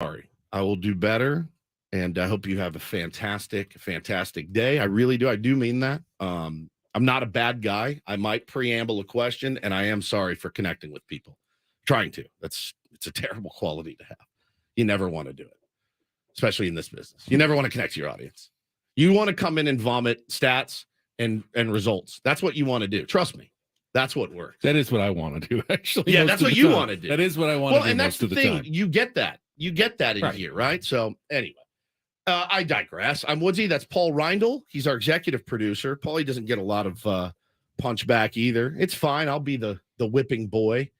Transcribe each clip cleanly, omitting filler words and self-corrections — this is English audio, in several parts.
sorry. I will do better, and I hope you have a fantastic, fantastic day. I really do. I do mean that. I'm not a bad guy. I might preamble a question, and I am sorry for connecting with people. Trying to. It's a terrible quality to have. You never want to do it, especially in this business. You never want to connect to your audience. You want to come in and vomit stats and results. That's what you want to do. Trust me. That's what works. That is what I want to do, actually. Yeah, that's what you want to do. That is what I want to do. And that's the thing. Time. You get that. You get that in here, right? So anyway, I digress. I'm Woodsy. That's Paul Reindl. He's our executive producer. Paulie doesn't get a lot of punch back either. It's fine. I'll be the whipping boy,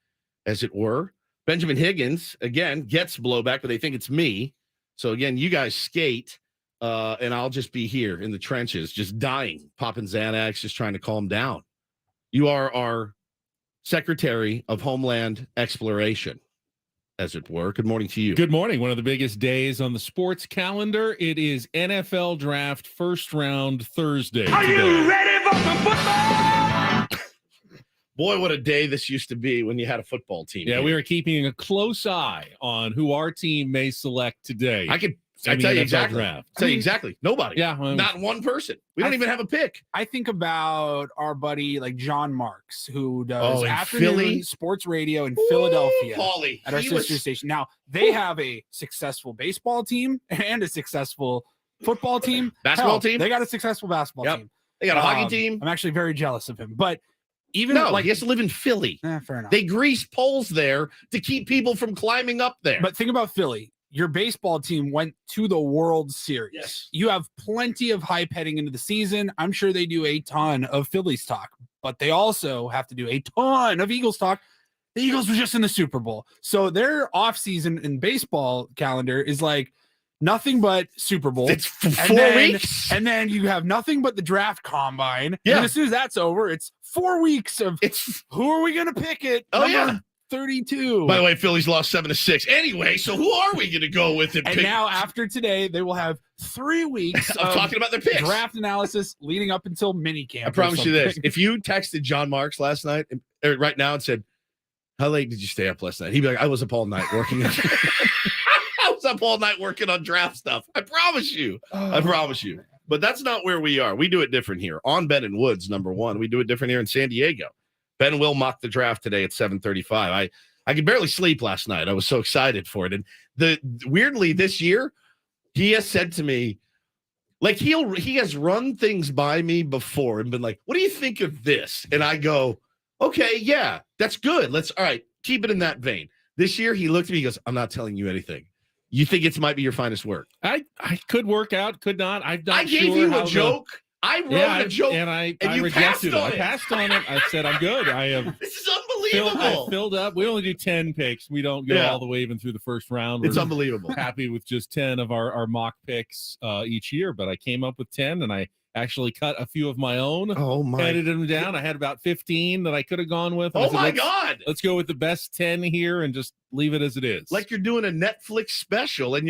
as it were. Benjamin Higgins, again, gets blowback, but they think it's me. So, again, you guys skate, and I'll just be here in the trenches, just dying, popping Xanax, just trying to calm down. You are our Secretary of Homeland Exploration, as it were. Good morning to you. Good morning. One of the biggest days on the sports calendar. It is NFL Draft first round Thursday. Are you ready for the football? Boy, what a day this used to be when you had a football team. Yeah, here. we are keeping a close eye on who our team may select today. I tell you exactly. Nobody. Yeah. Not one person. We don't even have a pick. I think about our buddy like John Marks, who does afternoon Philly? sports radio in Philadelphia Paulie, at our sister station. Now, they have a successful baseball team and a successful football team. Basketball team? They got a successful basketball team. They got a hockey team. I'm actually very jealous of him. But even he has to live in Philly. Fair enough. They grease poles there to keep people from climbing up there. But think about Philly. Your baseball team went to the World Series. Yes. You have plenty of hype heading into the season. I'm sure they do a ton of Phillies talk, but they also have to do a ton of Eagles talk. The Eagles were just in the Super Bowl. So their offseason in baseball calendar is like nothing but Super Bowl. It's 4 weeks. And then you have nothing but the draft combine. Yeah. And as soon as that's over, it's 4 weeks of who are we going to pick it? Oh, yeah. 32. By the way, Phillies lost 7-6. Anyway, so who are we going to go with? And now after today, they will have 3 weeks of talking about their picks. Draft analysis leading up until minicamp. I promise you this. If you texted John Marks last night, or right now, and said, how late did you stay up last night? He'd be like, I was up all night working. I was up all night working on draft stuff. I promise you. I promise you. But that's not where we are. We do it different here. On Ben and Woods, number one. We do it different here in San Diego. Ben will mock the draft today at 7:35. I could barely sleep last night. I was so excited for it. And weirdly this year, he has said to me, like he has run things by me before and been like, what do you think of this? And I go, okay, yeah, that's good. All right, keep it in that vein. This year he looked at me, he goes, I'm not telling you anything. You think it might be your finest work? I could work out, could not. I gave you a joke. I wrote a joke, and I you rejected passed on it. I passed on it. I said, I'm good. This is unbelievable. I filled up. We only do 10 picks. We don't go all the way even through the first round. It's unbelievable. Happy with just 10 of our mock picks each year, but I came up with 10, and I actually cut a few of my own. Oh, my. Edited them down. I had about 15 that I could have gone with. Oh, my God. Let's go with the best 10 here and just leave it as it is. Like you're doing a Netflix special, and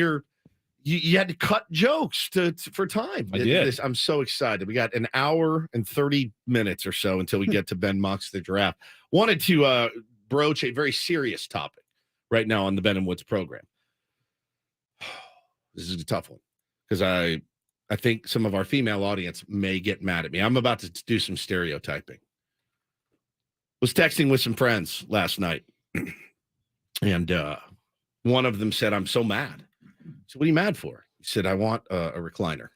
you had to cut jokes for time. I did. I'm so excited. We got an hour and 30 minutes or so until we get to Ben Mocks the Draft. Wanted to broach a very serious topic right now on the Ben and Woods program. This is a tough one because I think some of our female audience may get mad at me. I'm about to do some stereotyping. Was texting with some friends last night, and one of them said, I'm so mad. So what are you mad for? He said, I want a recliner.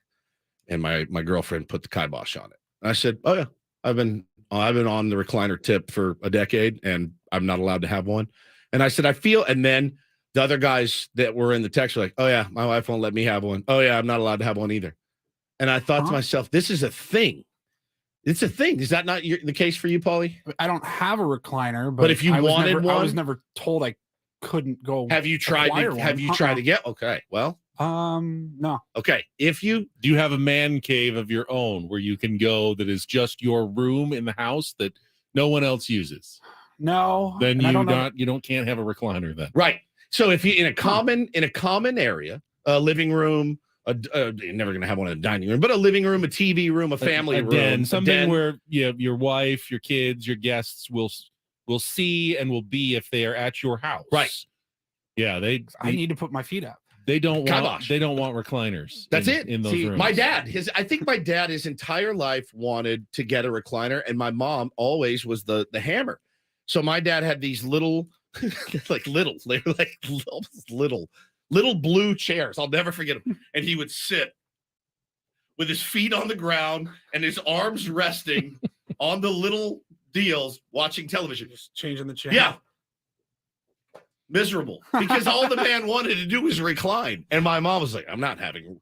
And my girlfriend put the kibosh on it. And I said, oh, yeah, I've been on the recliner tip for a decade, and I'm not allowed to have one. And I said, and then the other guys that were in the text were like, oh, yeah, my wife won't let me have one. Oh, yeah, I'm not allowed to have one either. And I thought to myself, this is a thing. It's a thing. Is that not the case for you, Paulie? I don't have a recliner, but if you wanted one, I was never told I couldn't go. Have you tried to get? Okay. Well, no. Okay. Do you have a man cave of your own where you can go that is just your room in the house that no one else uses? No. Then you can't have a recliner then. Right. So if you in a common area, a living room, you're never gonna have one in a dining room, but a living room, a TV room, a family room, den, something where your wife, your kids, your guests will see and will be if they are at your house. Right. Yeah, I need to put my feet up. They don't want Kibosh. recliners. That's it. in those See, rooms. My dad, I think my dad his entire life wanted to get a recliner, and my mom always was the hammer. So my dad had these little, little blue chairs. I'll never forget them. And he would sit with his feet on the ground and his arms resting on the little deals, watching television. Just changing the channel. Yeah. Miserable, because all the man wanted to do was recline. And my mom was like, we're not having a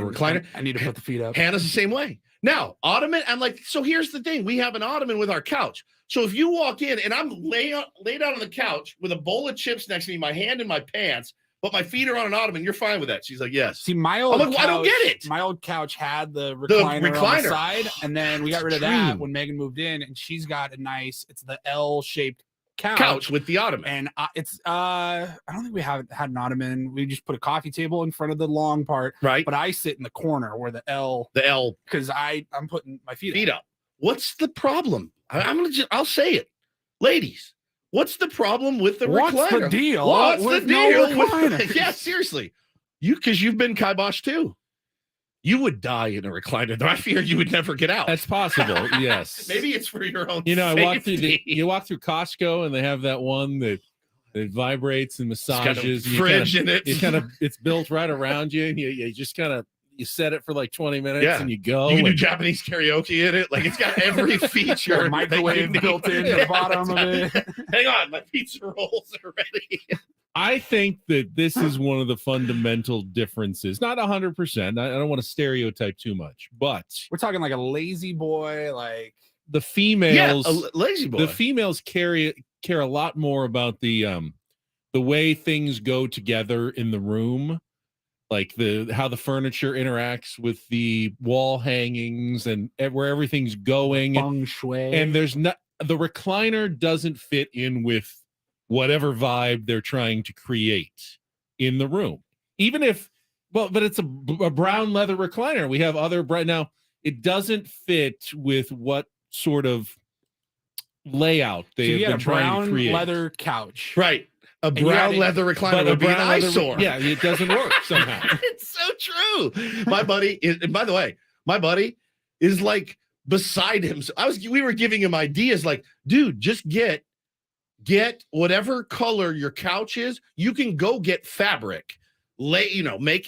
recliner. I need to put the feet up. Hannah's the same way. Now, ottoman, I'm like, so here's the thing. We have an ottoman with our couch. So if you walk in and I'm laid out on the couch with a bowl of chips next to me, my hand in my pants, but my feet are on an ottoman, you're fine with that. She's like, yes. See, my old I'm like, couch, I don't get it. My old couch had the recliner, on recliner. the side, and then we got It's rid of that extreme. when Megan moved in, and she's got a nice, it's the L-shaped Couch with the ottoman. And I don't think we have had an ottoman. We just put a coffee table in front of the long part, Right. but I sit in the corner where the L, because I'm putting my feet up. What's the problem? I'll say it. Ladies, what's the problem with the What's recliner? the deal What's the with no deal recliners? Yeah, seriously. Because you've been kibosh too. You would die in a recliner, though. I fear you would never get out. That's possible. Yes. Maybe it's for your own You know, I walk through safety. you walk through Costco and they have that one that vibrates and It's got a massages. and fridge in it. It's built right around you, and you just kind of you set it for like 20 minutes Yeah. and you go. You can do and- Japanese karaoke in it. Like, it's got every feature. Got a microwave that you need. built into the Yeah, bottom of that's it. right. Hang on, my pizza rolls are ready. I think that this is one of the fundamental differences. Not 100%. I don't want to stereotype too much, but We're talking like a lazy boy, like the females, lazy boy. the females care a lot more about the way things go together in the room, like how the furniture interacts with the wall hangings and where everything's going. feng shui. And there's not the recliner doesn't fit in with whatever vibe they're trying to create in the room. Even if, but it's a brown leather recliner. We have other bright now. It doesn't fit with what sort of layout so they you have had been a trying to brown create. leather couch. Right. A you brown had it- leather recliner But a would be an brown leather, eyesore. yeah, it doesn't work somehow. It's so true. My buddy is, and by the way, my buddy is like beside him. So we were giving him ideas like, dude, just get whatever color your couch is. You can go get fabric, make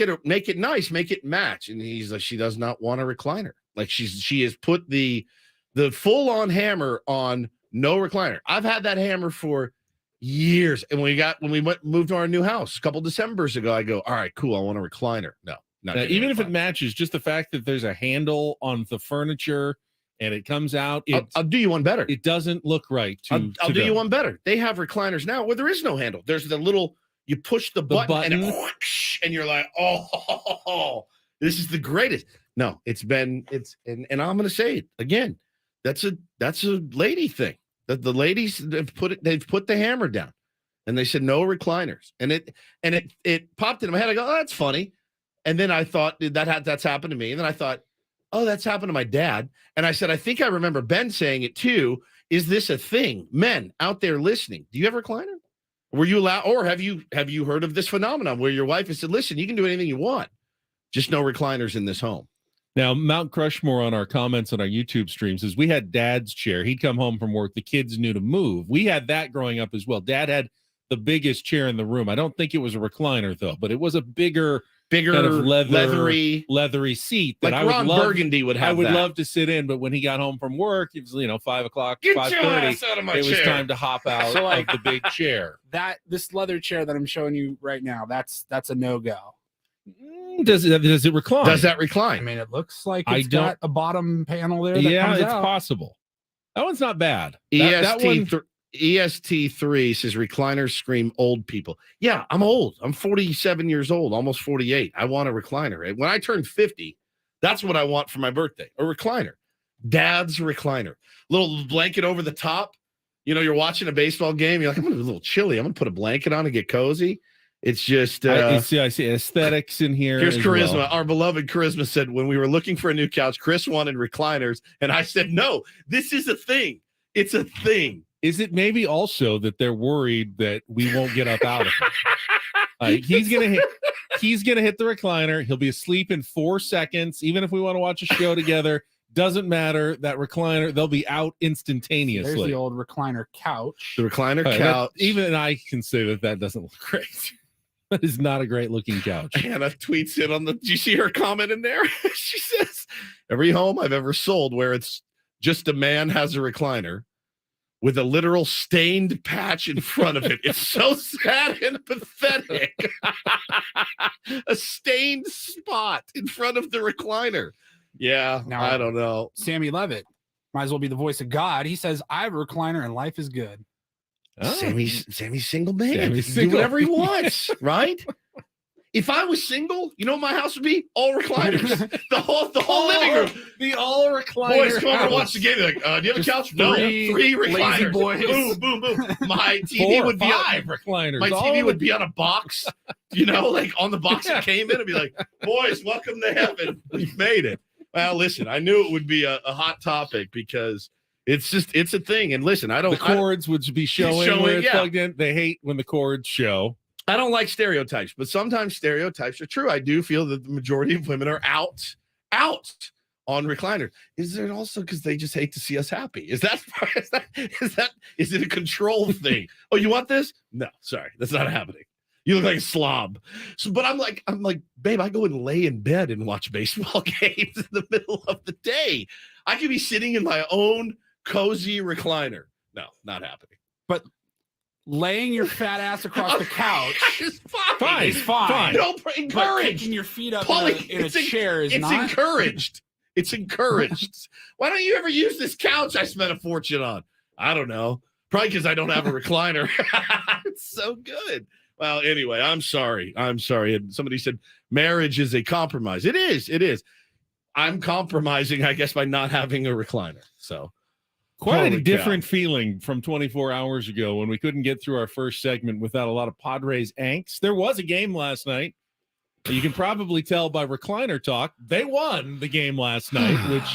it nice, make it match. And he's like, she does not want a recliner. Like she has put the full on hammer on no recliner. I've had that hammer for years. And when we moved to our new house a couple Decembers ago, I go, all right, cool. I want a recliner. No, not getting Even a if it recliner. matches, just the fact that there's a handle on the furniture and it comes out, I'll do you one better. it doesn't look right. I'll do you one better. They have recliners now where there is no handle. There's the little, you push the button, and whoosh, and you're like, oh, this is the greatest. No, and I'm going to say it again. That's a lady thing. The ladies they've put the hammer down, and they said no recliners, and it popped in my head. I go, oh, that's funny, and then I thought that's happened to me, and then I thought, oh, that's happened to my dad, and I said, I think I remember Ben saying it too. Is this a thing, men out there listening? Do you have a recliner? Were you allowed, or have you heard of this phenomenon where your wife has said, listen, you can do anything you want, just no recliners in this home? Now, Mount Crushmore on our comments on our YouTube stream says, we had Dad's chair. He'd come home from work. The kids knew to move. We had that growing up as well. Dad had the biggest chair in the room. I don't think it was a recliner, though, but it was a bigger kind of leathery seat that like I would Ron love. Burgundy would have. I would that. love to sit in, but when he got home from work, it was 5 o'clock, Get your 5:30. ass out of my It was chair. time to hop out So, like- of the big chair. This leather chair that I'm showing you right now, that's a no-go. Does it recline? Does that I recline? mean, it looks like I it's got a bottom panel there. That Yeah, comes it's out. possible. That one's not bad. That one, EST3 says recliners scream old people. Yeah, I'm old. I'm 47 years old, almost 48. I want a recliner. When I turn 50, that's what I want for my birthday. A recliner. Dad's recliner. Little blanket over the top. You're watching a baseball game. You're like, I'm gonna be a little chilly. I'm gonna put a blanket on and get cozy. It's just I see aesthetics in here. here's as Charisma. well. Our beloved Charisma said when we were looking for a new couch, Chris wanted recliners, and I said, no, this is a thing. It's a thing. Is it maybe also that they're worried that we won't get up out of it? He's gonna hit. He's gonna hit the recliner. He'll be asleep in 4 seconds. Even if we want to watch a show together, doesn't matter. That recliner, they'll be out instantaneously. There's the old recliner couch. The recliner That- couch. even I can say that doesn't look great. That is not a great looking couch. Hannah tweets it on the. Do you see her comment in there? She says, "Every home I've ever sold where it's just a man has a recliner with a literal stained patch in front of it. It's so sad and pathetic. A stained spot in front of the recliner." Yeah, Now- I don't know. Sammy Levitt might as well be the voice of God. He says, "I have a recliner and life is good." Oh. Sammy's single man. Sammy's Do single. whatever he wants, right? If I was single, you know what my house would be? All recliners. The whole living room. The all recliner. Boys come over and watch the game. They're like, do you have a couch? No. three 3 lazy recliners. boys. Boom, boom, boom. My TV 4 would be on, five recliners. my all TV of would be on a box, like on the box that came in. It'd be like, boys, welcome to heaven. We've made it. Well, listen, I knew it would be a hot topic because it's a thing. And listen, the cords would be showing where it's yeah. plugged in. They hate when the cords show. I don't like stereotypes, but sometimes stereotypes are true. I do feel that the majority of women are out on recliners. Is it also because they just hate to see us happy? Is it a control thing? Oh, you want this? No, sorry, that's not happening. You look like a slob. So, but I'm like, babe, I go and lay in bed and watch baseball games in the middle of the day. I could be sitting in my own cozy recliner. No, not happening. Laying your fat ass across the couch It's fine. is fine. No, But encouraged. kicking your feet up Paulie, in a chair is it's not. encouraged. It's encouraged. Why don't you ever use this couch I spent a fortune on? I don't know. Probably because I don't have a recliner. It's so good. Well, anyway, I'm sorry. And somebody said marriage is a compromise. It is. I'm compromising, I guess, by not having a recliner. So Quite Holy a different feeling from 24 hours ago when we couldn't get through our first segment without a lot of Padres angst. There was a game last night. You can probably tell by recliner talk. They won the game last night, which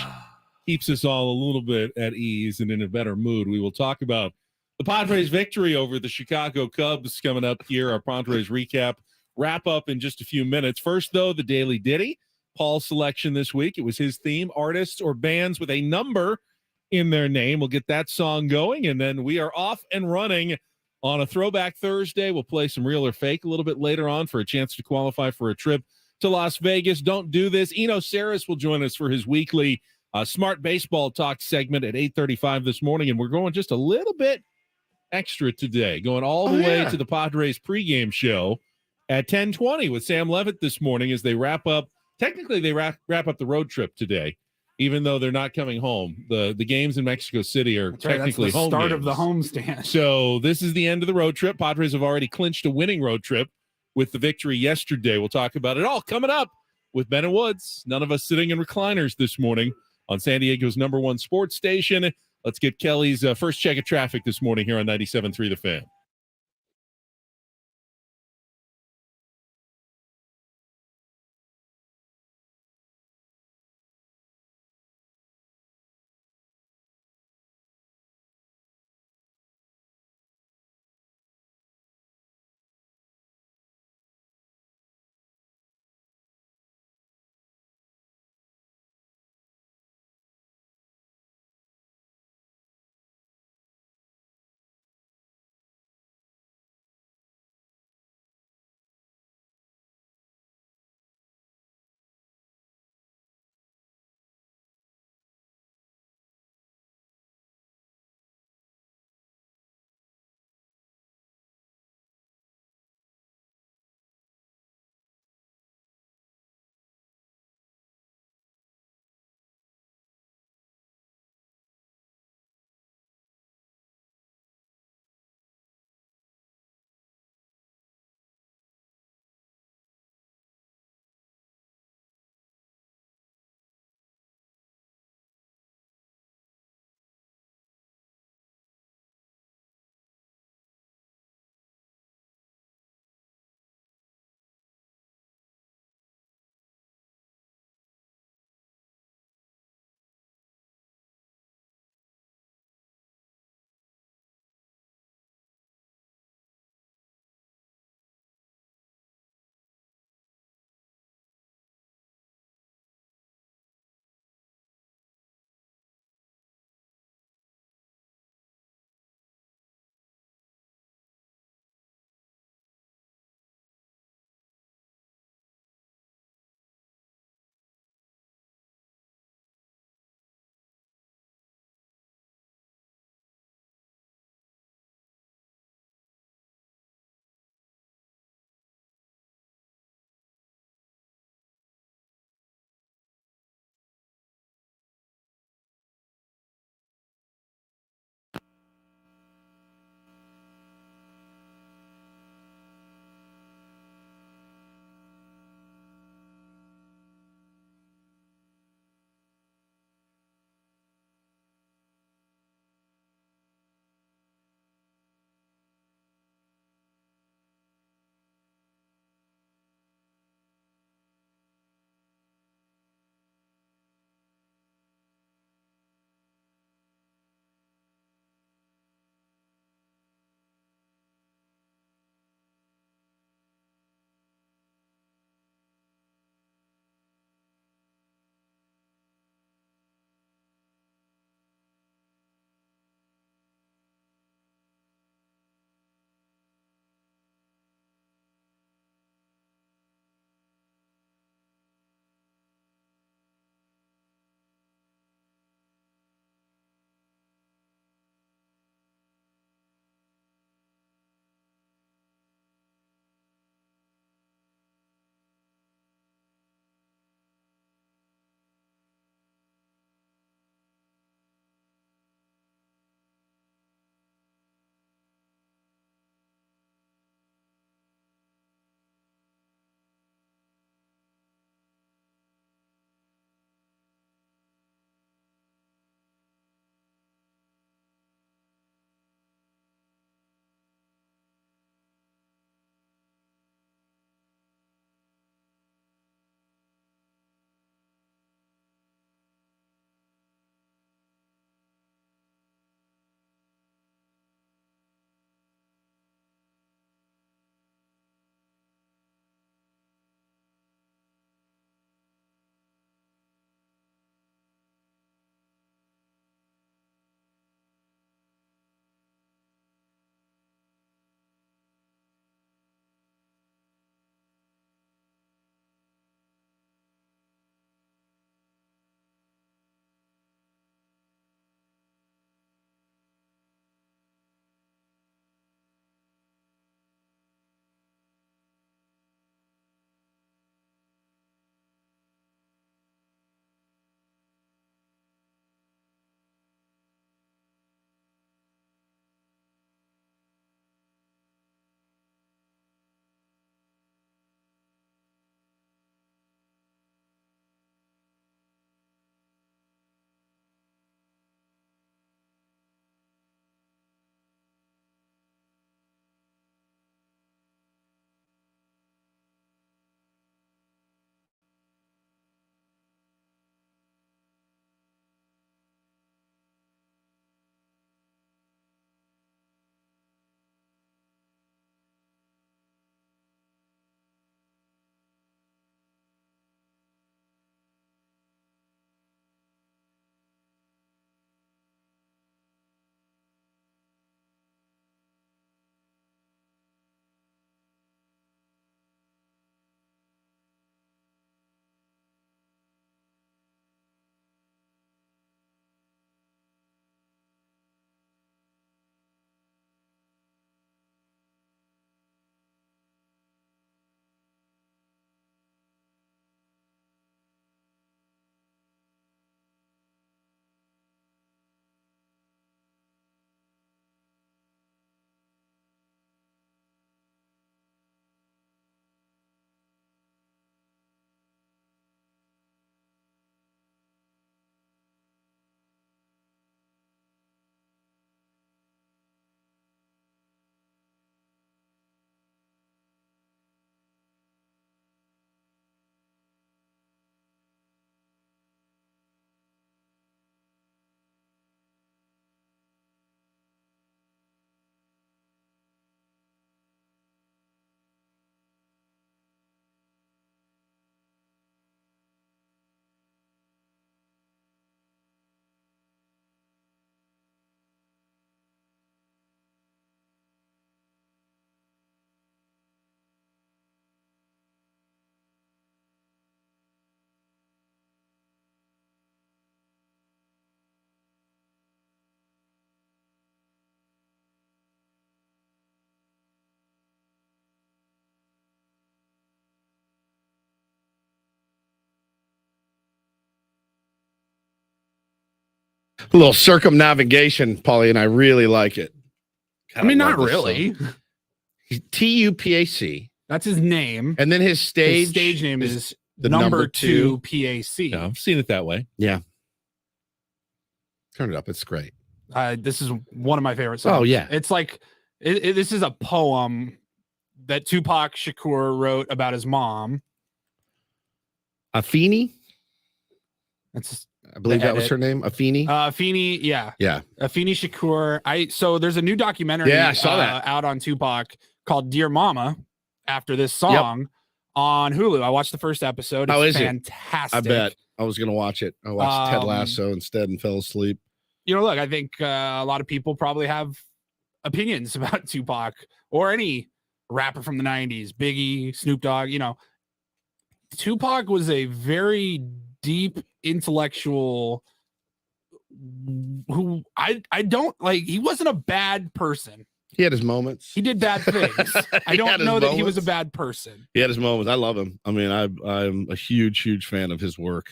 keeps us all a little bit at ease and in a better mood. We will talk about the Padres' victory over the Chicago Cubs coming up here. Our Padres recap wrap up in just a few minutes. First, though, the Daily Ditty. Paul's selection this week. It was his theme, artists or bands with a number in their name. We'll get that song going, and then we are off and running on a Throwback Thursday. We'll play some Real or Fake a little bit later on for a chance to qualify for a trip to Las Vegas. Don't do this. Eno Saris will join us for his weekly Smart Baseball Talk segment at 8:35 this morning, and we're going just a little bit extra today, going all the way to the Padres pregame show at 10:20 with Sam Levitt this morning as they wrap up. Technically, they wrap up the road trip today, even though they're not coming home. The games in Mexico City are That's right, technically that's the home start games. of the homestand. So this is the end of the road trip. Padres have already clinched a winning road trip with the victory yesterday. We'll talk about it all coming up with Ben and Woods. None of us sitting in recliners this morning on San Diego's #1 sports station. Let's get Kelly's first check of traffic this morning here on 97.3 The Fan. A little circumnavigation, Paulie, and I really like it. God, I mean, love not this really. song. He's TUPAC, That's his name. and then his His stage name is the number number two PAC. Yeah, I've seen it that way. Turn it up. It's great. This is one of my favorite songs. Oh, yeah. It's like this is a poem that Tupac Shakur wrote about his mom. Afeni, That's I believe The that was edit. her name. Afeni. Afeni, yeah. Yeah. Afeni Shakur. So there's a new documentary Yeah, I saw that. out on Tupac called Dear Mama after this song on Hulu. I watched the first episode. It's How is it? fantastic. I bet I was gonna watch it. I watched Ted Um, Lasso instead and fell asleep. You know, look, I think a lot of people probably have opinions about Tupac or any rapper from the 90s, Biggie, Snoop Dogg. You know, Tupac was a very deep intellectual who I don't like. He wasn't a bad person. He had his moments. He did bad things. I He don't had his know that he was a moments. bad person. He had his moments. I love him. I mean, I'm a huge fan of his work.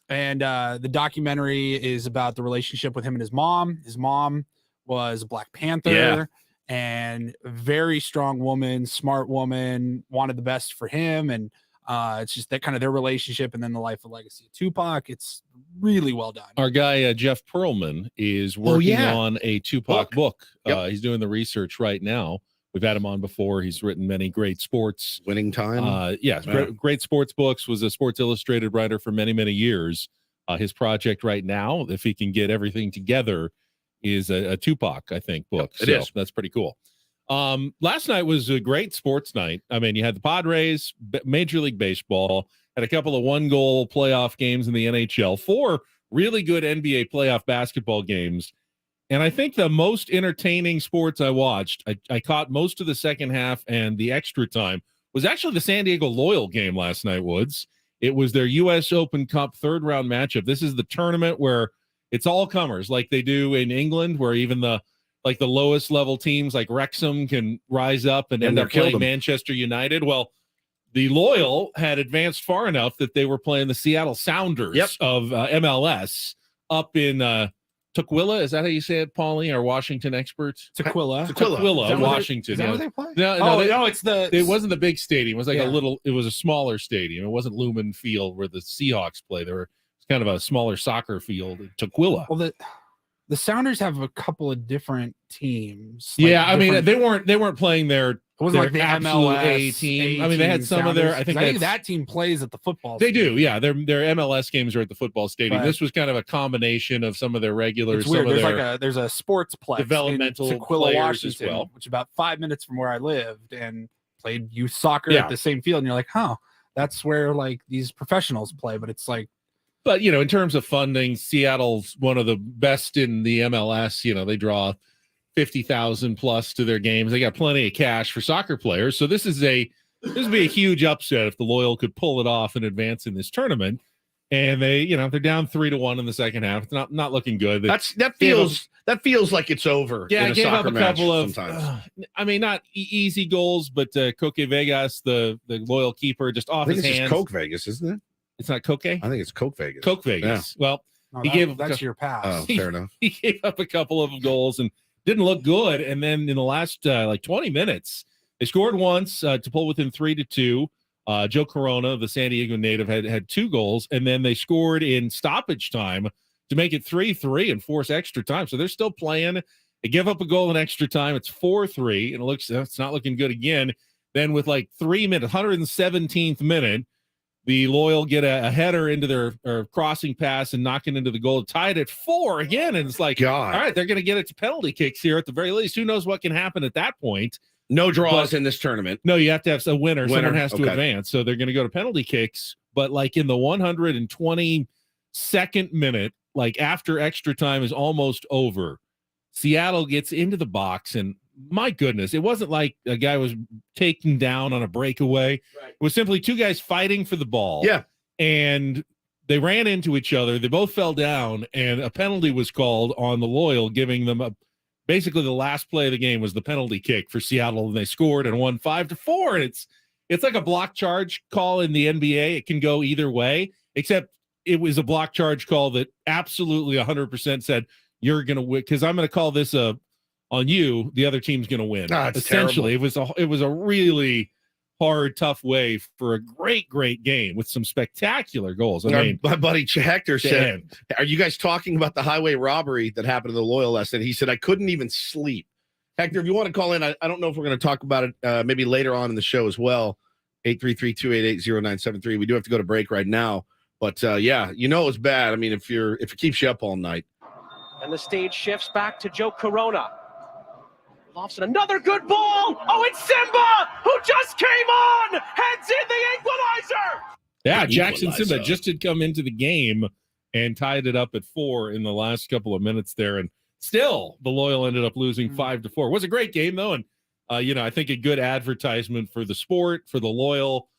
And the documentary is about the relationship with him and his mom. His mom was a Black Panther Yeah. and a very strong woman, smart woman, wanted the best for him. And it's just that kind of their relationship and then the life and legacy of Tupac. It's really well done. Our guy Jeff Pearlman is working yeah. on a Tupac book. Yep. He's doing the research right now. We've had him on before. He's written many great sports. Winning time. Yes, Yeah. great sports books. Was a Sports Illustrated writer for many years. His project right now, if he can get everything together, is a Tupac, I think, book. Yep, it is. That's pretty cool. Last night was a great sports night. I mean, you had the Padres, Major League Baseball, had a couple of 1-goal playoff games in the NHL, 4 really good NBA playoff basketball games. And I think the most entertaining sports I watched, I caught most of the second half and the extra time, was actually the San Diego Loyal game last night, Woods. It was their U.S. Open Cup third-round matchup. This is the tournament where it's all comers, like they do in England, where even the lowest level teams like Wrexham can rise up and end they're up playing killed 'em. Manchester United. Well, the Loyal had advanced far enough that they were playing the Seattle Sounders of MLS up in Tukwila. Is that how you say it, Paulie? Our Washington experts? Tequila. Tukwila, Washington. Is that yeah. what they play? No, No, it's the. it wasn't the big stadium. It was like Yeah. it was a smaller stadium. It wasn't Lumen Field where the Seahawks play. It's kind of a smaller soccer field. Tukwila. Well, the Sounders have a couple of different teams. like Yeah, I mean different- they weren't playing their. It wasn't like their the absolute MLS A team. I mean, they had some of their. Sounders. I think I think that's- that team plays at the football. They do, stadium. yeah. Their MLS games are at the football stadium. But- This was kind of a combination of some of their regulars, It's some weird. of There's their like there's a sports plex developmental in Tequila, players as Washington, well. which is about 5 minutes from where I lived, and played youth soccer Yeah. at the same field. And you're like, huh, that's where like these professionals play. But it's like, But in terms of funding, Seattle's one of the best in the MLS. They draw 50,000 plus to their games. They got plenty of cash for soccer players. So this would be a huge upset if the Loyal could pull it off and advance in this tournament. And they're down 3-1 in the second half. It's not looking good. that feels like it's over. Yeah, in I gave up soccer a match couple of, sometimes. I mean, not easy goals, but Koke Vegas, the Loyal keeper, just I off think his it's hands. just Coke Vegas, isn't it? It's not Koke? I think it's Coke Vegas. Coke Vegas. Well, no, He that- gave up that's a- your pass. Oh, fair enough. he gave up a couple of goals and didn't look good. And then in the last 20 minutes, they scored once to pull within 3-2. Joe Corona, the San Diego native, had 2 goals, and then they scored in stoppage time to make it 3-3 and force extra time. So they're still playing. They give up a goal in extra time. It's 4-3, and it's not looking good again. Then with like 3 minutes, 117th minute, the Loyal get a header into their crossing pass and knock it into the goal, tied at 4 again. And it's like, God. all right, they're going to get it to penalty kicks here at the very least. Who knows what can happen at that point? No draws But- in this tournament. No, you have to have a winner. Someone Winner, has to okay. advance. So they're going to go to penalty kicks. But like in the 122nd minute, like after extra time is almost over, Seattle gets into the box. And my goodness, it wasn't like a guy was taken down on a breakaway. Right. It was simply 2 guys fighting for the ball. Yeah. And they ran into each other. They both fell down, and a penalty was called on the Loyal, giving them basically the last play of the game was the penalty kick for Seattle, and they scored and won 5-4. And it's like a block charge call in the NBA. It can go either way, except it was a block charge call that absolutely 100% said you're going to win because I'm going to call this on you. The other team's going to win. It's Essentially, it was a really hard, tough way for a great game with some spectacular goals. I mean, my buddy Hector said, damn. "Are you guys talking about the highway robbery that happened to the Loyal last night?" He said, "I couldn't even sleep." Hector, if you want to call in, I don't know if we're going to talk about it maybe later on in the show as well. 833-288-0973. We do have to go to break right now, but yeah, you know it's bad. I mean, if it keeps you up all night. And the stage shifts back to Joe Corona. Lofton, another good ball. Oh, it's Simba who just came on. Heads in the equalizer. Yeah, The Jackson equalizer. Simba just had come into the game and tied it up at 4 in the last couple of minutes there, and still the Loyal ended up losing 5-4. It was a great game though, and I think a good advertisement for the sport, for the Loyal,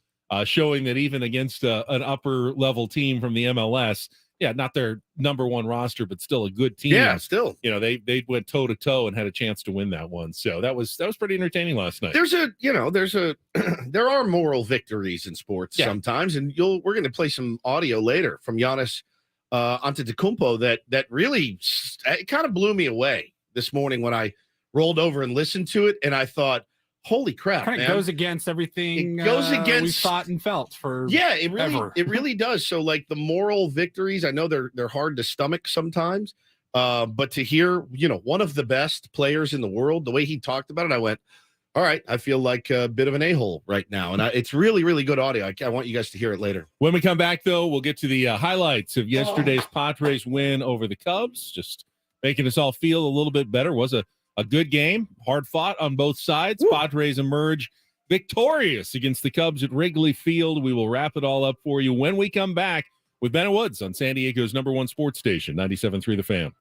showing that even against an upper level team from the MLS, not their number one roster, but still a good team. Yeah, still. They went toe to toe and had a chance to win that one. So that was pretty entertaining last night. There are moral victories in sports sometimes, and we're going to play some audio later from Giannis Antetokounmpo that really it kind of blew me away this morning when I rolled over and listened to it, and I thought, holy crap, Kind man. of goes against everything It goes we against thought and felt for it really does. So like the moral victories, I know they're hard to stomach sometimes, but to hear one of the best players in the world, the way he talked about it, I went, all right, I feel like a bit of an a-hole right now, and it's really, really good audio. I want you guys to hear it later. When we come back, though, we'll get to the highlights of yesterday's Padres win over the Cubs, just making us all feel a little bit better. Was a good game, hard fought on both sides. Woo. Padres emerge victorious against the Cubs at Wrigley Field. We will wrap it all up for you when we come back with Bennett Woods on San Diego's #1 sports station, 97.3 The Fan.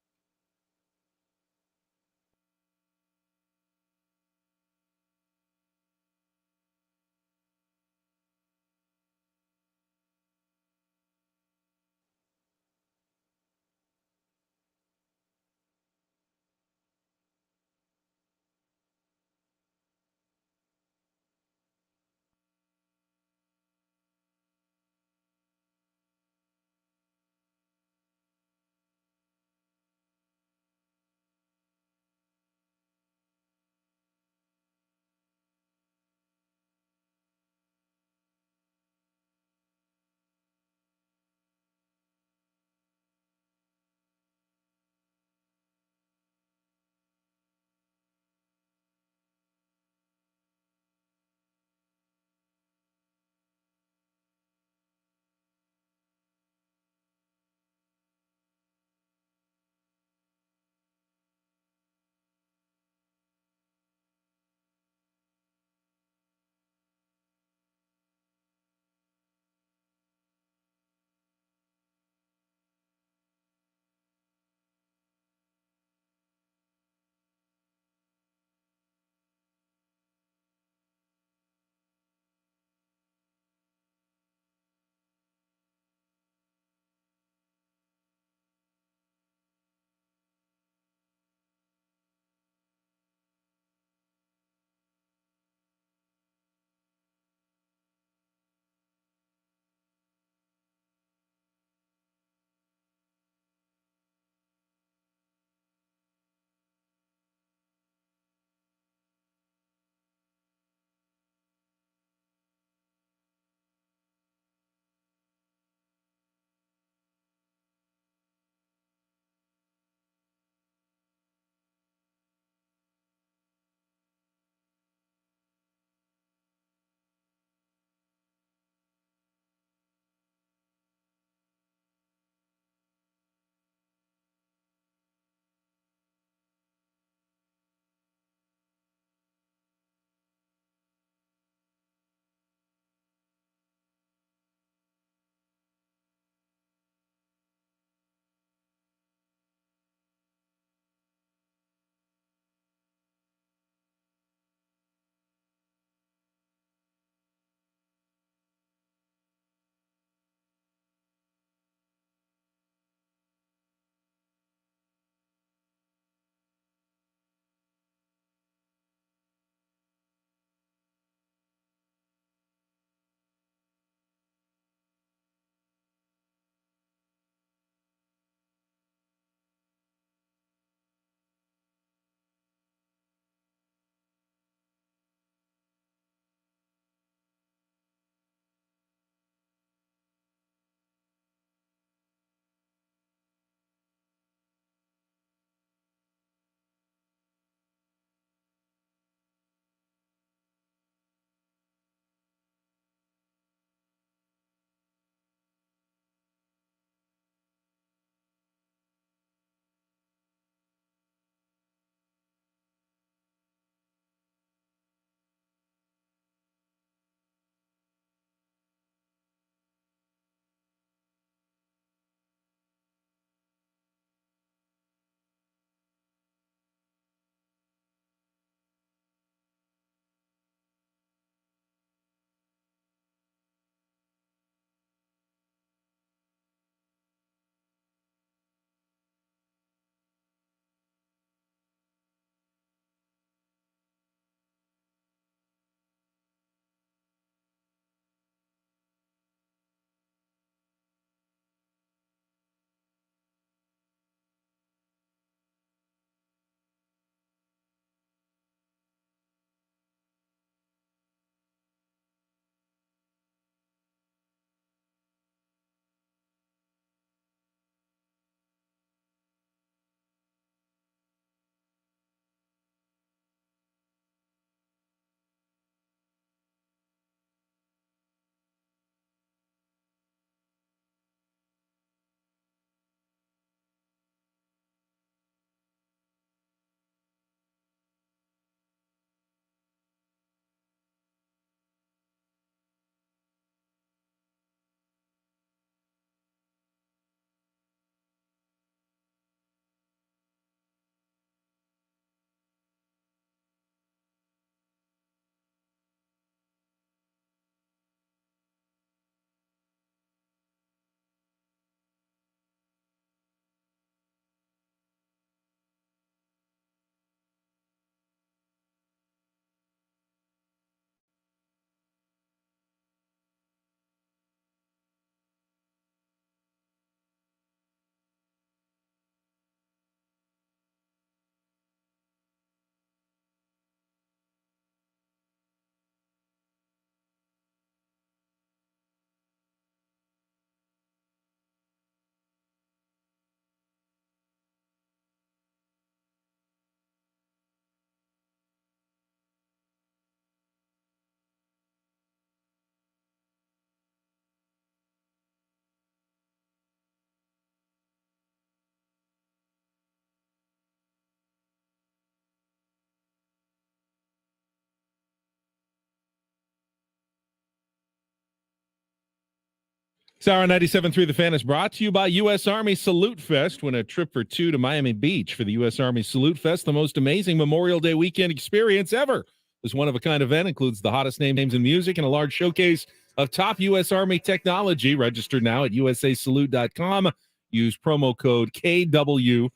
Sauer 97.3 The Fan is brought to you by U.S. Army Salute Fest. Win a trip for two to Miami Beach for the U.S. Army Salute Fest, the most amazing Memorial Day weekend experience ever. This one-of-a-kind event includes the hottest names in music and a large showcase of top U.S. Army technology. Register now at usasalute.com. Use promo code KWFN.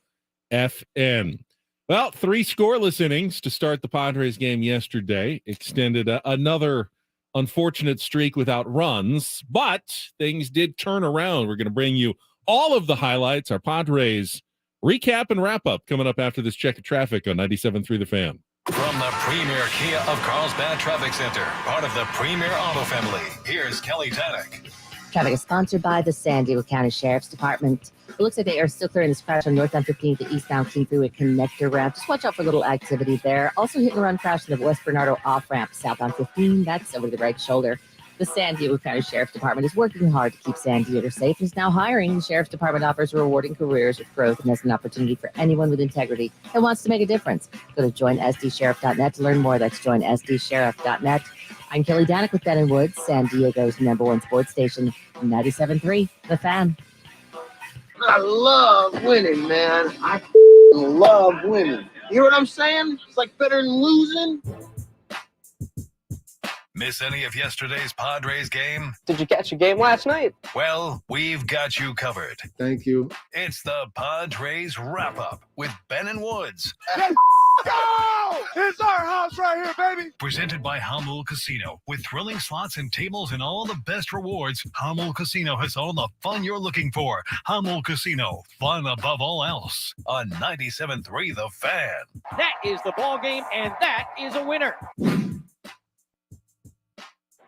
Well, 3 scoreless innings to start the Padres game yesterday. Extended another unfortunate streak without runs, but things did turn around. We're going to bring you all of the highlights, our Padres recap and wrap up coming up after this check of traffic on 97.3 The Fan. From the premier Kia of Carlsbad Traffic Center, part of the Premier Auto family, here's Kelly Tannick. Traffic is sponsored by the San Diego County Sheriff's Department. It looks like they are still clearing this crash on northbound 15th, the eastbound King Freeway connector ramp. Just watch out for a little activity there. Also hit and run crash in the West Bernardo off ramp, southbound 15. That's over the right shoulder. The San Diego County Sheriff's Department is working hard to keep San Diego safe and is now hiring. The Sheriff's Department offers rewarding careers with growth and has an opportunity for anyone with integrity that wants to make a difference. Go to joinsdsheriff.net to learn more. That's joinsdsheriff.net. I'm Kelly Danik with Ben and Woods, San Diego's #1 sports station, 97.3 The Fan. I love winning, man. I love winning. You hear what I'm saying? It's like better than losing. Miss any of yesterday's Padres game? Did you catch a game last night? Well, we've got you covered. Thank you. It's the Padres Wrap-Up with Ben and Woods. Go! It's our house right here, baby. Presented by Hummel Casino. With thrilling slots and tables and all the best rewards, Hummel Casino has all the fun you're looking for. Hummel Casino, fun above all else. On 97.3 The Fan. That is the ball game, and that is a winner.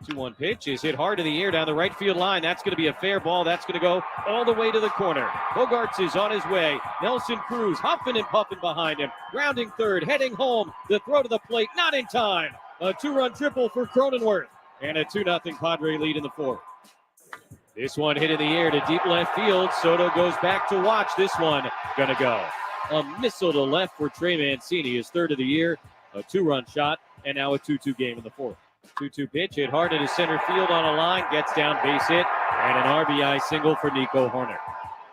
2-1 pitch is hit hard to the air down the right field line. That's going to be a fair ball. That's going to go all the way to the corner. Bogarts is on his way. Nelson Cruz huffing and puffing behind him. Grounding third, heading home. The throw to the plate, not in time. A 2-run triple for Cronenworth. And a 2-0 Padre lead in the 4th. This one hit in the air to deep left field. Soto goes back to watch. This one going to go. A missile to left for Trey Mancini, his 3rd of the year. A 2-run shot, and now a 2-2 game in the 4th. 2-2 pitch, hit hard into center field on a line, gets down, base hit, and an RBI single for Nico Horner.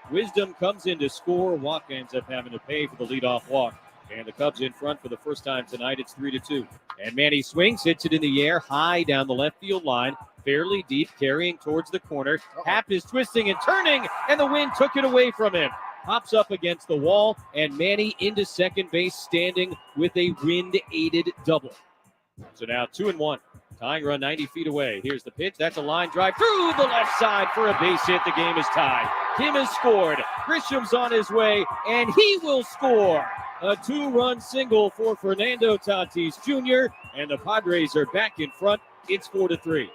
Wisdom comes in to score. Walk ends up having to pay for the leadoff walk. And the Cubs in front for the first time tonight. It's 3-2. And Manny swings, hits it in the air, high down the left field line, fairly deep, carrying towards the corner. Happ is twisting and turning, and the wind took it away from him. Pops up against the wall, and Manny into second base, standing with a wind-aided double. So now 2-1. Tying run 90 feet away. Here's the pitch. That's a line drive through the left side for a base hit. The game is tied. Kim has scored. Grisham's on his way, and he will score. A 2-run single for Fernando Tatis Jr., and the Padres are back in front. It's 4-3.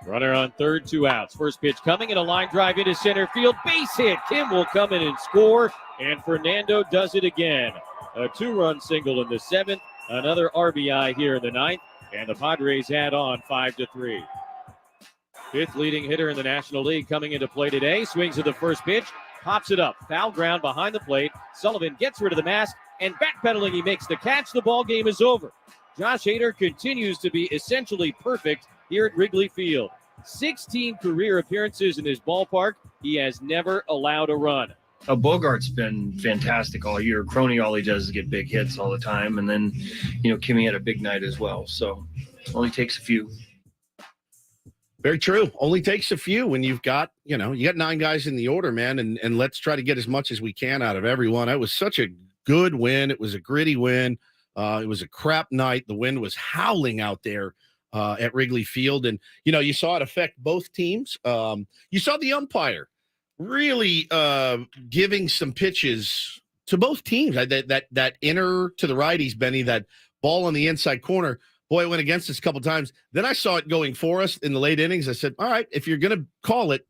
Runner on third, 2 outs. First pitch coming, and a line drive into center field. Base hit. Kim will come in and score, and Fernando does it again. A 2-run single in the 7th. Another RBI here in the 9th. And the Padres add on 5-3. 5th leading hitter in the National League coming into play today. Swings at the first pitch, pops it up. Foul ground behind the plate. Sullivan gets rid of the mask, and backpedaling, he makes the catch. The ball game is over. Josh Hader continues to be essentially perfect here at Wrigley Field. 16 career appearances in this ballpark. He has never allowed a run. Bogart's been fantastic all year. Crony, all he does is get big hits all the time. And then, Kimmy had a big night as well. So it only takes a few. Very true. Only takes a few when you've got, you got 9 guys in the order, man. And let's try to get as much as we can out of everyone. It was such a good win. It was a gritty win. It was a crap night. The wind was howling out there at Wrigley Field. And, you saw it affect both teams. You saw the umpire really giving some pitches to both teams. That inner to the righties, Benny, that ball on the inside corner, boy, it went against us a couple times. Then I saw it going for us in the late innings. I said, all right, if you're going to call it,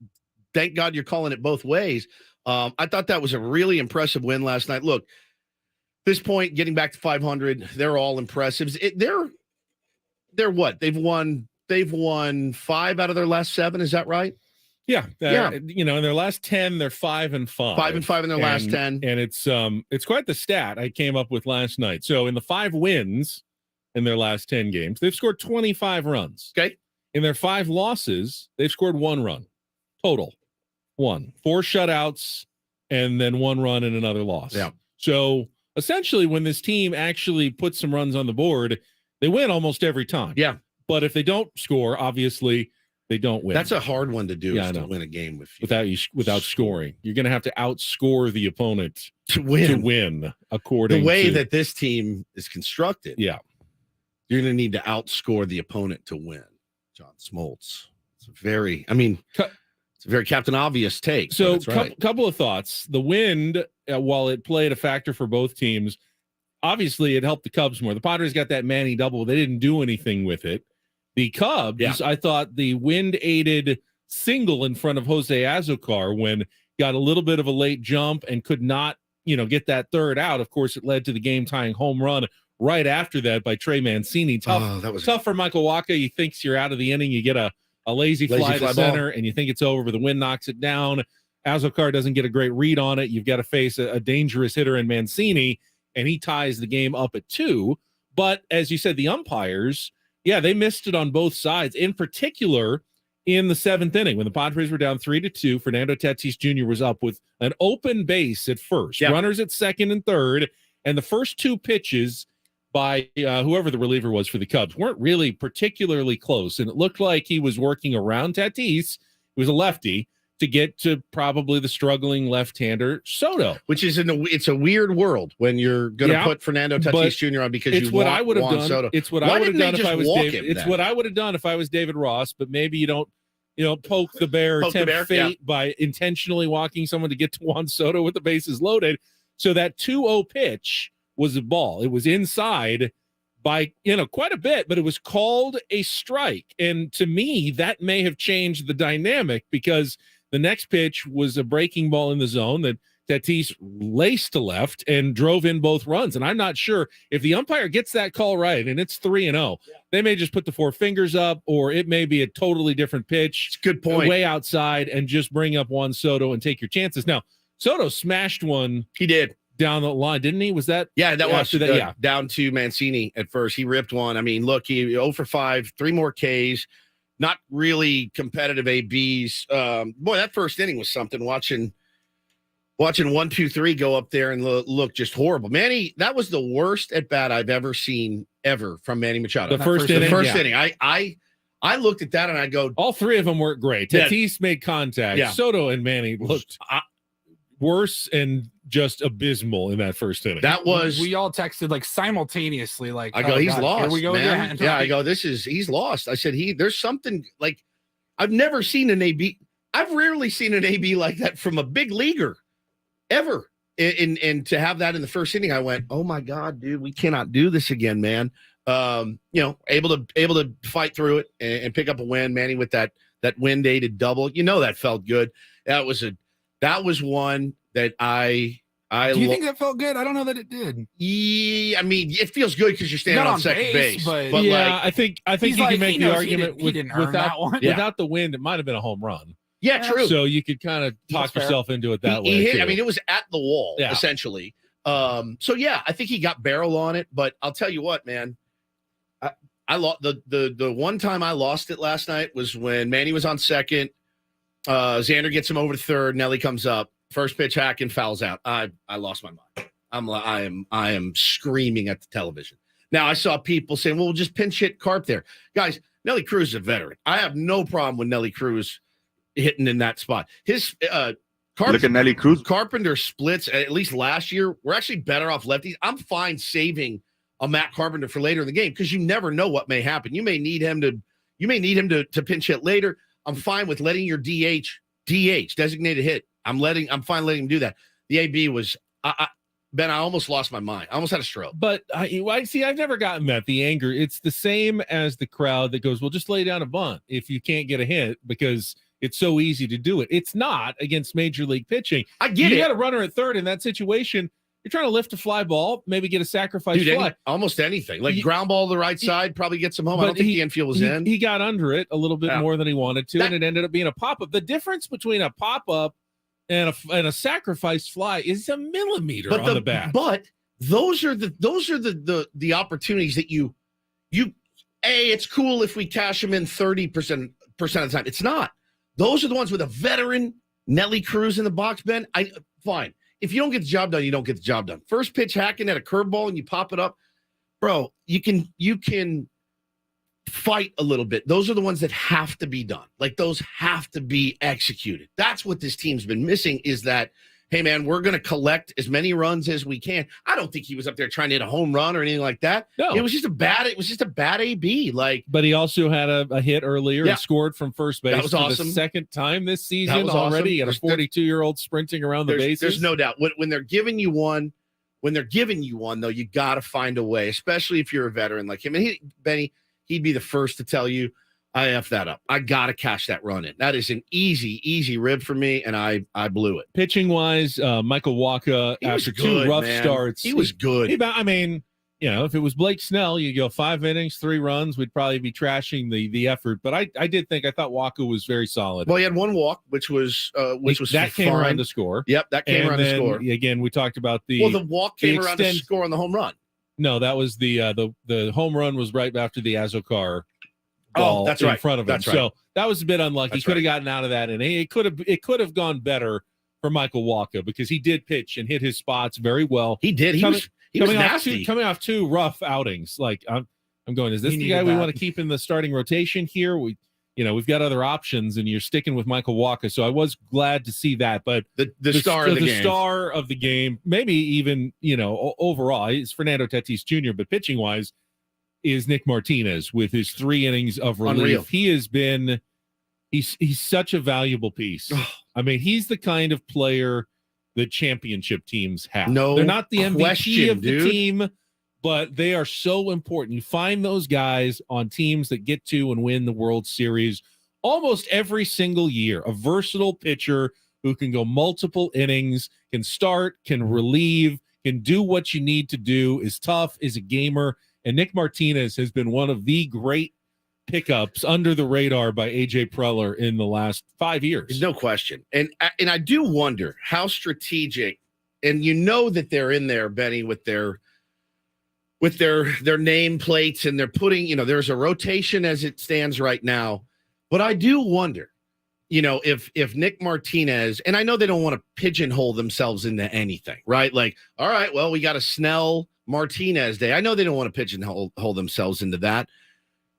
thank God you're calling it both ways. I thought that was a really impressive win last night. Look, this point, getting back to 500, they're all impressive. They're what? They've won 5 out of their last 7. Is that right? Yeah. In their last 10, they're 5-5. 5-5 in their last 10. And it's quite the stat I came up with last night. So in the 5 wins in their last 10 games, they've scored 25 runs. Okay. In their 5 losses, they've scored 1 run. total. 4 shutouts and then 1 run and another loss. Yeah. So essentially, when this team actually puts some runs on the board, they win almost every time. Yeah. But if they don't score, obviously they don't win. That's a hard one to do, Yeah, is I to know. win a game without scoring. You're going to have to outscore the opponent to to win, according the way to that this team is constructed. Yeah. You're going to need to outscore the opponent to win. John Smoltz. It's a very, I mean, it's a very Captain Obvious take. So, but it's right. couple of thoughts. The wind, while it played a factor for both teams, obviously it helped the Cubs more. The Padres got that Manny double. They didn't do anything with it. The Cubs, I thought the wind-aided single in front of Jose Azocar when got a little bit of a late jump and could not, get that third out. Of course, it led to the game-tying home run right after that by Trey Mancini. Tough for Michael Wacha. He thinks you're out of the inning. You get a lazy fly to center, and you think it's over, but the wind knocks it down. Azocar doesn't get a great read on it. You've got to face a dangerous hitter in Mancini, and he ties the game up at 2. But as you said, the umpires, they missed it on both sides. In particular, in the 7th inning, when the Padres were down 3-2, Fernando Tatis Jr. was up with an open base at first, runners at second and third, and the first 2 pitches by whoever the reliever was for the Cubs weren't really particularly close, and it looked like he was working around Tatis, who was a lefty, to get to probably the struggling left-hander Soto, which is it's a weird world when you're going to put Fernando Tatis Jr. on because it's you what want I would have Juan done. Soto. It's what Why I would have didn't done they if I just was walk David. him It's then? what I would have done if I was David Ross, but maybe you don't, poke the bear, Poke the tempt bear, fate by intentionally walking someone to get to Juan Soto with the bases loaded. So that 2-0 pitch was a ball. It was inside by quite a bit, but it was called a strike. And to me, that may have changed the dynamic because the next pitch was a breaking ball in the zone that Tatis laced to left and drove in both runs. And I'm not sure if the umpire gets that call right and it's 3-0, they may just put the 4 fingers up, or it may be a totally different pitch. It's a good point. Way outside and just bring up Juan Soto and take your chances. Now, Soto smashed one. He did. Down the line, didn't he? Was that? Yeah, that was that. Down to Mancini at first. He ripped one. I mean, look, he 0 for 5, 3 more Ks. Not really competitive ABs. Boy, that first inning was something. Watching 1, 2, 3 go up there and look just horrible. Manny, that was the worst at bat I've ever seen from Manny Machado. The first inning. I looked at that and I go, all 3 of them weren't great. Tatis made contact. Yeah. Soto and Manny looked worse and just abysmal in that first inning. That was we all texted like simultaneously. Like I go, he's lost. Here we go man. again. Yeah, I go, he's lost. I said, there's something like I've never seen an AB. I've rarely seen an AB like that from a big leaguer ever. And to have that in the first inning, I went, oh my God, dude, we cannot do this again, man. Able to fight through it and pick up a win. Manny with that wind-aided double. That felt good. That was one that I do you think that felt good? I don't know that it did. Yeah, I mean, it feels good because you're standing on second base. But yeah, I think you can make the argument without the wind, it might have been a home run. Yeah, true. So you could kind of talk yourself into it that way. He hit, I mean, it was at the wall, essentially. So yeah, I think he got barrel on it. But I'll tell you what, man. I lost the one time I lost it last night was when Manny was on second. Xander gets him over to third. Nelly comes up. First pitch, hack and fouls out. I lost my mind. I am screaming at the television. Now I saw people saying, "Well, we'll just pinch hit Carp there." Guys, Nelly Cruz is a veteran. I have no problem with Nelly Cruz hitting in that spot. His look at Nelly Cruz. Carpenter splits at least last year. We're actually better off lefties. I'm fine saving a Matt Carpenter for later in the game because you never know what may happen. You may need him to pinch hit later. I'm fine with letting your DH designated hit. I'm fine letting him do that. The AB was Ben, I almost lost my mind. I almost had a stroke. But I see, I've never gotten that. The anger, it's the same as the crowd that goes, well, just lay down a bunt if you can't get a hit because it's so easy to do it. It's not against major league pitching. I get it. You got a runner at third in that situation. You're trying to lift a fly ball, maybe get a sacrifice fly. Almost anything. Like ground ball to the right side, probably get some home. I don't think the infield was in. He got under it a little bit more than he wanted to, and it ended up being a pop-up. The difference between a pop-up and a sacrifice fly is a millimeter on the bat. But those are the opportunities that you it's cool if we cash them in 30% of the time. It's not. Those are the ones with a veteran Nelly Cruz in the box, Ben. Fine. If you don't get the job done, you don't get the job done. First pitch hacking at a curveball and you pop it up, bro. You can fight a little bit. Those are the ones that have to be done. Like those have to be executed. That's what this team's been missing. Is that, hey man, we're going to collect as many runs as we can. I don't think he was up there trying to hit a home run or anything like that. No, it was just a bad AB. Like, but he also had a hit earlier and scored from first base. That was for awesome. the second time this season That was already. awesome. And a 42-year-old sprinting around the bases. There's no doubt. When they're giving you one, though, you got to find a way, especially if you're a veteran like him. And Benny, he'd be the first to tell you, I F that up. I got to cash that run in. That is an easy rib for me, and I blew it. Pitching wise, Michael Wacha, after two rough starts, he was good. I mean, if it was Blake Snell, you go 5 innings, 3 runs, we'd probably be trashing the effort. But I thought Wacha was very solid. Well, he had one walk, which was that came around to score. Yep, that came around to score. Again, we talked about the walk came around to score on the home run. No, that was the home run was right after the Azokar. Oh, that's right. In front of him. That's right. So that was a bit unlucky. He could have gotten out of that, and it could have gone better for Michael Wacha because he did pitch and hit his spots very well. He did. He was nasty. Coming off 2 rough outings. Like I'm going, is this the guy we want to keep in the starting rotation here? We've got other options, and you're sticking with Michael Wacha. So I was glad to see that. But the star of the game, maybe even overall, is Fernando Tatis Jr. But pitching wise, is Nick Martinez with his 3 innings of relief. Unreal. He has been he's such a valuable piece. I mean, he's the kind of player that championship teams have. No, they're not the MVP of the dude. team, but they are so important. You find those guys on teams that get to and win the World Series almost every single year. A versatile pitcher who can go multiple innings, can start, can relieve, can do what you need to do, is tough, is a gamer. And Nick Martinez has been one of the great pickups under the radar by AJ Preller in the last 5 years. No question. And I do wonder how strategic, and that they're in there, Benny, with their name plates, and they're putting, there's a rotation as it stands right now. But I do wonder, if Nick Martinez, and I know they don't want to pigeonhole themselves into anything, right? Like, all right, well, we got a Snell Martinez day. I know they don't want to pigeonhole themselves into that.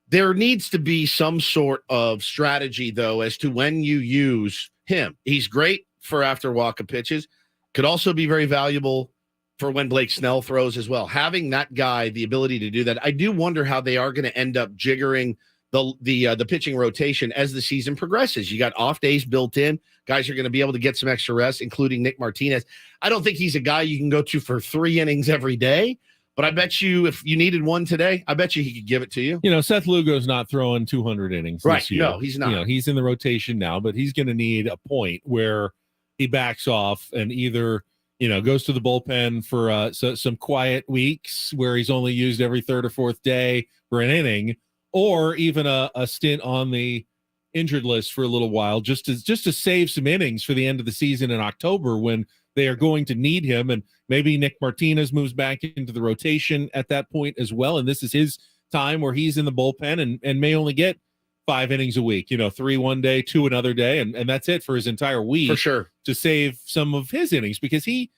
There needs to be some sort of strategy, though, as to when you use him. He's great for after Wacha pitches. Could also be very valuable for when Blake Snell throws as well. Having that guy, the ability to do that, I do wonder how they are going to end up jiggering the pitching rotation as the season progresses. You got off days built in. Guys are going to be able to get some extra rest, including Nick Martinez. I don't think he's a guy you can go to for 3 innings every day, but I bet you if you needed one today, I bet you he could give it to you. Seth Lugo's not throwing 200 innings right. this year. No, he's not. He's in the rotation now, but he's going to need a point where he backs off and either goes to the bullpen for some quiet weeks where he's only used every 3rd or 4th day for an inning, or even a stint on the injured list for a little while, just to save some innings for the end of the season in October when they are going to need him. And maybe Nick Martinez moves back into the rotation at that point as well. And this is his time where he's in the bullpen and may only get 5 innings a week, 3 one day, 2 another day. And that's it for his entire week. For sure. To save some of his innings because he's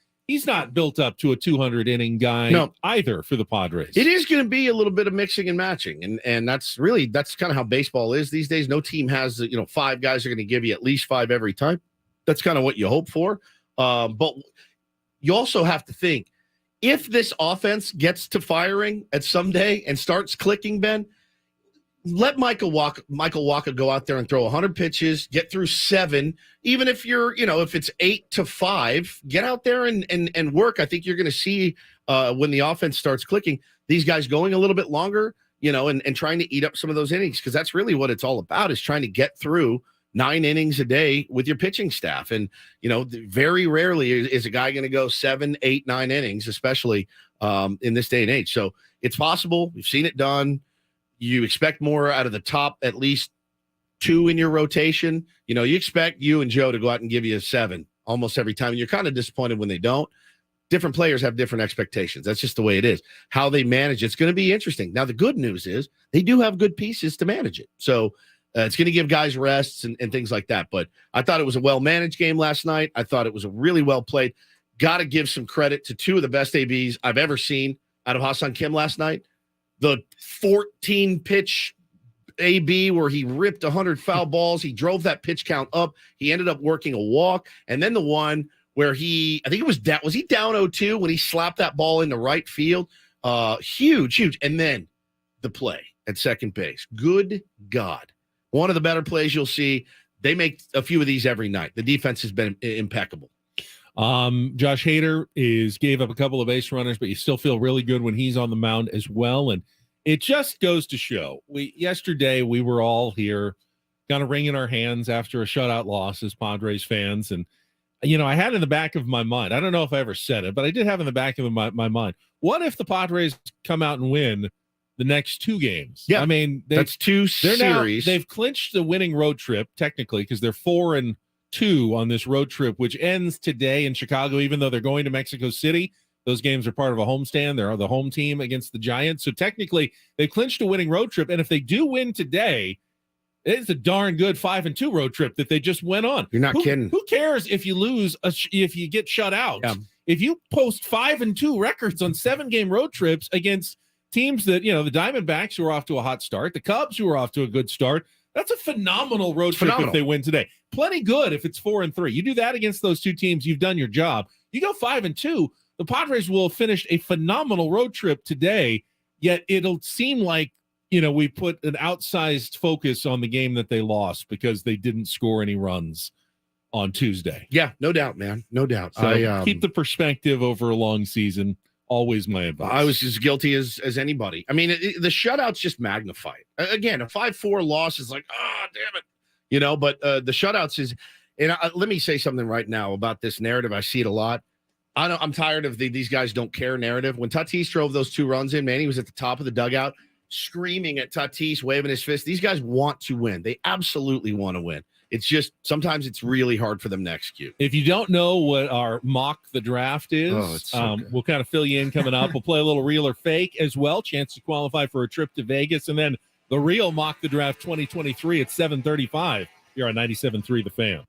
not built up to a 200 inning guy either for the Padres. It is going to be a little bit of mixing and matching. And that's kind of how baseball is these days. No team has, 5 guys are going to give you at least 5 every time. That's kind of what you hope for. But you also have to think, if this offense gets to firing at some day and starts clicking, Ben, let Michael Wacha go out there and throw 100 pitches, get through 7. Even if you're, if it's 8-5, get out there and work. I think you're going to see when the offense starts clicking, these guys going a little bit longer, and trying to eat up some of those innings, because that's really what it's all about, is trying to get through 9 innings a day with your pitching staff. And, very rarely is a guy going to go 7, 8, 9 innings, especially in this day and age. So it's possible. We've seen it done. You expect more out of the top, at least 2 in your rotation. You expect you and Joe to go out and give you a 7 almost every time. And you're kind of disappointed when they don't. Different players have different expectations. That's just the way it is. How they manage it's going to be interesting. Now, the good news is they do have good pieces to manage it. So It's going to give guys rests and things like that. But I thought it was a well-managed game last night. I thought it was a really well played. Got to give some credit to two of the best ABs I've ever seen out of Ha-Seong Kim last night. The 14-pitch AB where he ripped 100 foul balls. He drove that pitch count up. He ended up working a walk. And then the one where I think it was down. Was he down 0-2 when he slapped that ball into right field? Huge. And then the play at second base. Good God. One of the better plays you'll see. They make a few of these every night. The defense has been impeccable. Josh Hader gave up a couple of base runners, but you still feel really good when he's on the mound as well. And it just goes to show. Yesterday we were all here kind of wringing our hands after a shutout loss as Padres fans. And, I had in the back of my mind, I don't know if I ever said it, but I did have in the back of my mind, what if the Padres come out and win the next two games? Yeah, I mean, that's two series. They've clinched the winning road trip technically because they're 4-2 on this road trip, which ends today in Chicago. Even though they're going to Mexico City, those games are part of a homestand. They're the home team against the Giants, so technically they clinched a winning road trip. And if they do win today, it's a darn good 5-2 road trip that they just went on. You're not kidding. Who cares if you lose? If you get shut out? Yeah. If you post 5-2 records on 7-game road trips against teams that, the Diamondbacks who are off to a hot start, the Cubs who are off to a good start, that's a phenomenal road trip if they win today. Plenty good if it's 4-3. You do that against those two teams, you've done your job. You go 5-2, the Padres will have finished a phenomenal road trip today, yet it'll seem like, we put an outsized focus on the game that they lost because they didn't score any runs on Tuesday. Yeah, no doubt, man. No doubt. So keep the perspective over a long season. Always my advice. I was as guilty as anybody. I mean, the shutouts just magnify it. Again, a 5-4 loss is like, oh, damn it. But the shutouts is, and let me say something right now about this narrative. I see it a lot. I'm tired of these guys don't care narrative. When Tatis drove those 2 runs in, man, he was at the top of the dugout screaming at Tatis, waving his fist. These guys want to win. They absolutely want to win. It's just sometimes it's really hard for them to execute. If you don't know what our mock the draft is, we'll kind of fill you in coming up. We'll play a little real or fake as well. Chance to qualify for a trip to Vegas. And then the real mock the draft 2023 at 7:35 here on 97.3 The Fan.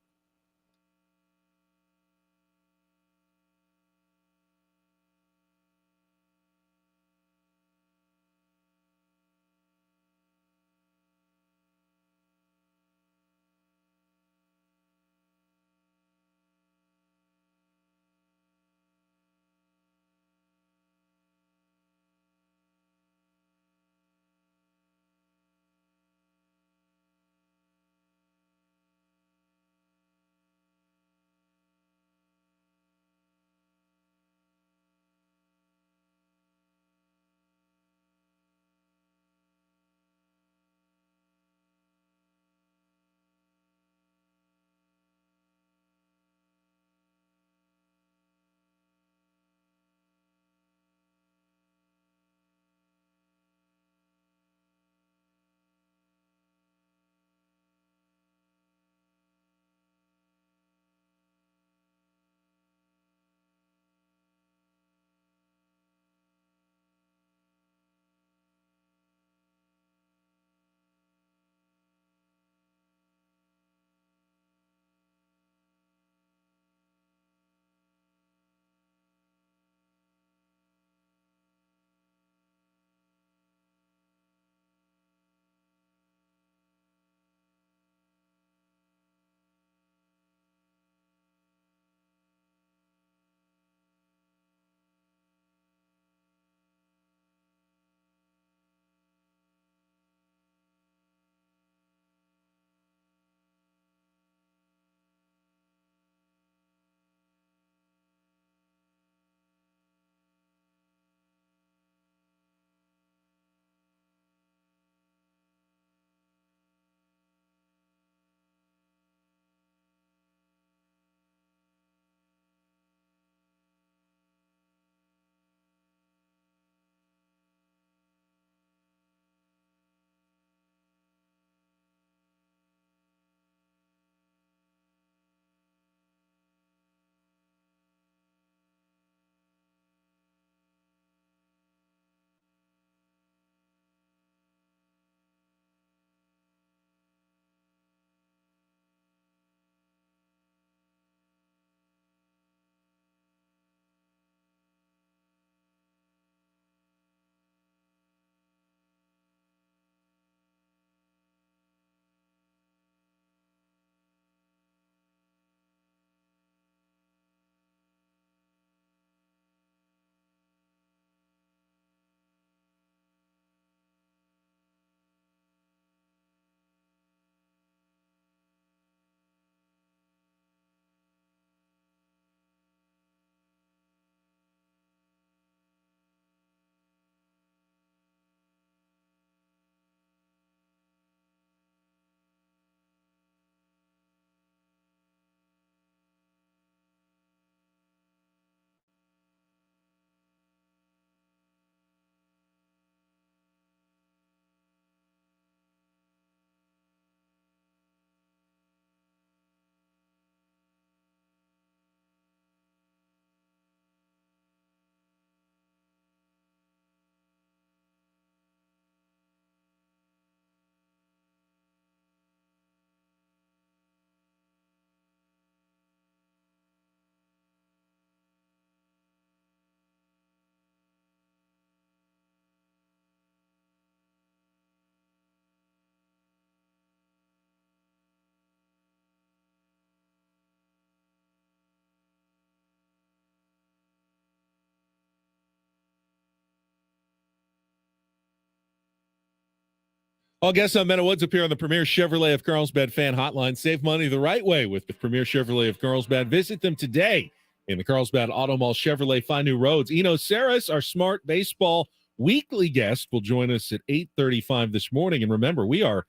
All guests on Meadow Woods appear on the Premier Chevrolet of Carlsbad fan hotline. Save money the right way with the Premier Chevrolet of Carlsbad. Visit them today in the Carlsbad Auto Mall Chevrolet. Find new roads. Eno Saris, our smart baseball weekly guest, will join us at 8:35 this morning. And remember, we are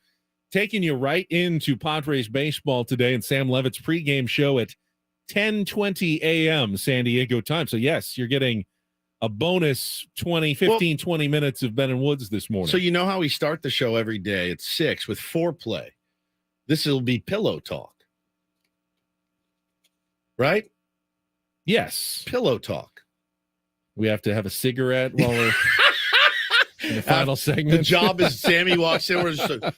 taking you right into Padres baseball today and Sam Levitt's pregame show at 10:20 a.m. San Diego time. So, yes, you're getting a bonus 20 minutes of Ben and Woods this morning. So you know how we start the show every day at 6 with foreplay. This will be pillow talk. Right? Yes. Pillow talk. We have to have a cigarette while we're in the final segment. The job is Sammy walks in. We're just like,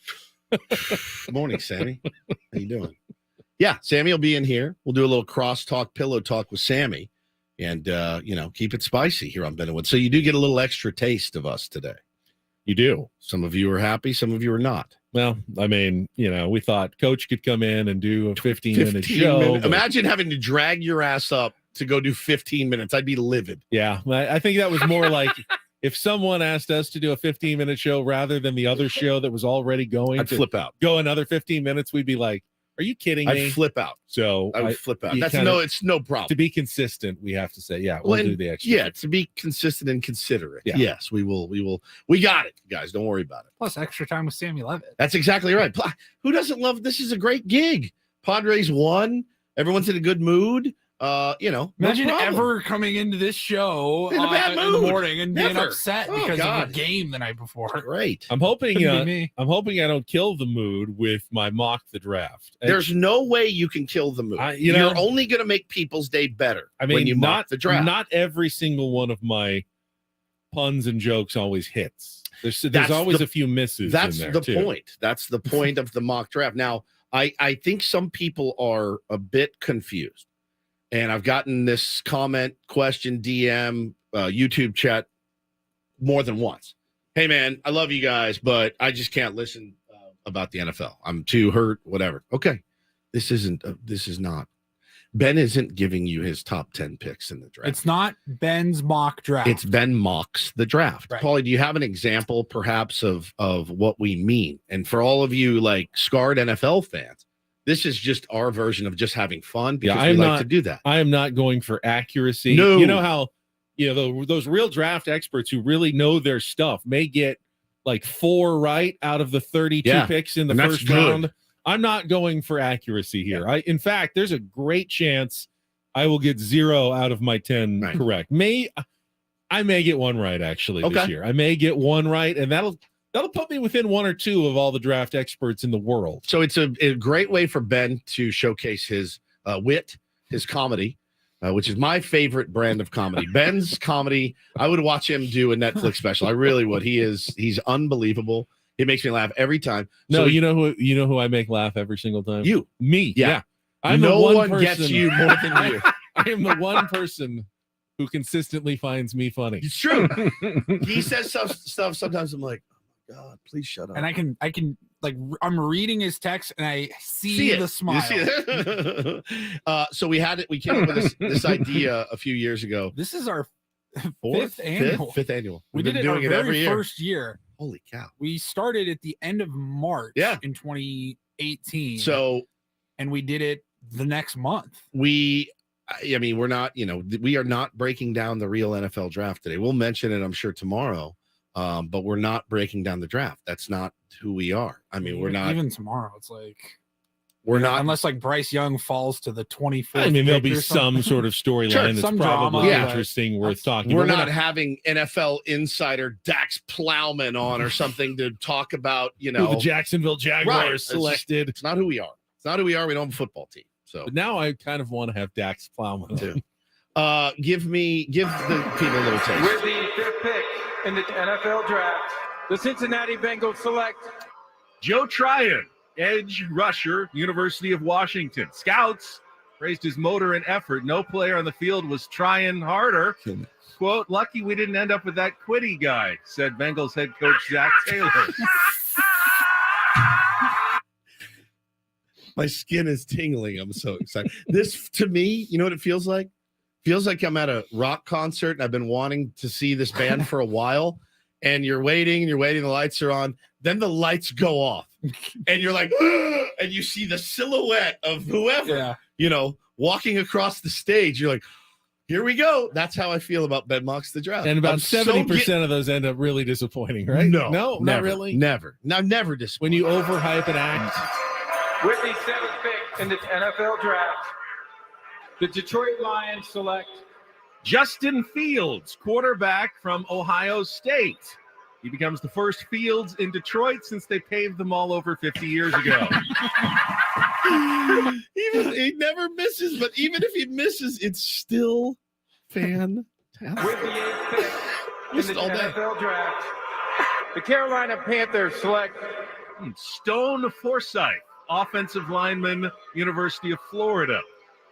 good morning, Sammy. How you doing? Yeah, Sammy will be in here. We'll do a little cross-talk, pillow talk with Sammy. And, keep it spicy here on Ben and Woods. So you do get a little extra taste of us today. You do. Some of you are happy. Some of you are not. Well, I mean, we thought Coach could come in and do a 15-minute show. Imagine having to drag your ass up to go do 15 minutes. I'd be livid. Yeah, I think that was more like if someone asked us to do a 15-minute show rather than the other show that was already going I'd flip out. Go another 15 minutes, we'd be like, are you kidding me? I'd flip out. So I would flip out. It's no problem. To be consistent, we have to say, we'll do the extra. Yeah, to be consistent and considerate. Yeah. Yes, we will. We got it, guys. Don't worry about it. Plus extra time with Sammy Levitt. That's exactly right. Who doesn't love this? Is a great gig. Padres won. Everyone's in a good mood. Imagine no ever coming into this show in a bad in the morning and being upset because of a game the night before. Great. I'm hoping I don't kill the mood with my mock the draft. There's no way you can kill the mood. You're only going to make people's day better. I mean, when you mock the draft. Not every single one of my puns and jokes always hits. There's always a few misses. That's in there the point. That's the point of the mock draft. Now, I think some people are a bit confused. And I've gotten this comment, question, DM, YouTube chat more than once. Hey, man, I love you guys, but I just can't listen about the NFL. I'm too hurt, whatever. Okay. This is not. Ben isn't giving you his top 10 picks in the draft. It's not Ben's mock draft. It's Ben mocks the draft. Right. Paulie, do you have an example perhaps of what we mean? And for all of you like scarred NFL fans, this is just our version of just having fun because we like to do that. I am not going for accuracy. No. You know how, those real draft experts who really know their stuff may get like 4 right out of the 32 picks in the first round. I'm not going for accuracy here. Yeah. In fact, there's a great chance I will get 0 out of my 10 correct. I may get 1 right actually this year. I may get 1 right, and that'll put me within 1 or 2 of all the draft experts in the world. So it's a great way for Ben to showcase his wit, his comedy, which is my favorite brand of comedy. Ben's comedy, I would watch him do a Netflix special. I really would. He's unbelievable. He makes me laugh every time. No, you know who I make laugh every single time? You. Me. Yeah. I'm no the one gets you more than you. I am the one person who consistently finds me funny. It's true. He says stuff sometimes I'm like, God, please shut up. And I can like I'm reading his text and I see the smile. You see it? So we came up with this idea a few years ago. This is our fifth annual. We did it doing it every year. First year. Holy cow. We started at the end of March in 2018. So and we did it the next month. We're not, we are not breaking down the real NFL draft today. We'll mention it, I'm sure, tomorrow. But we're not breaking down the draft. That's not who we are. I mean, we're not even tomorrow. It's like we're not unless like Bryce Young falls to the 24th. I mean, there'll be some sort of storyline that's probably interesting, worth talking. We're not having NFL insider Dax Plowman on or something to talk about, who the Jacksonville Jaguars selected. It's not who we are. It's not who we are. We don't have a football team. So but now I kind of want to have Dax Plowman too. Give the people a little taste. With the 5th pick in the NFL draft, The Cincinnati Bengals select Joe Tryon, edge rusher, University of Washington. Scouts praised his motor and effort. No player on the field was trying harder. Quote, lucky we didn't end up with that Quiddy guy, said Bengals head coach Zach Taylor. My skin is tingling. I'm so excited. This, to me, you know what it feels like? Feels like I'm at a rock concert and I've been wanting to see this band for a while. and you're waiting, the lights are on, then the lights go off, and you're like, and you see the silhouette of whoever, walking across the stage. You're like, here we go. That's how I feel about Ben Mocks the Draft. And about I'm 70% of those end up really disappointing, right? No, not never, really. Never. Now, never When disappointing. you overhype an act. With the 7th pick in the NFL draft, the Detroit Lions select Justin Fields, quarterback from Ohio State. He becomes the first Fields in Detroit since they paved them all over 50 years ago. He never misses, but even if he misses, it's still fantastic. with the 8th pick in Missed the all day. NFL draft, the Carolina Panthers select Stone Forsythe, offensive lineman, University of Florida.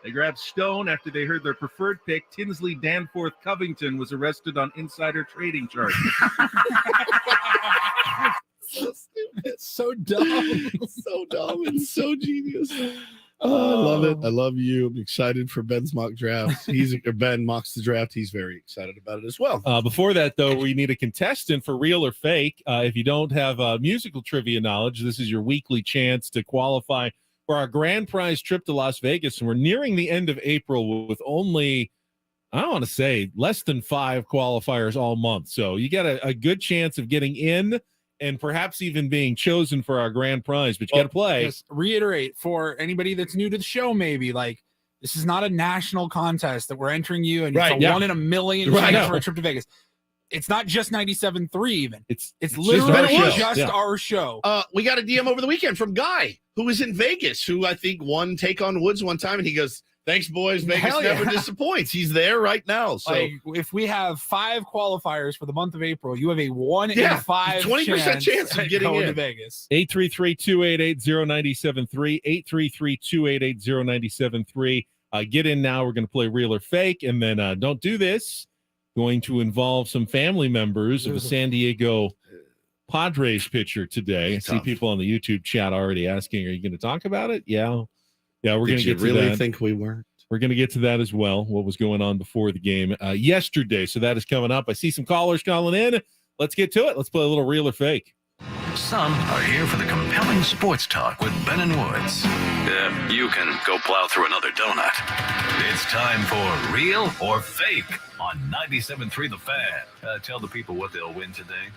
They grabbed Stone after they heard their preferred pick, Tinsley Danforth Covington, was arrested on insider trading charges. It's so dumb. So dumb and so genius. Oh, I love it. I love you. I'm excited for Ben's mock draft. Ben mocks the draft. He's very excited about it as well. Before that, though, we need a contestant for real or fake. If you don't have musical trivia knowledge, this is your weekly chance to qualify for our grand prize trip to Las Vegas. And we're nearing the end of April with only, I don't want to say, less than 5 qualifiers all month. So you got a good chance of getting in and perhaps even being chosen for our grand prize, but you got to play. Just reiterate for anybody that's new to the show, maybe like this is not a national contest that we're entering you and Right, it's a yeah. 1 in a million Right, chance no. for a trip to Vegas. It's not just 97.3 even. It's Literally our just, show. Yeah. our show. We got a DM over the weekend from Guy, who was in Vegas, who I think won Take on Woods one time, and he goes, "Thanks, boys. Vegas Hell yeah. never disappoints." He's there right now. So Like if we have 5 qualifiers for the month of April, you have a 1 in Yeah, 5 20% chance of at getting going in. to Vegas. 833-288-0973, 833-288-0973. Get in now. We're going to play real or fake, and then don't do this. Going to involve some family members of a San Diego Padres pitcher today. I see Tough. people on the YouTube chat already asking, "Are you going to talk about it?" Yeah, we're going did to you get to really that. think we weren't? We're going to get to that as well. What was going on before the game yesterday? So that is coming up. I see some callers calling in. Let's get to it. Let's play a little real or fake. Some are here for the compelling sports talk with Ben and Woods. You can go plow through another donut. It's time for Real or Fake on 97.3 The Fan. Tell the people what they'll win today.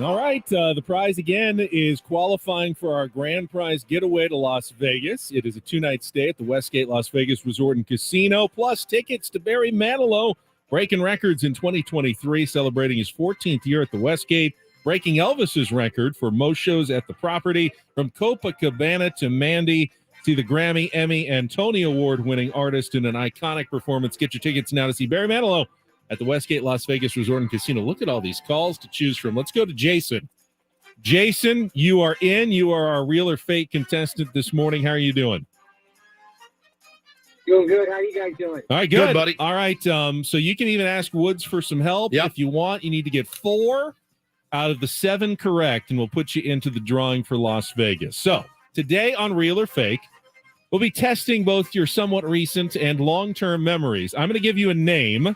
All right. The prize again is qualifying for our grand prize getaway to Las Vegas. It is a 2-night stay at the Westgate Las Vegas Resort and Casino, plus tickets to Barry Manilow, breaking records in 2023, celebrating his 14th year at the Westgate, breaking Elvis's record for most shows at the property. From Copacabana to Mandy, see the Grammy, Emmy, and Tony Award-winning artist in an iconic performance. Get your tickets now to see Barry Manilow at the Westgate Las Vegas Resort and Casino. Look at all these calls to choose from. Let's go to Jason. Jason, you are in. You are our real or fake contestant this morning. How are you doing? Doing good. How you guys doing? All right, good, buddy. All right, so you can even ask Woods for some help Yep. if you want. You need to get 4 out of the 7 correct, and we'll put you into the drawing for Las Vegas. So today on Real or Fake, we'll be testing both your somewhat recent and long-term memories. I'm going to give you a name.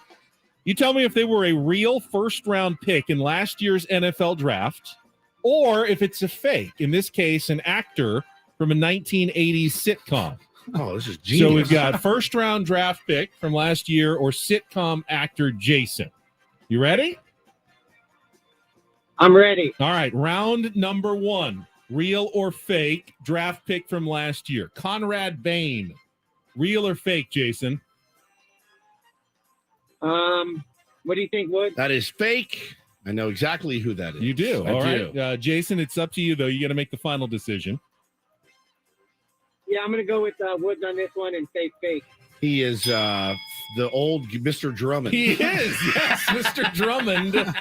You tell me if they were a real first-round pick in last year's NFL draft, or if it's a fake. In this case, an actor from a 1980s sitcom. Oh, this is genius. So we've got first-round draft pick from last year or sitcom actor Jason. You ready? I'm ready. All right, round number 1. Real or fake draft pick from last year. Conrad Bain. Real or fake, Jason? What do you think, Wood? That is fake. I know exactly who that is. You do. I All do. right. Jason, it's up to you, though. You got to make the final decision. Yeah, I'm gonna go with Woods on this one and say fake. He is the old Mr. Drummond. He is, yes, Mr. Drummond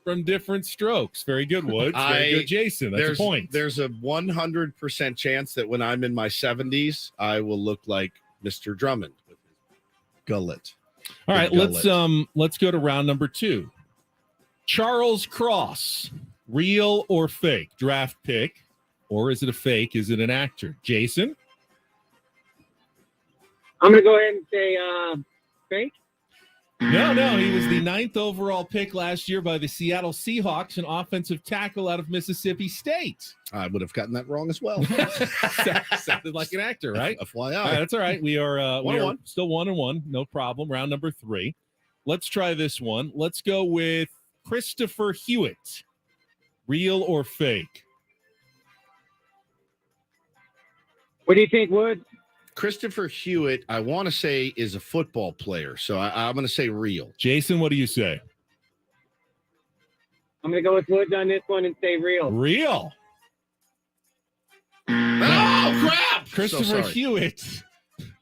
from Different Strokes. Very good, Woods. Very good, Jason. That's a point. There's a 100% chance that when I'm in my 70s, I will look like Mr. Drummond with his gullet. All right, Big let's go to round number 2. Charles Cross, real or fake draft pick, or is it a fake? Is it an actor? Jason? I'm gonna go ahead and say fake. No, he was the 9th overall pick last year by the Seattle Seahawks, an offensive tackle out of Mississippi State. I would have gotten that wrong as well. Sounded like an actor, right? FYI. All right, that's all right. We are One. still 1-1, no problem. Round number 3. Let's try this one. Let's go with Christopher Hewitt. Real or fake? What do you think, Wood? Christopher Hewitt, I want to say, is a football player. So I'm going to say real. Jason, what do you say? I'm going to go with Woods on this one and say real. Real. Oh, crap! Christopher Hewitt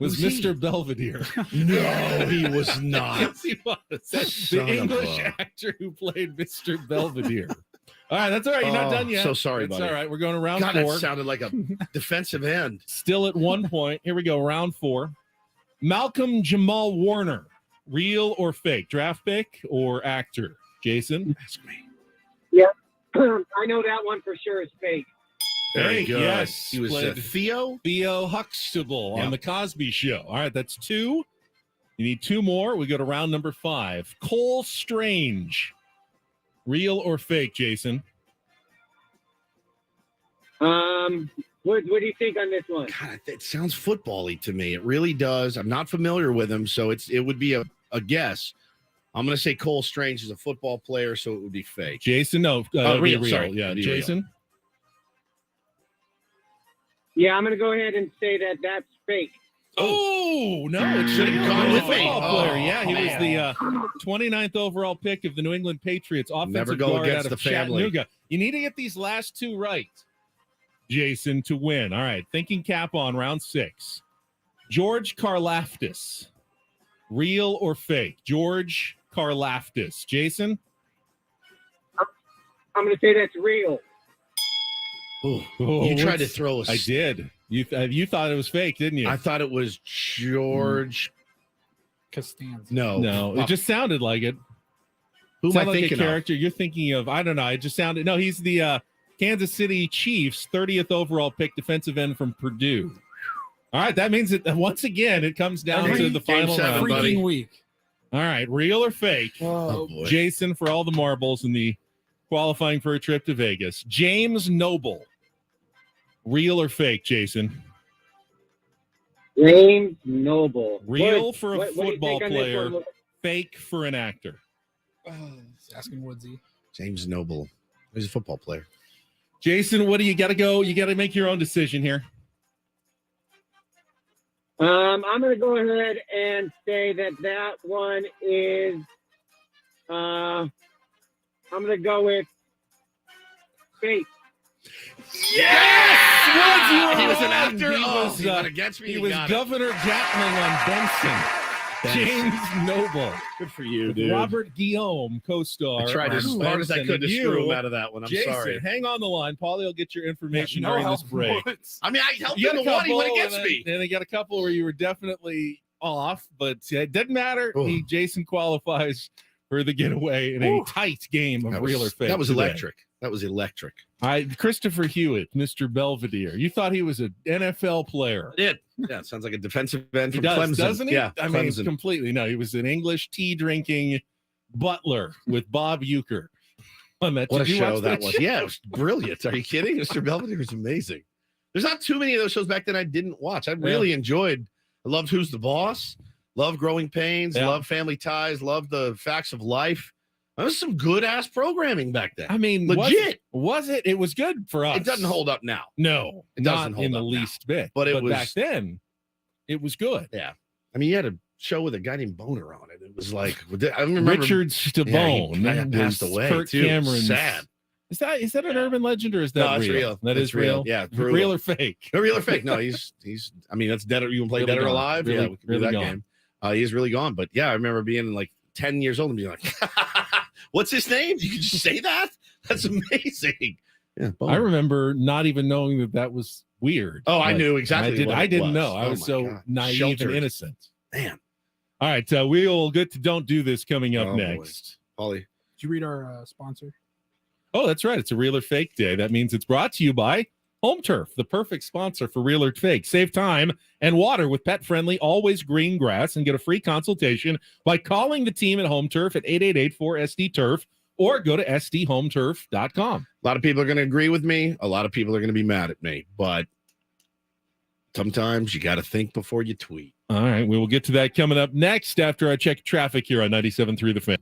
was Who's he? Mr. Belvedere. No, he was not. Yes, he was. That's Son the of English a- actor who played Mr. Belvedere. All right, that's all right. You're not done yet. So sorry, That's buddy. all right. We're going to round God, 4. that sounded like a defensive end. Still at 1 point. Here we go. Round 4. Malcolm Jamal Warner. Real or fake? Draft pick or actor? Jason? Ask me. Yeah. I know that one for sure is fake. Very Fake, good. yes. He was Played Theo. Theo Huxtable Yeah. on The Cosby Show. All right, that's 2. You need 2 more. We go to round number 5. Cole Strange. Real or fake, Jason? What do you think on this one? God, it sounds football-y to me. It really does. I'm not familiar with him, so it would be a guess. I'm going to say Cole Strange is a football player, so it would be fake. Jason, no. Real. Real. Sorry. Yeah, It'd be real. Jason? Yeah, I'm going to go ahead and say that that's fake. Oh, no, it should Should've have gone gone with with me. football player. Oh, Yeah, he was man. the 29th overall pick of the New England Patriots, offensive Never go guard against out of the family. Chattanooga. You need to get these last 2 right, Jason, to win. All right, thinking cap on round 6. George Karlaftis. Real or fake? George Karlaftis. Jason? I'm going to say that's real. Ooh. Oh, You tried to what's- throw I did. You thought it was fake, didn't you? I thought it was George. Costanza. No, it just sounded like it. Who am I Sounded like thinking a character you're thinking of? I don't know. It just sounded. No, he's the Kansas City Chiefs 30th overall pick, defensive end from Purdue. All right, that means that once again it comes down to the Game final 7, round. buddy. Freaking week. All right, real or fake? Oh, boy. Jason for all the marbles in the qualifying for a trip to Vegas. James Noble. Real or fake, Jason? James Noble. Real Wood, for a what do you football think on this player, one, Wood? fake for an actor. Asking Woodsy. James Noble. He's a football player. Jason, what do you got to go? You got to make your own decision here. I'm going to go ahead and say that one is. I'm going to go with fake. Yes! He was an wrong. actor. He was, he went against me. He You was got it. Governor Gatling on Benson. James Noble. Good for you, With dude. Robert Guillaume, co-star. I tried as on hard as I Benson. could to And screw you, him out of that one. I'm Jason, sorry. hang on the line. Paulie will get your information No during this help, break. Woods. I mean, I helped You him got to a one. He went couple, against me. and I got a couple where you were definitely off, but it doesn't matter. Oh. Jason qualifies for the getaway in a tight game of That real or was, fake. that was today. electric. That was electric. Christopher Hewitt, Mr. Belvedere. You thought he was an NFL player. I did. Yeah, sounds like a defensive end He from does, Clemson. doesn't he? Yeah, I mean, Clemson. completely. No, he was an English tea drinking butler with Bob Euchre on that. What a Did you show watch that was. show? Yeah, it was brilliant. Are you kidding? Mr. Belvedere was amazing. There's not too many of those shows back then I didn't watch. I really enjoyed. I loved Who's the Boss, loved Growing Pains, Yeah. loved Family Ties, loved the Facts of Life. That was some good ass programming back then. I mean, legit. Was it? It was good for us. It doesn't hold up now. No, It doesn't not hold in the up now. least bit. But it was- back then. It was good. Yeah. I mean, you had a show with a guy named Boner on it. It was like, I remember Richard Stabone Yeah, he passed was away. Kirk too. Cameron's. Sad. Is that an urban legend or is that No, it's real. That It's is real. Yeah, it's brutal. Real or fake? No, real or fake? No, he's. I mean, that's dead. Or you can play Really Dead or gone. Alive. Really- Yeah, we can really do that gone. game. He's really gone. But yeah, I remember being like 10 years old and being like, "What's his name? You can just say that? That's amazing." Yeah, I remember not even knowing that was weird. Oh, I Like, knew exactly what I it didn't was. know. I Oh was my so God. naive Sheltered. and innocent. Man, All right, we'll get to Don't Do This coming up Oh, boy. next. Ollie. Did you read our sponsor? Oh, that's right. It's a real or fake day. That means it's brought to you by Home Turf, the perfect sponsor for Real or Fake. Save time and water with pet-friendly, always green grass, and get a free consultation by calling the team at Home Turf at 888-4SD-TURF or go to sdhometurf.com. A lot of people are going to agree with me. A lot of people are going to be mad at me, but sometimes you got to think before you tweet. All right, we will get to that coming up next after I check traffic here on 97.3 The Fan.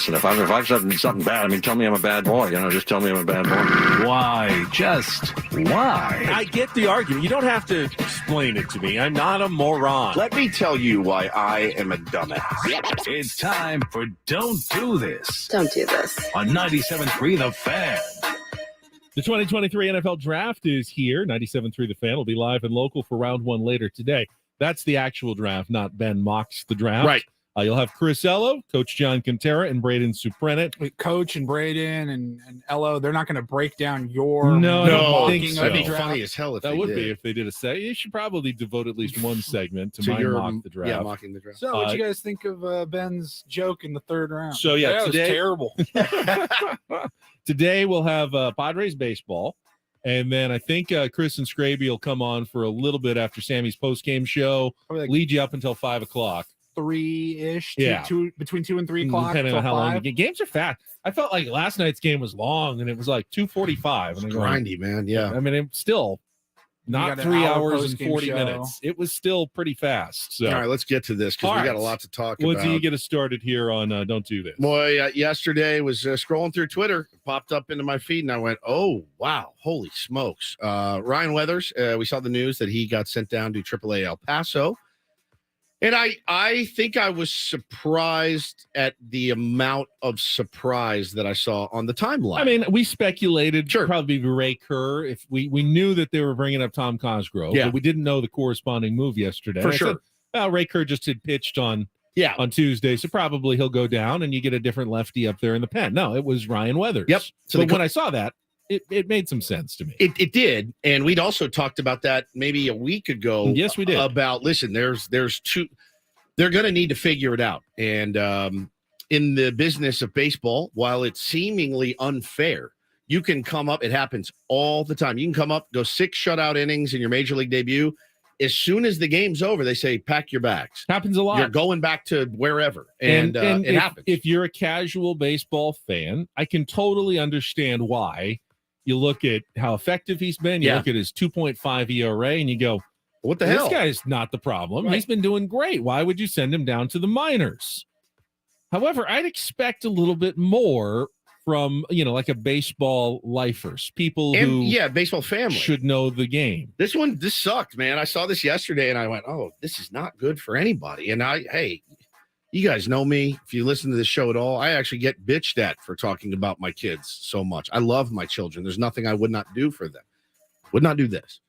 And if I've said something bad, I mean, tell me I'm a bad boy. Just tell me I'm a bad boy. Why? Just why? I get the argument. You don't have to explain it to me. I'm not a moron. Let me tell you why I am a dumbass. It's time for Don't Do This. Don't do this. On 97.3 The Fan. The 2023 NFL Draft is here. 97.3 The Fan will be live and local for round one later today. That's the actual draft, not Ben mocks the draft. Right. You'll have Chris Ello, Coach John Quintera, and Braden Suprenant. Wait, Coach and Braden and Ello, they're not going to break down your No, I don't think mocking so. of the That'd be draft. funny as hell if That they would did. be if they did a say. You should probably devote at least one segment to To my your mock the draft. Yeah, mocking the draft. So, what you guys think of Ben's joke in the third round? So, yeah, that today- was terrible. Today we'll have Padres baseball, and then I think Chris and Scraby will come on for a little bit after Sammy's post-game show, Probably like lead you up until 5 o'clock. 3-ish, Yeah. between 2 and 3 o'clock. Depending till on how long 5. the games are fast. I felt like last night's game was long, and it was like 2:45. And I'm going, Grindy, man. Yeah. I mean, it's still not got an 3 hour hours and post-game 40 show. minutes. It was still pretty fast. So, All right, let's get to this because All we got a right. lot to talk let's about. get us started here on Don't Do This. Boy, yesterday was scrolling through Twitter, it popped up into my feed, and I went, "Oh wow, holy smokes!" Ryan Weathers, we saw the news that he got sent down to AAA El Paso, and I think I was surprised at the amount of surprise that I saw on the timeline. I mean, we speculated probably Ray Kerr. If we knew that they were bringing up Tom Cosgrove, Yeah. but we didn't know the corresponding move yesterday. For I sure. said, well, Ray Kerr just had pitched on yeah, on Tuesday, so probably he'll go down and you get a different lefty up there in the pen. No, it was Ryan Weathers. Yep. So But the when I saw that, it made some sense to me. It did, and we'd also talked about that maybe a week ago. Yes, we did. About listen, there's two. They're going to need to figure it out, and in the business of baseball, while it's seemingly unfair, you can come up. It happens all the time. You can come up, go 6 shutout innings in your major league debut. As soon as the game's over, they say pack your bags. Happens a lot. You're going back to wherever, and it if, happens. If you're a casual baseball fan, I can totally understand why. You look at how effective he's been. You Yeah. look at his 2.5 ERA, and you go, what the hell? This guy's not the problem. Right. He's been doing great. Why would you send him down to the minors? However, I'd expect a little bit more from, like a baseball lifers, people And who yeah, baseball family should know the game. This sucked, man. I saw this yesterday and I went, oh, this is not good for anybody. And hey, you guys know me. If you listen to this show at all, I actually get bitched at for talking about my kids so much. I love my children. There's nothing I would not do for them. Would not do this.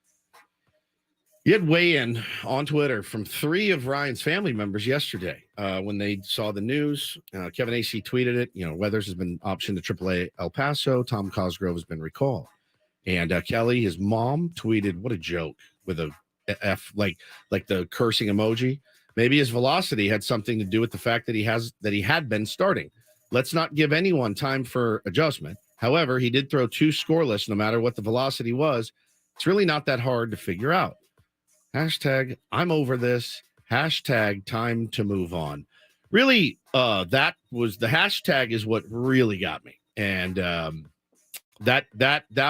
You had weigh in on Twitter from 3 of Ryan's family members yesterday when they saw the news. Kevin AC tweeted it. Weathers has been optioned to AAA El Paso. Tom Cosgrove has been recalled. And Kelly, his mom, tweeted, "What a joke," with a F, like the cursing emoji. Maybe his velocity had something to do with the fact that he had been starting. Let's not give anyone time for adjustment. However, he did throw 2 scoreless, no matter what the velocity was. It's really not that hard to figure out. Hashtag I'm over this. Hashtag time to move on. Really, that was the hashtag is what really got me. And that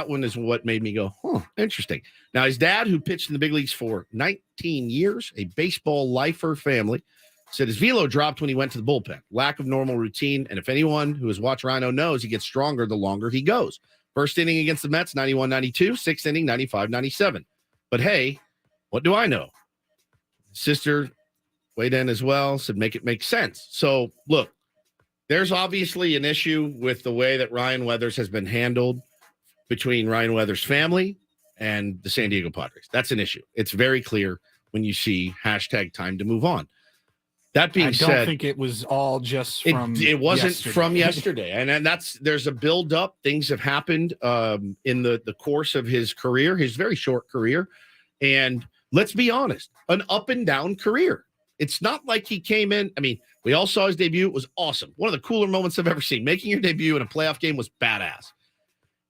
one is what made me go, interesting. Now, his dad, who pitched in the big leagues for 19 years, a baseball lifer family, said his velo dropped when he went to the bullpen. Lack of normal routine. And if anyone who has watched Rhino knows, he gets stronger the longer he goes. First inning against the Mets, 91-92. 6th inning, 95-97. But hey, what do I know? Sister weighed in as well, said make it make sense. So look, there's obviously an issue with the way that Ryan Weathers has been handled between Ryan Weathers' family and the San Diego Padres. That's an issue. It's very clear when you see hashtag time to move on. That being said, I don't think it was all just from it wasn't yesterday. from yesterday. And there's a build up. Things have happened in the course of his career, his very short career. And let's be honest, an up and down career. It's not like he came in. I mean, we all saw his debut. It was awesome. One of the cooler moments I've ever seen. Making your debut in a playoff game was badass.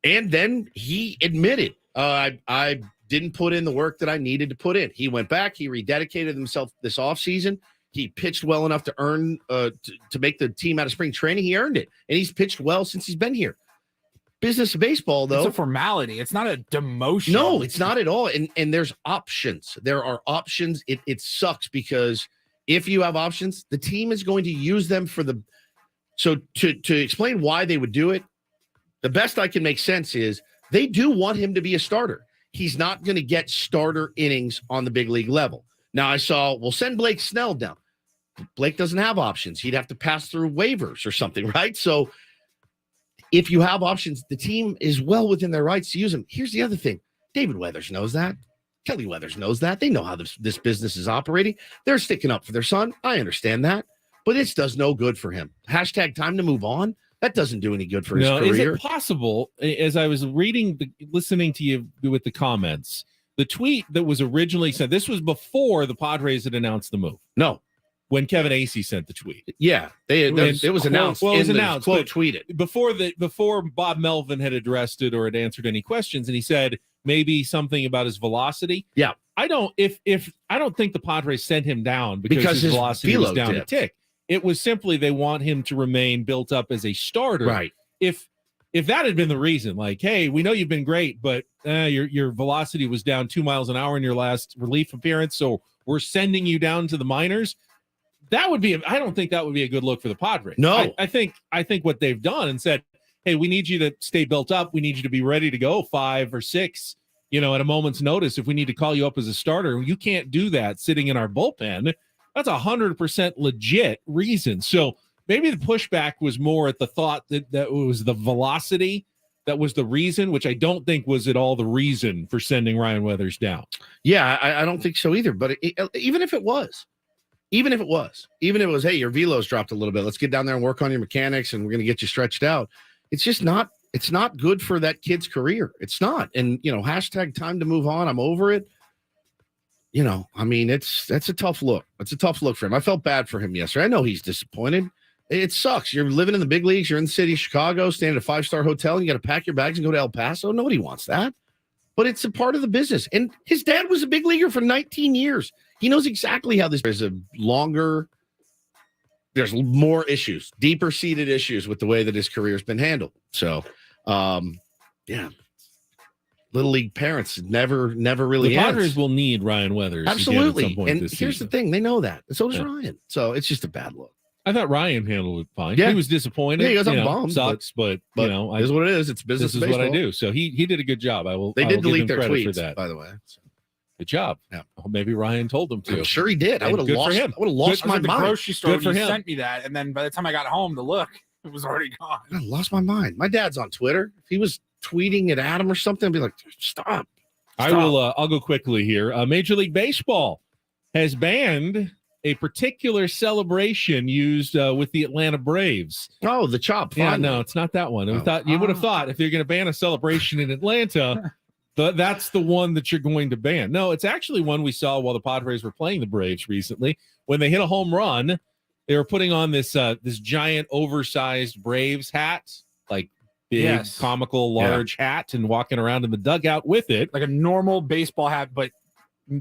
And then he admitted, I didn't put in the work that I needed to put in. He went back. He rededicated himself this offseason. He pitched well enough to earn to make the team out of spring training. He earned it. And he's pitched well since he's been here. Business of baseball, though. It's a formality. It's not a demotion. No, it's not at all. And there's options. There are options. It sucks because if you have options, the team is going to use them for the So to explain why they would do it, the best I can make sense is they do want him to be a starter. He's not going to get starter innings on the big league level. Now I saw, we'll send Blake Snell down. Blake doesn't have options. He'd have to pass through waivers or something, right? So if you have options, the team is well within their rights to use them. Here's the other thing. David Weathers knows that. Kelly Weathers knows that. They know how this business is operating. They're sticking up for their son. I understand that. But this does no good for him. Hashtag time to move on. That doesn't do any good for his career. Is it possible, as I was listening to you with the comments, the tweet that was originally sent, this was before the Padres had announced the move. No. When Kevin Acee sent the tweet. Yeah. It was announced. Well, it was announced. Quote tweeted. Before Bob Melvin had addressed it or had answered any questions, and he said maybe something about his velocity. Yeah. I don't think the Padres sent him down because his velocity was down a tick. It was simply they want him to remain built up as a starter. Right. If that had been the reason, like, hey, we know you've been great, but your velocity was down 2 miles an hour in your last relief appearance, so we're sending you down to the minors. That would be. I don't think that would be a good look for the Padres. No, I think what they've done and said, hey, we need you to stay built up. We need you to be ready to go 5 or 6. At a moment's notice. If we need to call you up as a starter, you can't do that sitting in our bullpen. That's 100% legit reason. So maybe the pushback was more at the thought that it was the velocity that was the reason, which I don't think was at all the reason for sending Ryan Weathers down. Yeah, I don't think so either. But even if it was, hey, your velo's dropped a little bit. Let's get down there and work on your mechanics, and we're going to get you stretched out. It's just not. It's not good for that kid's career. It's not. And hashtag time to move on. I'm over it. That's a tough look. It's a tough look for him. I felt bad for him yesterday. I know he's disappointed. It sucks. You're living in the big leagues. You're in the city of Chicago, staying at a 5-star hotel, and you got to pack your bags and go to El Paso. Nobody wants that. But it's a part of the business. And his dad was a big leaguer for 19 years. He knows exactly how this is there's more issues, deeper seated issues with the way that his career has been handled. So, yeah. Little league parents never really the Padres will need Ryan Weathers. Absolutely. At some point and this here's season. The thing. They know that. And so does Ryan. So it's just a bad look. I thought Ryan handled it fine. Yeah. He was disappointed. Yeah, he goes, I'm bummed. Sucks, but it is what it is. It's business. This is what I do. So he did a good job. They did delete their tweets tweets, for that. by the way. Good job. Yeah. Well, maybe Ryan told them to. I'm sure he did. I would have good lost. For him. I would have lost my the mind. grocery store. Good for He him. sent me that, and then by the time I got home to look, it was already gone. I lost my mind. My dad's on Twitter. If he was tweeting at Adam or something, I'd be like, stop. I will. I'll go quickly here. Major League Baseball has banned a particular celebration used with the Atlanta Braves. Oh, the chop. Yeah, Finally. no, it's not that one. You would have thought if you're going to ban a celebration in Atlanta, that's the one that you're going to ban. No, it's actually one we saw while the Padres were playing the Braves recently. When they hit a home run, they were putting on this giant oversized Braves hat, like big, comical, large hat, and walking around in the dugout with it. Like a normal baseball hat, but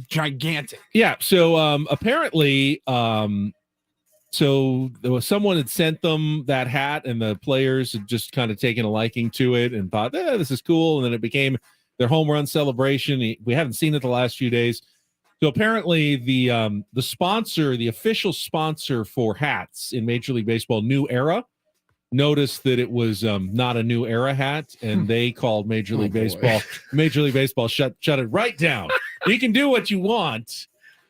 gigantic. Yeah. So apparently, so there was someone had sent them that hat, and the players had just kind of taken a liking to it and thought, this is cool. And then it became their home run celebration. We haven't seen it the last few days. So apparently the sponsor, the official sponsor for hats in Major League Baseball, New Era, noticed that it was not a New Era hat, and they called Major League Baseball. Major League Baseball shut it right down. You can do what you want,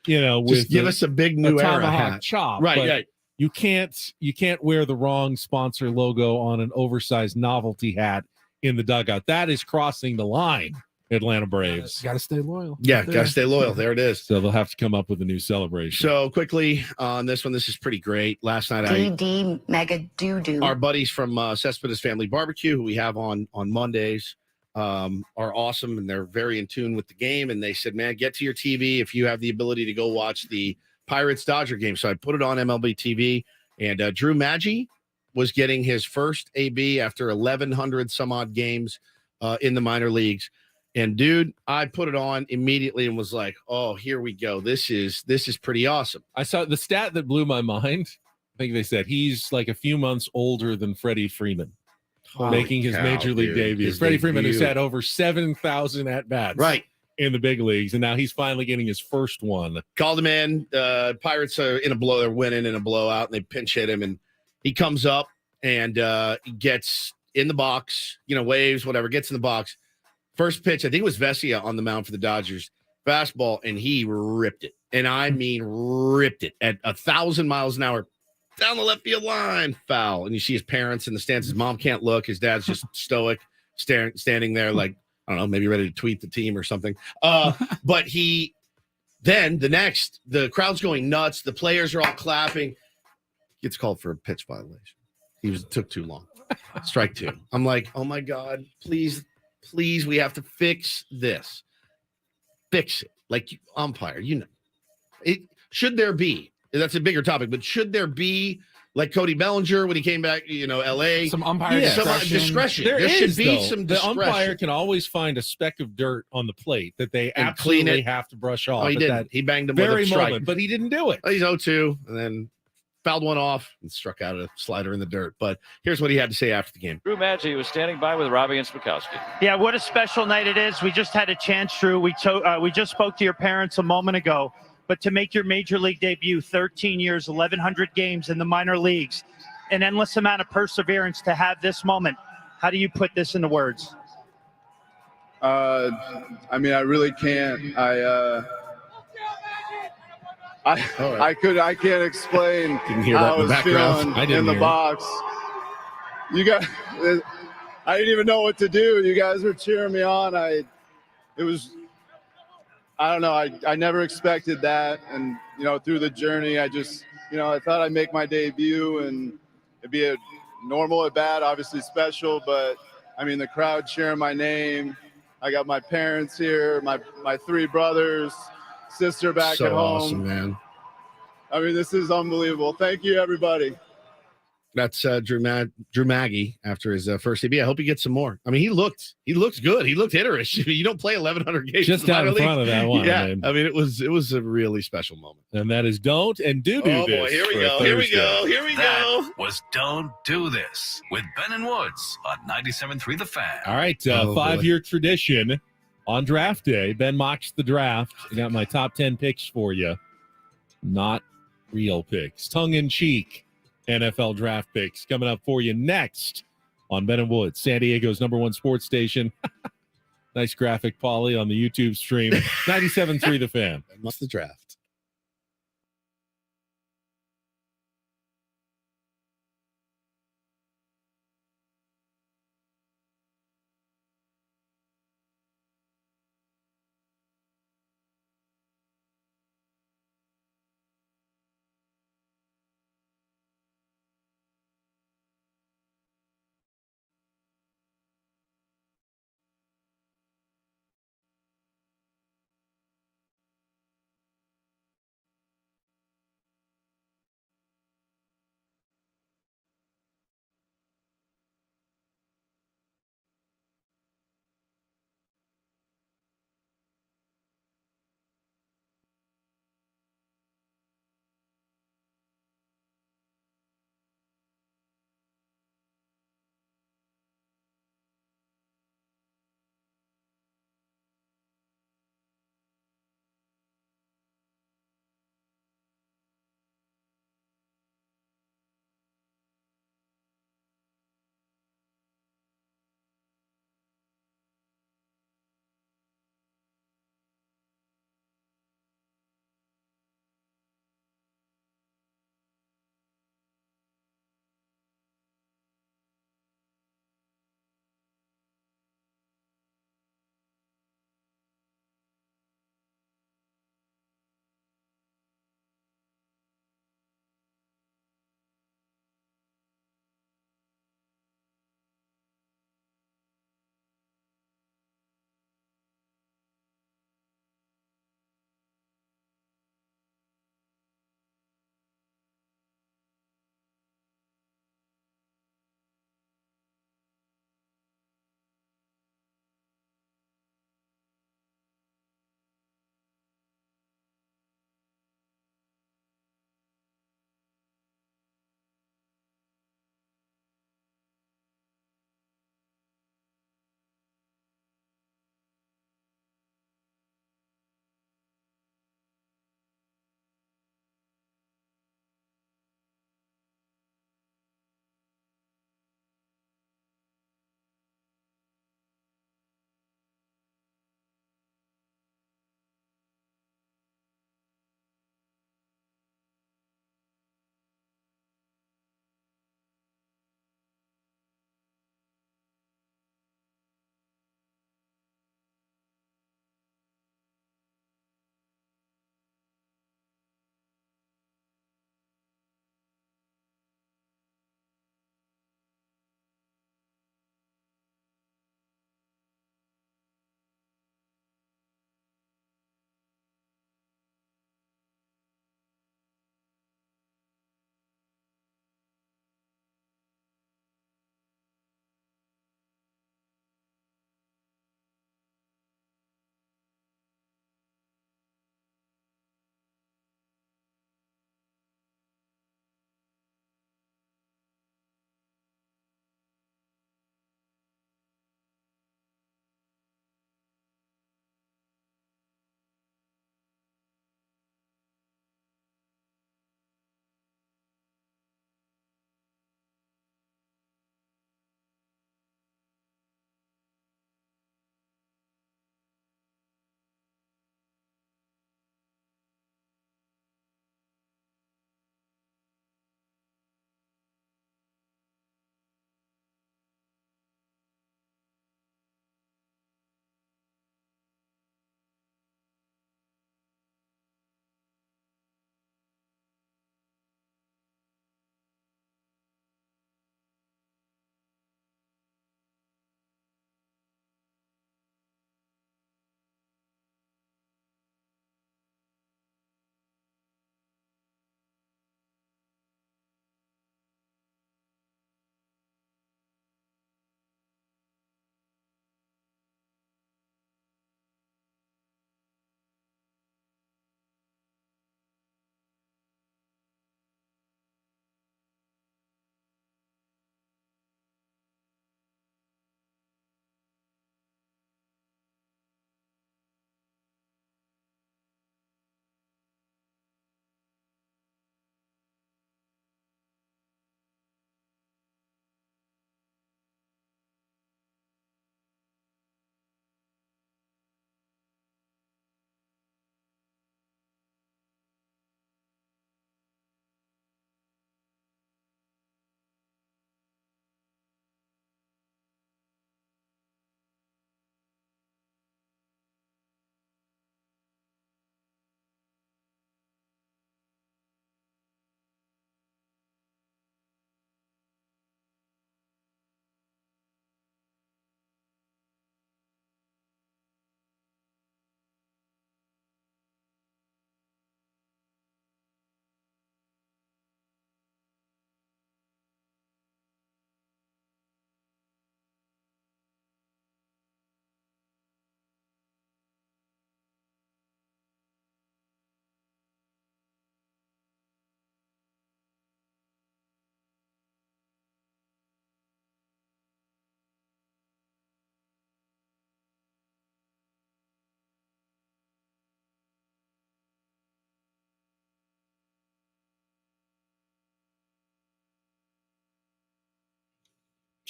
Just give us a big New Era hat. Chop, right, right. You can't wear the wrong sponsor logo on an oversized novelty hat in the dugout. That is crossing the line, Atlanta Braves. Got to stay loyal. Yeah, got to stay loyal. There it is. So they'll have to come up with a new celebration. So quickly on this one, this is pretty great. Last night, DD Mega Doo-Doo. Our buddies from Cespedes Family Barbecue, who we have on Mondays, are awesome, and they're very in tune with the game. And they said, man, get to your TV if you have the ability to go watch the Pirates-Dodger game. So I put it on MLB TV, and Drew Maggi was getting his first AB after 1,100 some odd games in the minor leagues. And dude, I put it on immediately and was like, oh, here we go. This is pretty awesome. I saw the stat that blew my mind. I think they said he's like a few months older than Freddie Freeman, making his major league debut. Freddie Freeman, who's had over 7,000 at-bats. Right. In the big leagues, and now he's finally getting his first one. Called him in. Pirates are in a blow. They're winning in a blowout, and they pinch hit him, and he comes up, and gets in the box, waves, whatever, gets in the box. First pitch, I think it was Vesia on the mound for the Dodgers. Fastball, and he ripped it. And I mean ripped it at 1,000 miles an hour down the left field line. Foul. And you see his parents in the stands. His mom can't look. His dad's just stoic, standing there like, I don't know, maybe ready to tweet the team or something. But the crowd's going nuts. The players are all clapping. Gets called for a pitch violation. Took too long. Strike 2. I'm like, oh my God, please, we have to fix this. Fix it. Like umpire, should there be, that's a bigger topic, but should there be like Cody Bellinger when he came back, LA? Some umpire discretion. There should be though. some The discretion. umpire can always find a speck of dirt on the plate that they And absolutely clean it. have to brush off. Oh, he at didn't. that He banged him with very a strike. moment, but he didn't do it. He's 0-2, and then fouled one off and struck out a slider in the dirt. But here's what he had to say after the game. Drew Maggi was standing by with Robbie and Smokowski. Yeah, what a special night it is. We just had a chance, Drew. We just spoke to your parents a moment ago. But to make your major league debut, 13 years, 1,100 games in the minor leagues, an endless amount of perseverance to have this moment. How do you put this into words? I really can't. I can't explain Didn't hear that how I in the was background. feeling I didn't in the hear it. box. I didn't even know what to do. You guys were cheering me on. I don't know. I never expected that. And, through the journey, I just, I thought I'd make my debut and it'd be a normal at bat, obviously special, but the crowd cheering my name. I got my parents here, my 3 brothers, sister back So at home. awesome, man. This is unbelievable. Thank you, everybody. That's Drew Maggi after his first CB. I hope he gets some more. He looked good. He looked hitterish. You don't play 1,100 games Just in the down minor in front leagues. of that one. Yeah, man. it was a really special moment. And that is don't and do Oh this. boy, here we for go. a Here we Thursday. go. Here we go. That was Don't Do This with Ben and Woods on 97.3 The Fan. All right, Oh, boy. 5-year tradition on draft day. Ben mocks the draft. I got my top 10 picks for you. Not real picks. Tongue-in-cheek NFL draft picks coming up for you next on Ben and Woods, San Diego's #1 sports station. Nice graphic, Pauly, on the YouTube stream. 97.3 The Fan. What's the draft?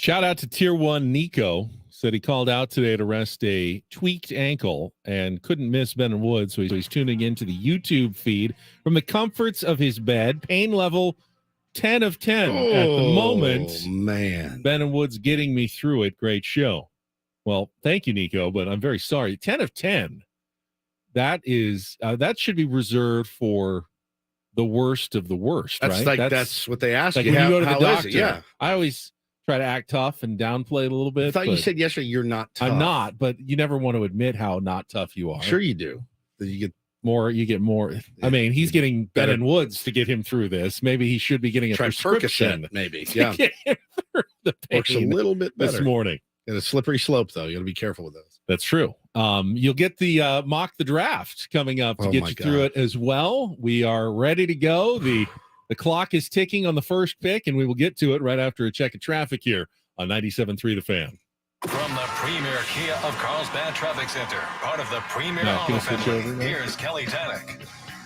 Shout out to Tier 1 Nico. Said he called out today to rest a tweaked ankle and couldn't miss Ben and Wood, so he's tuning into the YouTube feed from the comforts of his bed. Pain level 10 of 10 at the moment. Man. Ben and Wood's getting me through it. Great show. Well, thank you, Nico, but I'm very sorry. 10 of 10. That is that should be reserved for the worst of the worst, That's right? like that's what they ask like you. when you go to the How is doctor. it? Yeah. I always try to act tough and downplay it a little bit. I thought you but said yesterday you're not tough. I'm not, but you never want to admit how not tough you are. Sure you do. You get more. I mean, he's getting Ben and Woods to get him through this. Maybe he should be getting a prescription. Percocet, maybe. to Yeah. get him through the Works a pain little bit better this morning. And a slippery slope, though. You got to be careful with those. That's true. You'll get the mock the draft coming up to Oh get my you through God. it as well. We are ready to go. The clock is ticking on the first pick, and we will get to it right after a check of traffic here on 97.3 The Fan. From the premier Kia of Carlsbad Traffic Center, part of the premier Now, can auto I switch family. over now? Here's Kelly Tannick.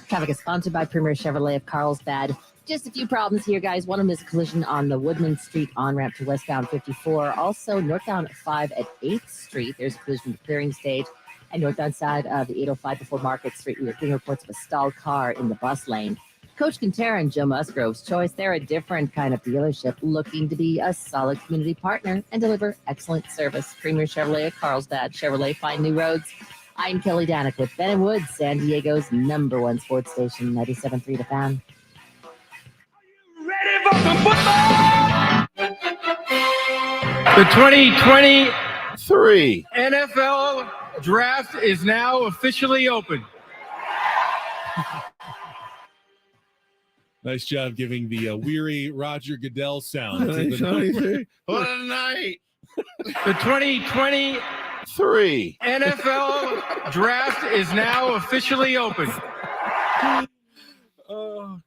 Traffic is sponsored by Premier Chevrolet of Carlsbad. Just a few problems here, guys. One of them is a collision on the Woodman Street on-ramp to westbound 54. Also, northbound 5 at 8th Street. There's a collision at the clearing stage. And northbound side of the 805 before Market Street, we are getting reports of a stalled car in the bus lane. Coach Quintera and Joe Musgrove's choice. They're a different kind of dealership looking to be a solid community partner and deliver excellent service. Premier Chevrolet of Carlsbad. Chevrolet, find new roads. I'm Kelly Danik with Ben and Woods, San Diego's #1 sports station, 97.3 The Fan. Ready for some football? The 2023 NFL Draft is now officially open. Nice job giving the weary Roger Goodell sound. to the 2023. What a night. The 2023 NFL Draft is now officially open. All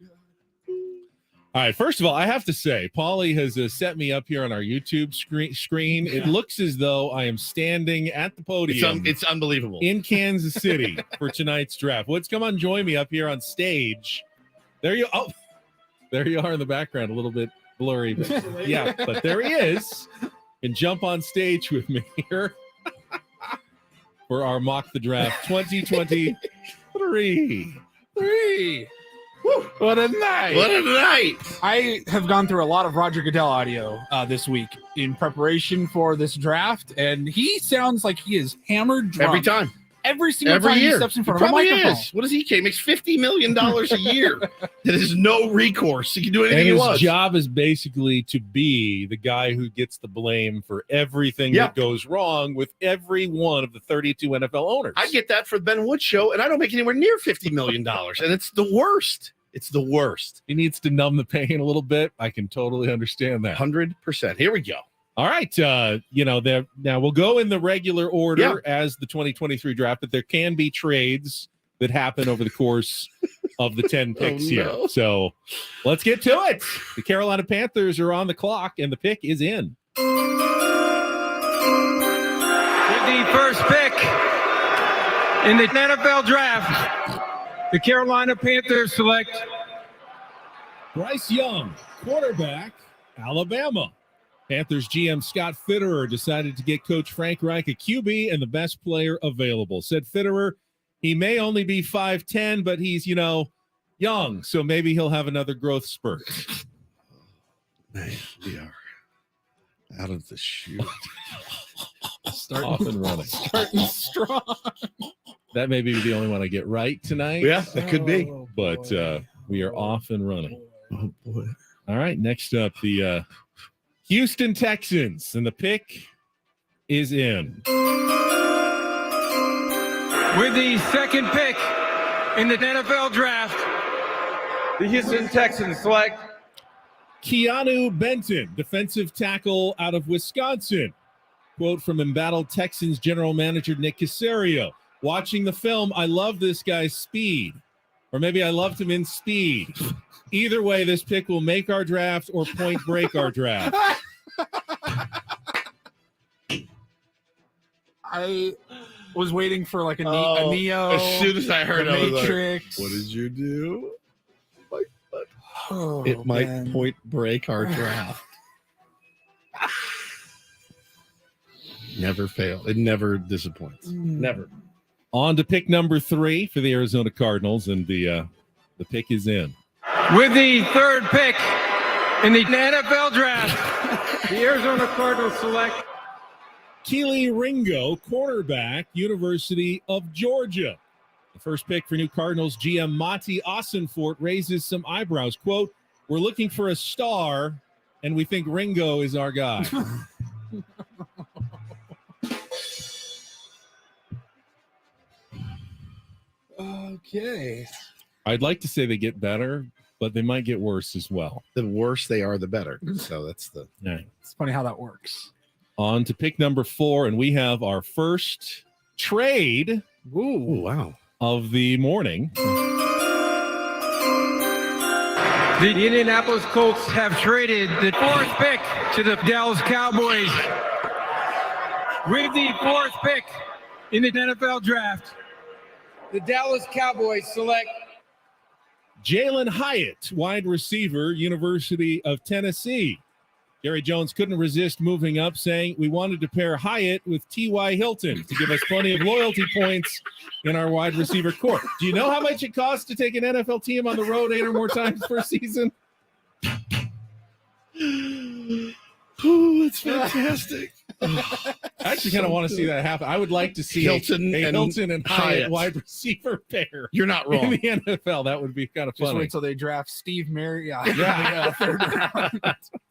right. First of all, I have to say, Paulie has set me up here on our YouTube screen. It looks as though I am standing at the podium. It's unbelievable. In Kansas City for tonight's draft. Woods, come on, join me up here on stage. There you are in the background, a little bit blurry, but yeah, but there he is. And jump on stage with me here for our mock the draft 2023. Woo, what a night. What a night. I have gone through a lot of Roger Goodell audio this week in preparation for this draft, and he sounds like he is hammered drunk. Every time. Every single time year. he steps in front He of a probably microphone. is. What does he make? Makes $50 million a year. There's no recourse. He can do anything And he his wants. job is basically to be the guy who gets the blame for everything that goes wrong with every one of the 32 NFL owners. I get that for the Ben Wood show, and I don't make anywhere near $50 million. And it's the worst. It's the worst. He needs to numb the pain a little bit. I can totally understand that. 100%. Here we go. All right. Now we'll go in the regular order as the 2023 draft, but there can be trades that happen over the course of the 10 picks here. So let's get to it. The Carolina Panthers are on the clock, and the pick is in. With the first pick in the NFL Draft, the Carolina Panthers select Bryce Young, quarterback, Alabama. Panthers GM Scott Fitterer decided to get Coach Frank Reich a QB and the best player available. Said Fitterer, he may only be 5'10", but he's, young, so maybe he'll have another growth spurt. Man, we are out of the chute. Off and running. Starting strong. That may be the only one I get right tonight. Yeah, that could be. But we are off and running. Oh, boy. All right, next up, the Houston Texans, and the pick is in. with the second pick in the NFL Draft. The Houston Texans select Keanu Benton, defensive tackle out of Wisconsin. Quote from embattled Texans general manager Nick Caserio. Watching the film, I love this guy's speed. Or maybe I loved him in speed. Either way, this pick will make our draft or point break our draft. I was waiting for like a Neo. As soon as I heard the it, I was like, Matrix. what did you do? Oh, it might man. point break our draft. Never fail. It never disappoints. Never. On to pick number 3 for the Arizona Cardinals, and the pick is in. With the third pick in the NFL draft, the Arizona Cardinals select Kelee Ringo, quarterback, University of Georgia. The first pick for new Cardinals GM Monty Ossenfort raises some eyebrows. Quote, "We're looking for a star, and we think Ringo is our guy." Okay. I'd like to say they get better, but they might get worse as well. The worse they are, the better. So that's the. Right. It's funny how that works. On to pick number 4, and we have our first trade wow. of the morning. the Indianapolis Colts have traded the fourth pick to the Dallas Cowboys. With the fourth pick in the NFL draft, the Dallas Cowboys select Jalen Hyatt, wide receiver, University of Tennessee. Gary Jones couldn't resist moving up, saying, "We wanted to pair Hyatt with T.Y. Hilton to give us plenty of loyalty points in our wide receiver corps." Do you know how much it costs to take an NFL team on the road 8 or more times per season? Oh, it's fantastic. I actually kind of want to see that happen. I would like to see Hilton a and Hilton and Hyatt Hyatt. wide receiver pair. You're not In wrong. the NFL, that would be kind of Just funny. wait till they draft Steve Marriott. Yeah. Third round.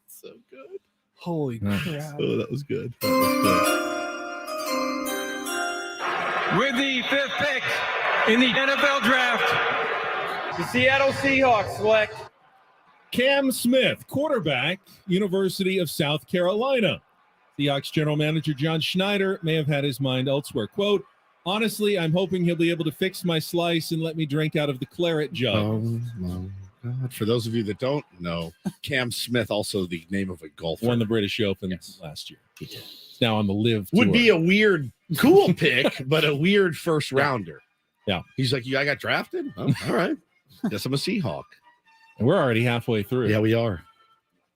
So good. Holy crap. Oh, that was good. That was with the fifth pick in the NFL draft, the Seattle Seahawks select Cam Smith, quarterback, University of South Carolina. Seahawks general manager John Schneider may have had his mind elsewhere. Quote, "Honestly, I'm hoping he'll be able to fix my slice and let me drink out of the claret jug." Oh, my God. For those of you that don't know, Cam Smith, also the name of a golfer. Won the British Open last year. It's now on the Live Would Tour. be a weird, cool pick, but a weird first rounder. Yeah. He's like, I got drafted? Oh, all right. Guess I'm a Seahawk. And we're already halfway through. Yeah, we are.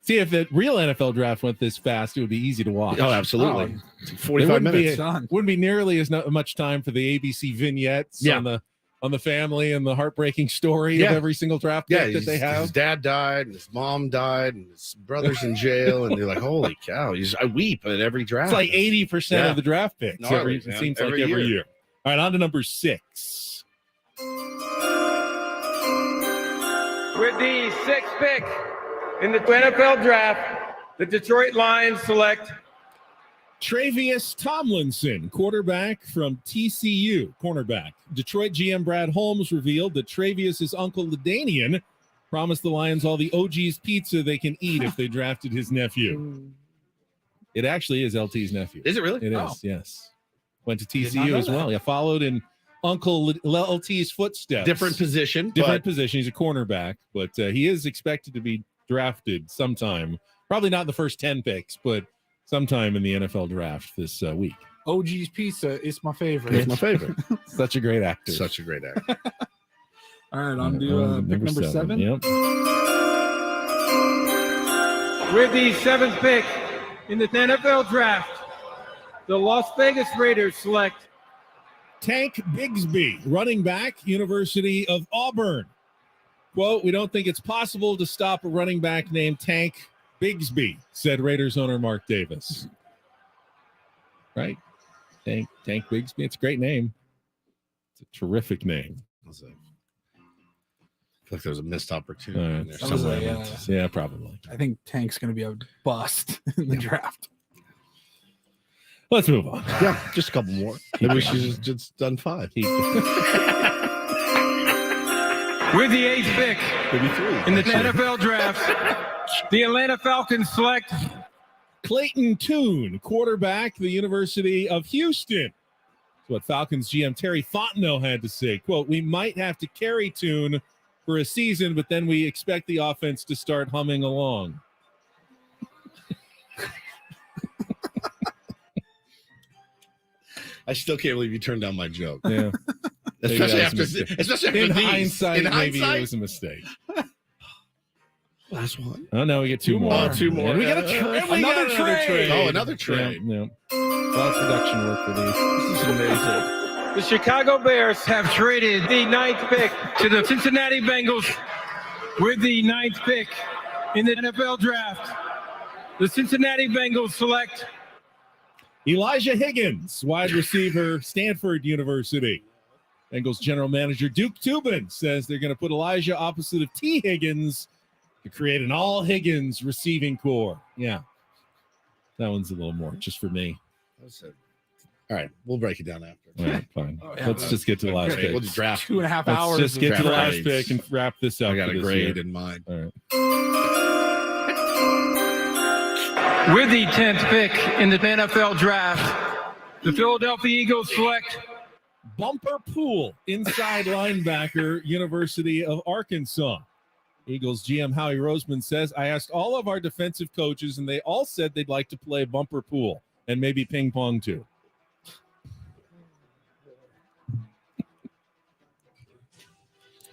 See, if the real NFL draft went this fast, it would be easy to watch. Oh, absolutely. 45 There minutes. wouldn't be nearly as much time for the ABC vignettes on the family and the heartbreaking story of every single draft pick that they have. His dad died, and his mom died, and his brother's in jail, and they're like, holy cow. I weep at every draft. It's like 80% of the draft picks. Gnarly, It man. seems like every year. All right, on to number 6. with the sixth pick in the NFL draft, the Detroit Lions select Travius Tomlinson, quarterback from TCU, cornerback. Detroit GM Brad Holmes revealed that Travius' uncle LaDainian promised the Lions all the OG's pizza they can eat if they drafted his nephew. It actually is LT's nephew. Is it really? It is, Oh. yes. Went to Did not TCU know as that. well. Yeah, followed in Uncle LT's footsteps. Different position. Different but position. He's a cornerback, but he is expected to be drafted sometime. Probably not in the first 10 picks, but sometime in the NFL draft this week. OG's Pizza is my favorite. It's my favorite. Such a great actor. Such a great actor. All right, on to pick number 7. Yep. with the seventh pick in the NFL draft, the Las Vegas Raiders select Tank Bigsby, running back, University of Auburn. Quote, "We don't think it's possible to stop a running back named Tank Bigsby," said Raiders owner Mark Davis. Right? Tank Bigsby. It's a great name. It's a terrific name. I feel like there was a missed opportunity in there That was somewhere. Yeah, probably. I think Tank's going to be a bust in the draft. Let's move on. Yeah, just a couple more. Maybe we should have just done 5. with the eighth pick Maybe 3. in the NFL draft, the Atlanta Falcons select Clayton Tune, quarterback, the University of Houston. That's what Falcons GM Terry Fontenot had to say. Quote, "We might have to carry Tune for a season, but then we expect the offense to start humming along." I still can't believe you turned down my joke. Yeah. Especially Maybe that after, was a mistake. especially after in these. hindsight, In maybe hindsight? it was a mistake. Last one. Oh, no, we get two more. Oh, 2 more. And we got a trade. Another trade. Oh, another trade. Yeah. A lot of production work for these. This is amazing. The Chicago Bears have traded the 9th pick to the Cincinnati Bengals with the 9th pick in the NFL draft. The Cincinnati Bengals select Elijah Higgins, wide receiver, Stanford University. Bengals general manager Duke Tubin says they're going to put Elijah opposite of T. Higgins to create an all Higgins receiving core. Yeah. That one's a little more just for me. All right, we'll break it down after. All right, fine. Let's just get to the last pick. We'll just draft 2.5 Let's hours. just get to the last grades. pick and wrap this up. I got for a this grade year. in mind. All right. with the 10th pick in the NFL draft. The Philadelphia Eagles select Bumper Pool, inside linebacker, University of Arkansas. Eagles GM Howie Roseman says, I asked all of our defensive coaches, and they all said they'd like to play bumper pool and maybe ping pong too.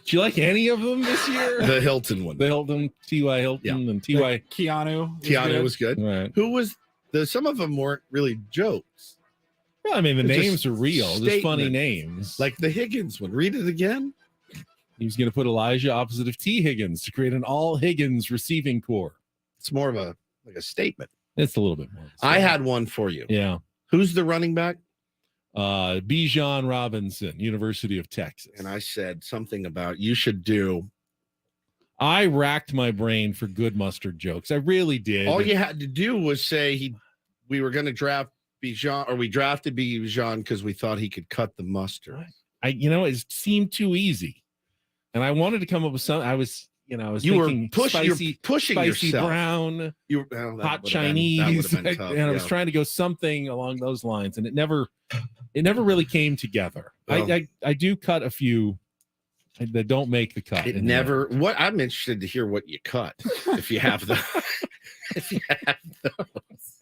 Do you like any of them this year? The Hilton one. The Hilton, T.Y. Hilton, and T.Y. Keanu was good. Right. Who was some of them weren't really jokes. Well, I mean, the They're just names are real. There's funny statements. names. Like the Higgins one. Read it again. He's going to put Elijah opposite of T. Higgins to create an all Higgins receiving core. It's more of a statement. It's a little bit more. I had one for you. Yeah. Who's the running back? Bijan Robinson, University of Texas. And I said something about you should do. I racked my brain for good mustard jokes. I really did. All you had to do was say we were going to draft Bijan, or we drafted Bijan because we thought he could cut the mustard. It seemed too easy, and I wanted to come up with some. I was You thinking were pushing spicy yourself. brown, You that hot would've Chinese, been tough, and I was yeah. trying to go something along those lines, and it never really came together. Well, I do cut a few that don't make the cut. It in never. What I'm interested to hear what you cut if you have the. If you have those.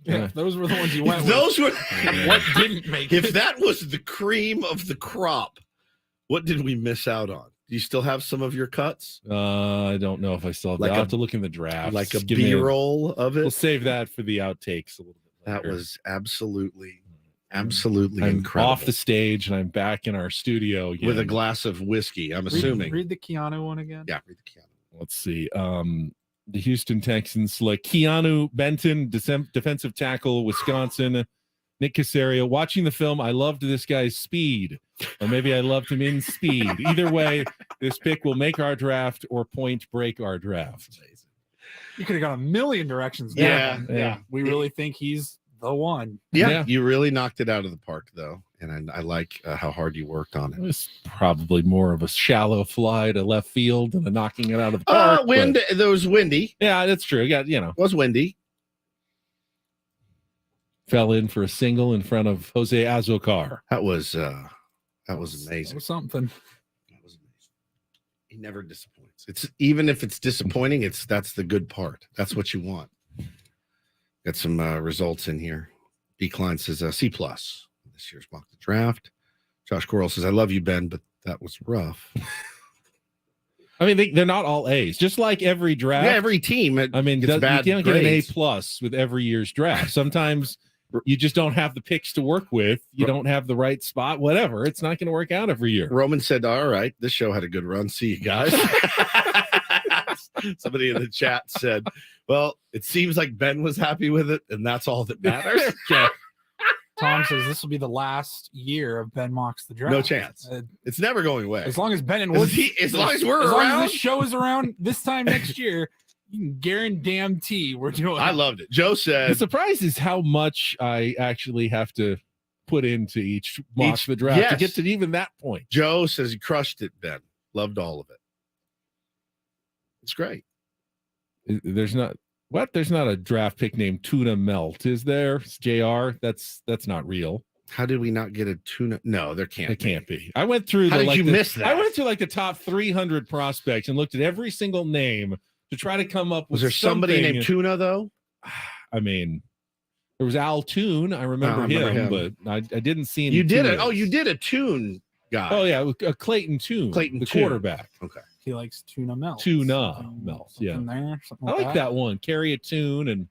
Yeah, if those were the ones you went If those with. were What didn't make If it? that was the cream of the crop, what did we miss out on? Do you still have some of your cuts? I don't know if I still have Like I'll a- have to look in the draft. Like a Give me B-roll of it? We'll save that for the outtakes a little bit That later. was absolutely I'm incredible. off the stage and I'm back in our studio again. With a glass of whiskey, I'm assuming. Read the Keanu one again. Yeah, read the Keanu. Let's see. The Houston Texans select Keanu Benton, defensive tackle, Wisconsin. Nick Casario. Watching the film, I loved this guy's speed, or maybe I loved him in speed. Either way, this pick will make our draft or point break our draft. You could have gone a million directions. Yeah, there. yeah. We really think he's the one. Yeah, you really knocked it out of the park, though. And I like how hard you worked on It it. was probably more of a shallow fly to left field than a knocking it out of the park. but- Wind. There was windy. Yeah, that's true. Yeah, It was windy. fell in for a single in front of Jose Azocar. That was That amazing. was something. He never disappoints. It's even if it's disappointing, that's the good part. That's what you want. Got some results in here. B. Klein says C+ this year's mock the draft. Josh Coral says I love you, Ben, but that was rough. I mean, they're not all A's. Just like every draft. Yeah, every team. I mean, gets you bad can't get an grades. A+ with every year's draft. Sometimes you just don't have the picks to work with. You don't have the right spot, whatever. It's not going to work out every year. Roman said, all right, this show had a good run. See you guys. Somebody in the chat said, well, it seems like Ben was happy with it, and that's all that matters. Tom says this will be the last year of Ben Mocks the Draft. No chance. It's never going away. As long as Ben and As Woods, as long as we're as long around. as this show is around this time next year, you can guarantee we're doing. I loved it. Joe The said, surprise is how much I actually have to put into each mock the draft to yes. get to even that point. Joe says he crushed it, Ben. Loved all of it. It's great. There's not a draft pick named Tuna Melt, is there? It's JR. That's not real. How did we not get a tuna? No, there can't. It can't be. I went through How the did you miss that? I went through like the top 300 prospects and looked at every single name to try to come up with Was there somebody something. named Tuna though? I mean, there was Al Toon. I remember, him, but I didn't see any. You did it. Tunas. Oh, you did a tune guy. Oh yeah, Clayton Toon, Clayton the Tune. quarterback. Okay. He likes tuna melt. Tuna Melt. Yeah, Something there, something I like that one. Carry a tune and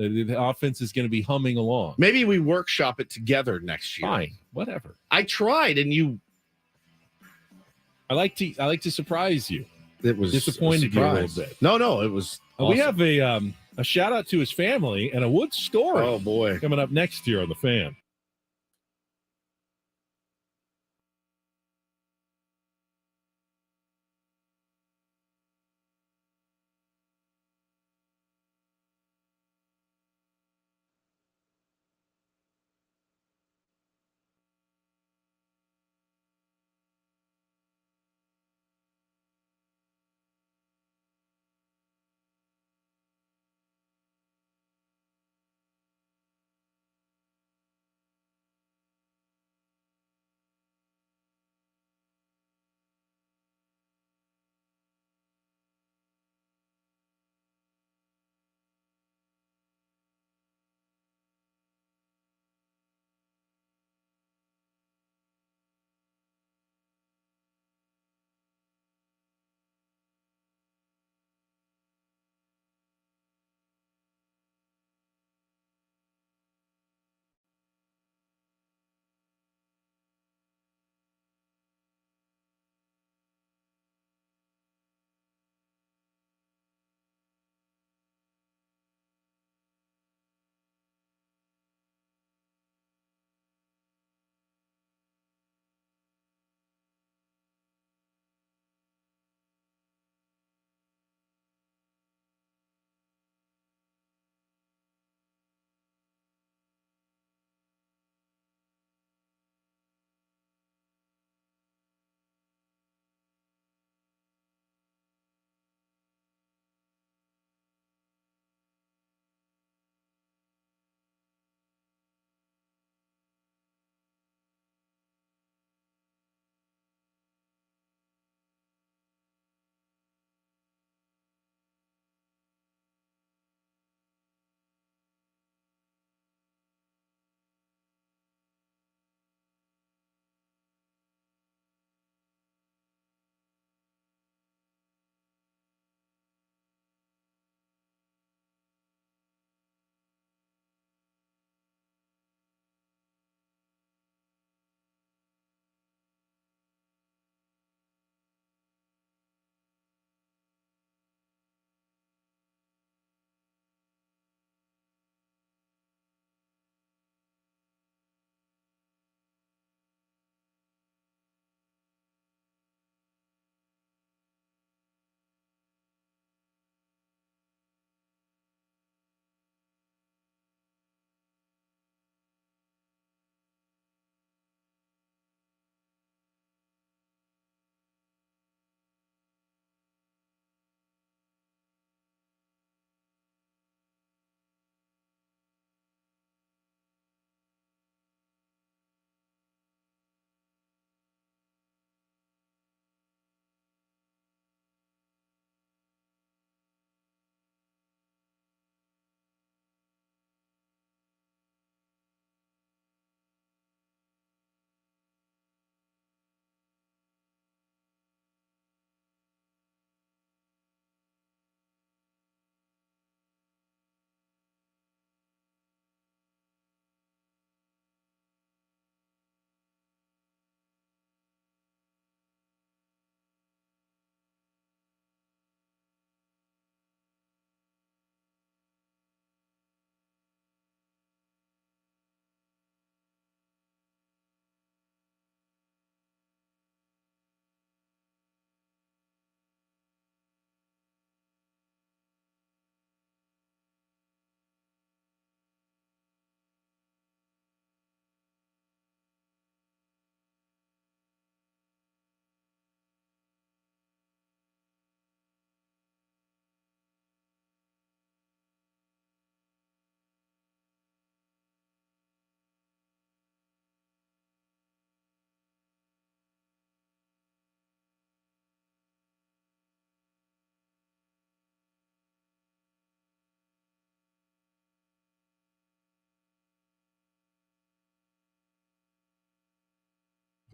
The offense is going to be humming along. Maybe we workshop it together next year. Fine, whatever. I tried, and you. I like to surprise you. It was disappointed you a little bit. No, it was. We have a shout out to his family and a Wood story. Oh boy, coming up next year on the Fan.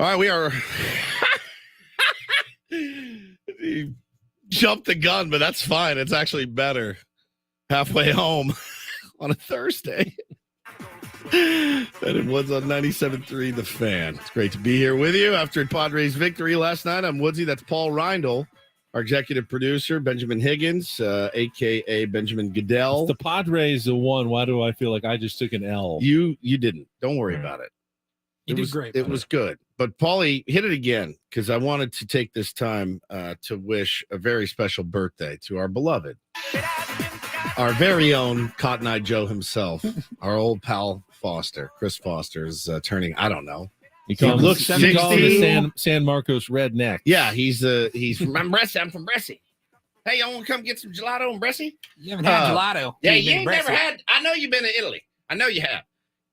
All right, we are. He jumped the gun, but that's fine. It's actually better. Halfway home. on a Thursday. And it was on 97.3 The Fan. It's great to be here with you after Padres victory last night. I'm Woodsy. That's Paul Reindl, our executive producer, Benjamin Higgins, a.k.a. Benjamin Goodell. If the Padres won, why do I feel like I just took an L? You didn't. Don't worry about it. You did great. It was good. But Paulie, hit it again, because I wanted to take this time to wish a very special birthday to our beloved, our very own Cotton Eye Joe himself, our old pal Foster. Chris Foster is turning, I don't know. He looks 60. the San Marcos redneck. Yeah, he's from I'm Bresci. I'm from Bresci. Hey, y'all want to come get some gelato in Bresci? You haven't had gelato. Yeah, you ain't never had. I know you've been to Italy. I know you have.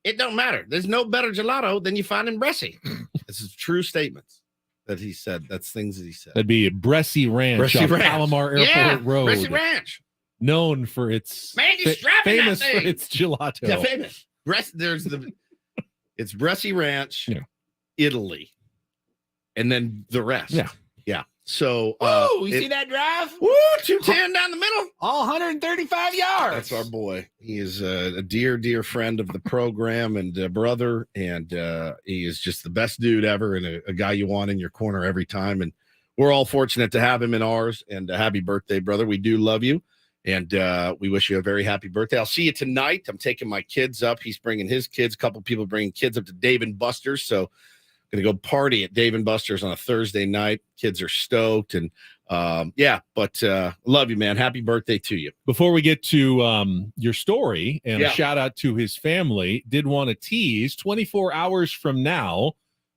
It don't matter. There's no better gelato than you find in Bresci. This is true statements that he said. That's things that he said. That'd be Bresci Ranch off Palomar Airport Road. Bresci Ranch. Known for its famous for its gelato. Yeah, famous. It's Bresci Ranch, Italy, and then the rest. Yeah. So, you see that drive? Woo, 210 down the middle. All 135 yards. That's our boy. He is a dear, dear friend of the program and brother, and he is just the best dude ever and a guy you want in your corner every time. And we're all fortunate to have him in ours. And happy birthday, brother. We do love you, and we wish you a very happy birthday. I'll see you tonight. I'm taking my kids up. He's bringing his kids. A couple people bringing kids up to Dave & Buster's. So going to go party at Dave & Buster's on a Thursday night. Kids are stoked. And love you, man. Happy birthday to you. Before we get to your story and a shout out to his family, did want to tease 24 hours from now,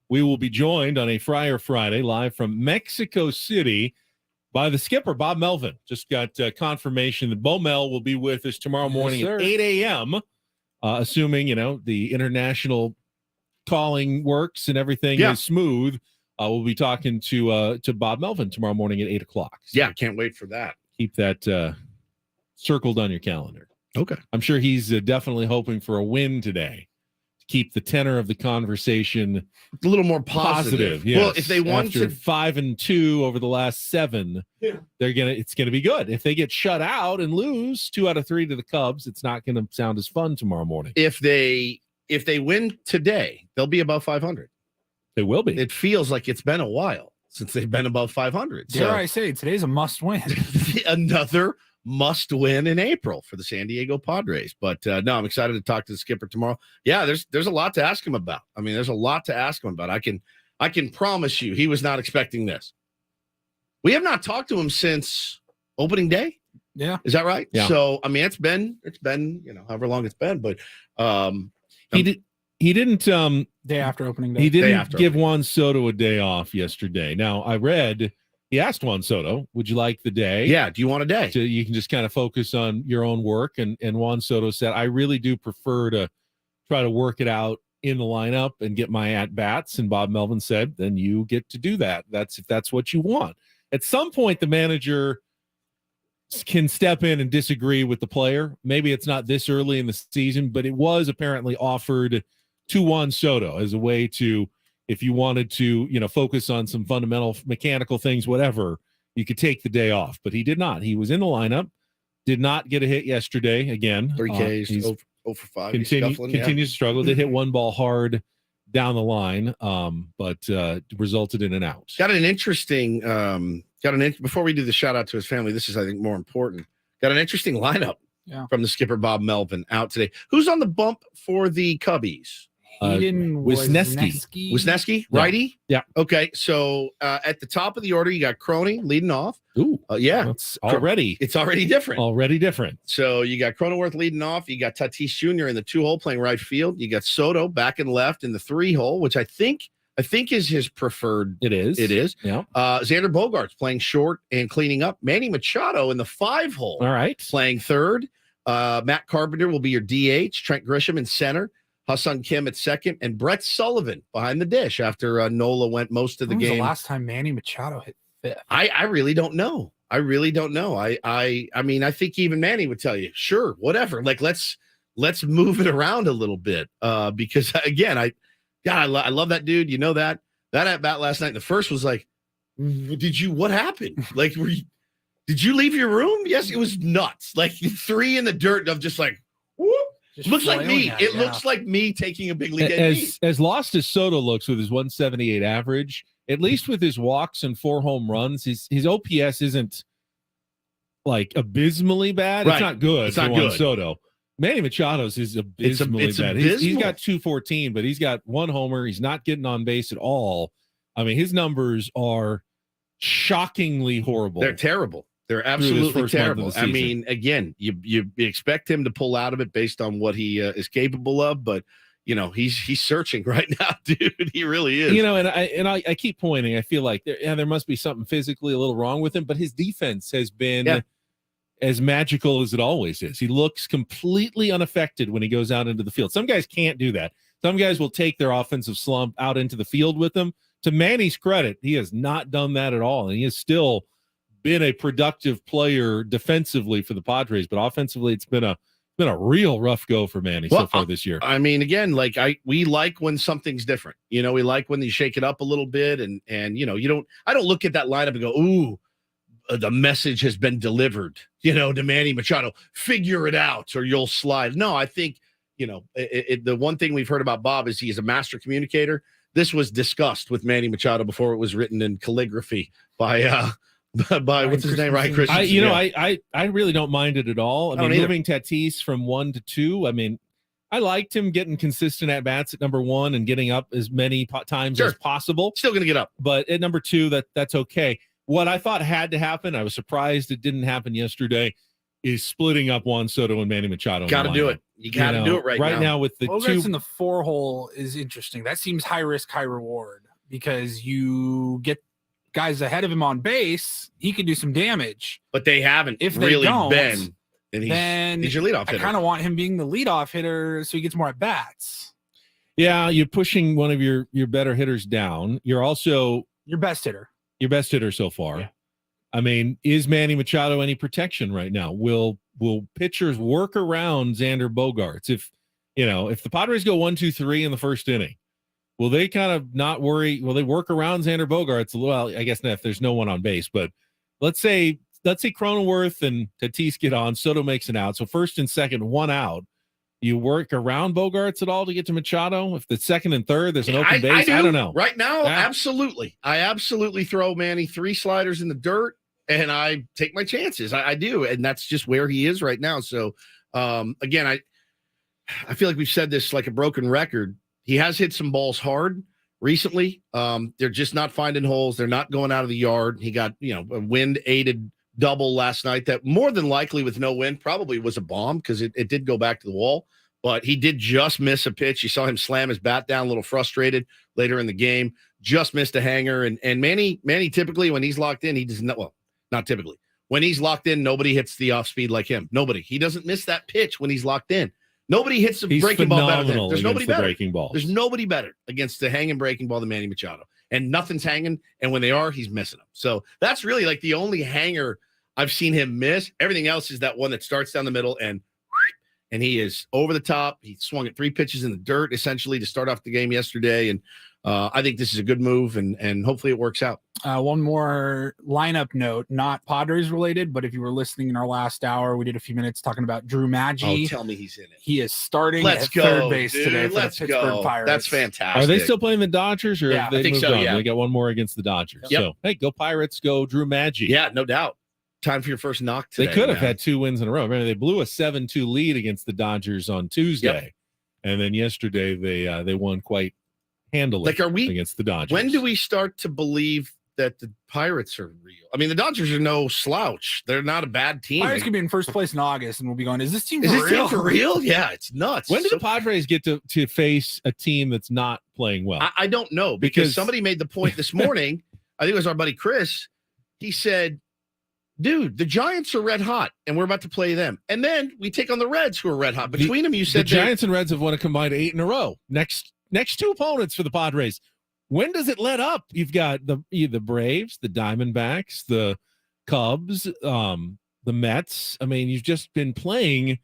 we will be joined on a Friar Friday live from Mexico City by the skipper, Bob Melvin. Just got confirmation that Bo Mel will be with us tomorrow morning at 8 a.m., assuming, the international calling works and everything is smooth. We'll be talking to Bob Melvin tomorrow morning at 8 o'clock. So can't wait for that. Keep that circled on your calendar. Okay. I'm sure he's definitely hoping for a win today to keep the tenor of the conversation a little more positive. Yes. Well, if they won after 5-2 over the last 7, it's gonna be good. If they get shut out and lose 2 out of 3 to the Cubs, it's not gonna sound as fun tomorrow morning. If they win today, they'll be above 500. They will be. It feels like it's been a while since they've been above 500. Dare I say, today's a must win. Another must win in April for the San Diego Padres. But no, I'm excited to talk to the skipper tomorrow. Yeah, there's a lot to ask him about. I mean, there's a lot to ask him about. I can promise you he was not expecting this. We have not talked to him since opening day. Yeah. Is that right? Yeah. So, I mean, it's been, however long it's been, but he didn't day after opening day. He didn't give Juan Soto a day off yesterday. Now I read he asked Juan Soto, would you like the day? Yeah, do you want a day? So you can just kind of focus on your own work. And Juan Soto said, I really do prefer to try to work it out in the lineup and get my at-bats. And Bob Melvin said, then you get to do that. If that's what you want. At some point, the manager can step in and disagree with the player. Maybe it's not this early in the season, but it was apparently offered to Juan Soto as a way to, if you wanted to, focus on some fundamental mechanical things, whatever, you could take the day off. But he did not. He was in the lineup, did not get a hit yesterday. Again, 3 Ks, 0 for 5. Continues to struggle. Did hit one ball hard down the line, but resulted in an out. Got an interesting, before we do the shout out to his family, this is, I think, more important. Got an interesting lineup from the skipper, Bob Melvin, out today. Who's on the bump for the Cubbies? Wisniewski, righty? Yeah. Okay, so at the top of the order, you got Crony leading off. Ooh. It's already different. Already different. So you got Cronenworth leading off. You got Tatis Jr. in the 2-hole playing right field. You got Soto back and left in the 3-hole, which I think is his preferred. It is. Yeah. Xander Bogaerts playing short and cleaning up. Manny Machado in the 5-hole. All right. Playing third. Matt Carpenter will be your DH. Trent Grisham in center. Ha-Seong Kim at second, and Brett Sullivan behind the dish after Nola went most of the game. When was the last time Manny Machado hit fifth? I really don't know. I mean, I think even Manny would tell you, sure, whatever. Like, let's move it around a little bit. Because again, I love that dude. You know that at bat last night. The first was like, what happened? Like, did you leave your room? Yes, it was nuts. Like 3 in the dirt of just like, whoop. Looks like me. flailing at It looks like me taking a big league debut. As lost as Soto looks with his 178 average, at least with his walks and 4 home runs, his OPS isn't like abysmally bad. Right. It's not good. It's not for Juan good. Soto. Manny Machado's is abysmally it's bad. abysmal. He's got 214, but he's got 1 homer. He's not getting on base at all. I mean, his numbers are shockingly horrible. They're terrible. They're this absolutely first month of terrible. the I season. mean, again, you expect him to pull out of it based on what he is capable of, but he's searching right now, dude. He really is. And I keep pointing. I feel like there must be something physically a little wrong with him, but his defense has been as magical as it always is. He looks completely unaffected when he goes out into the field. Some guys can't do that. Some guys will take their offensive slump out into the field with them. To Manny's credit, he has not done that at all, and he has still been a productive player defensively for the Padres, but offensively it's been a real rough go for Manny so far this year. I mean, again, we like when something's different. We like when you shake it up a little bit, and I don't look at that lineup and go, ooh, the message has been delivered, to Manny Machado, figure it out or you'll slide. No, I think, the one thing we've heard about Bob is he is a master communicator. This was discussed with Manny Machado before it was written in calligraphy by what's his name, Ryan Christensen. I really don't mind it at all. I mean, moving Tatis from 1 to 2. I mean, I liked him getting consistent at bats at number 1 and getting up as many times as possible. Still going to get up, but at number 2, that's okay. What I thought had to happen, I was surprised it didn't happen yesterday, is splitting up Juan Soto and Manny Machado. Got to do it. You got to do it right now. With the Bogarts 2 in the 4 hole is interesting. That seems high risk, high reward because you get guys ahead of him on base. He could do some damage, but they haven't if they really don't, been. And he's your leadoff hitter. I kind of want him being the leadoff hitter so he gets more at bats. Yeah, you're pushing one of your better hitters down. You're also your best hitter so far. Yeah. I mean, is Manny Machado any protection right now? Will pitchers work around Xander Bogaerts? If the Padres go 1-2-3 in the first inning, will they kind of not worry? Will they work around Xander Bogaerts? Well, I guess not if there's no one on base, but let's say Cronenworth and Tatis get on, Soto makes an out. So first and second, 1 out. You work around Bogaerts at all to get to Machado? If the second and third, there's an open base. I don't know. Right now, absolutely. I absolutely throw Manny 3 sliders in the dirt and I take my chances. I do. And that's just where he is right now. So again, I feel like we've said this like a broken record. He has hit some balls hard recently. They're just not finding holes. They're not going out of the yard. He got, a wind-aided double last night that more than likely with no wind probably was a bomb because it did go back to the wall. But he did just miss a pitch. You saw him slam his bat down a little frustrated later in the game. Just missed a hanger. And Manny typically when he's locked in, he does not, well, not typically. When he's locked in, nobody hits the off speed like him. Nobody. He doesn't miss that pitch when he's locked in. Nobody hits the breaking ball better than him. There's nobody better. There's nobody better against the hanging breaking ball than Manny Machado. And nothing's hanging. And when they are, he's missing them. So that's really like the only hanger I've seen him miss. Everything else is that one that starts down the middle and he is over the top. He swung at 3 pitches in the dirt essentially to start off the game yesterday. And I think this is a good move and hopefully it works out. One more lineup note, not Padres related, but if you were listening in our last hour, we did a few minutes talking about Drew Maggi. Oh, tell me he's in it. He is starting at third base today for Let's the Pittsburgh go. Pirates. That's fantastic. Are they still playing the Dodgers or have they I think moved so, on? yeah. They got one more against the Dodgers. Yep. So, hey, go Pirates, go Drew Maggi. Yeah, no doubt. Time for your first knock today. They could have had 2 wins in a row. Remember, they blew a 7-2 lead against the Dodgers on Tuesday. And then yesterday they won quite handily against the Dodgers. When do we start to believe that the Pirates are real? I mean, the Dodgers are no slouch. They're not a bad team. Pirates could be in first place in August, and we'll be going, is this team Is for this real? team for real? Yeah, it's nuts. When do the Padres get to face a team that's not playing well? I don't know because somebody made the point this morning. I think it was our buddy Chris. He said, dude, the Giants are red hot, and we're about to play them. And then we take on the Reds, who are red hot. Between them, you said the Giants and Reds have won a combined 8 in a row. Next 2 opponents for the Padres. When does it let up? You've got the Braves, the Diamondbacks, the Cubs, the Mets. I mean, you've just been playing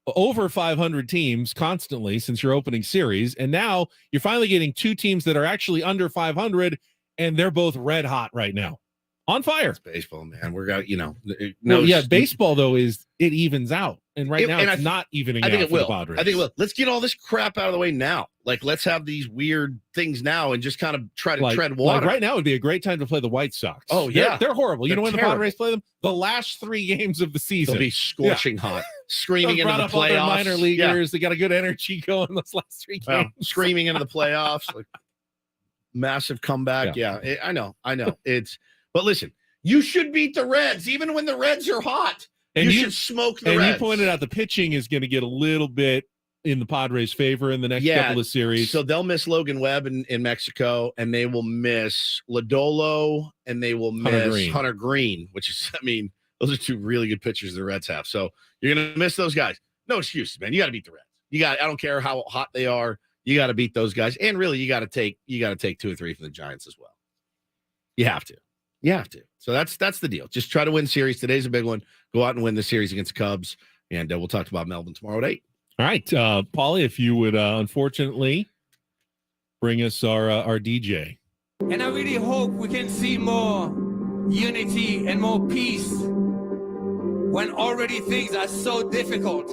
over 500 teams constantly since your opening series, and now you're finally getting 2 teams that are actually under 500, and they're both red hot right now. On fire. It's baseball, man. We're got, baseball though it evens out. And right now, it's not evening I think out it for the will. Padres. I think it will. Let's get all this crap out of the way now. Like, let's have these weird things now and just kind of try to tread water. Like right now would be a great time to play the White Sox. Oh, yeah. They're horrible. You They're know when terrible. the Padres play them? The last 3 games of the season. They'll be scorching hot, screaming They've into brought the up all their playoffs. minor leaguers. They got a good energy going those last 3 games. Screaming into the playoffs. Like, massive comeback. Yeah, I know. But listen, you should beat the Reds even when the Reds are hot. And you should smoke the and Reds. you pointed out the pitching is going to get a little bit in the Padres' favor in the next couple of series. So they'll miss Logan Webb in Mexico, and they will miss Lodolo, and they will miss Hunter Green, which is, I mean, those are 2 really good pitchers the Reds have. So you're going to miss those guys. No excuses, man. You got to beat the Reds. I don't care how hot they are. You got to beat those guys. And really, you got to take 2 or 3 from the Giants as well. You have to. So that's the deal. Just try to win series. Today's a big one. Go out and win the series against the Cubs. And we'll talk about Melbourne tomorrow at 8. All right, Paulie, if you would unfortunately bring us our DJ. And I really hope we can see more unity and more peace when already things are so difficult.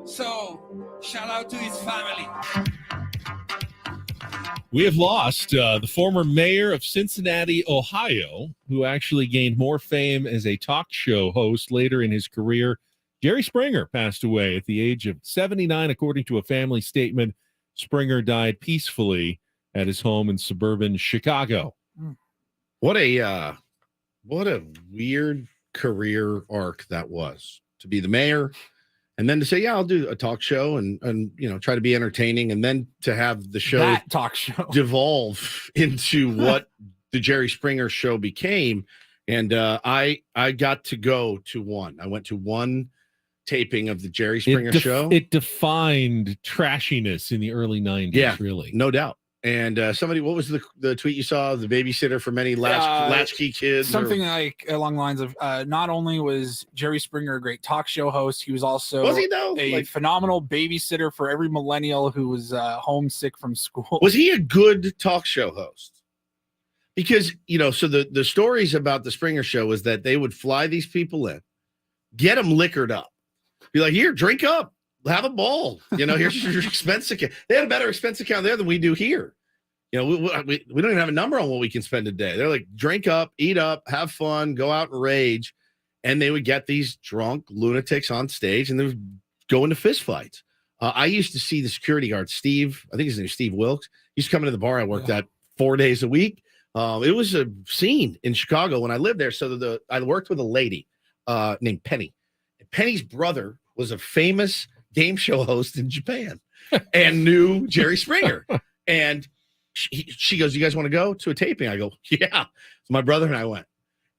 So, shout out to his family. We have lost the former mayor of Cincinnati, Ohio, who actually gained more fame as a talk show host later in his career. Jerry Springer passed away at the age of 79, according to a family statement. Springer died peacefully at his home in suburban Chicago. What a weird career arc that was, to be the mayor and then to say, yeah, I'll do a talk show and try to be entertaining, and then to have the show That talk show devolve into what the Jerry Springer show became. And I got to go to one. I went to one taping of the Jerry Springer show. It defined trashiness in the early 90s, Yeah, really. No doubt. And somebody, what was the tweet you saw? The babysitter for many latchkey kids? Something like along the lines of not only was Jerry Springer a great talk show host, he was also a phenomenal babysitter for every millennial who was homesick from school. Was he a good talk show host? Because, so the stories about the Springer show was that they would fly these people in, get them liquored up, be like, here, drink up. Have a ball. Here's your expense account. They had a better expense account there than we do here. We don't even have a number on what we can spend a day. They're like, drink up, eat up, have fun, go out and rage. And they would get these drunk lunatics on stage and they would go into fist fights. I used to see the security guard, Steve, I think his name is Steve Wilkes. He used to come into the bar I worked at 4 days a week. It was a scene in Chicago when I lived there. So I worked with a lady named Penny. Penny's brother was a famous game show host in Japan and knew Jerry Springer. And she goes, you guys want to go to a taping? I go, yeah. So my brother and I went.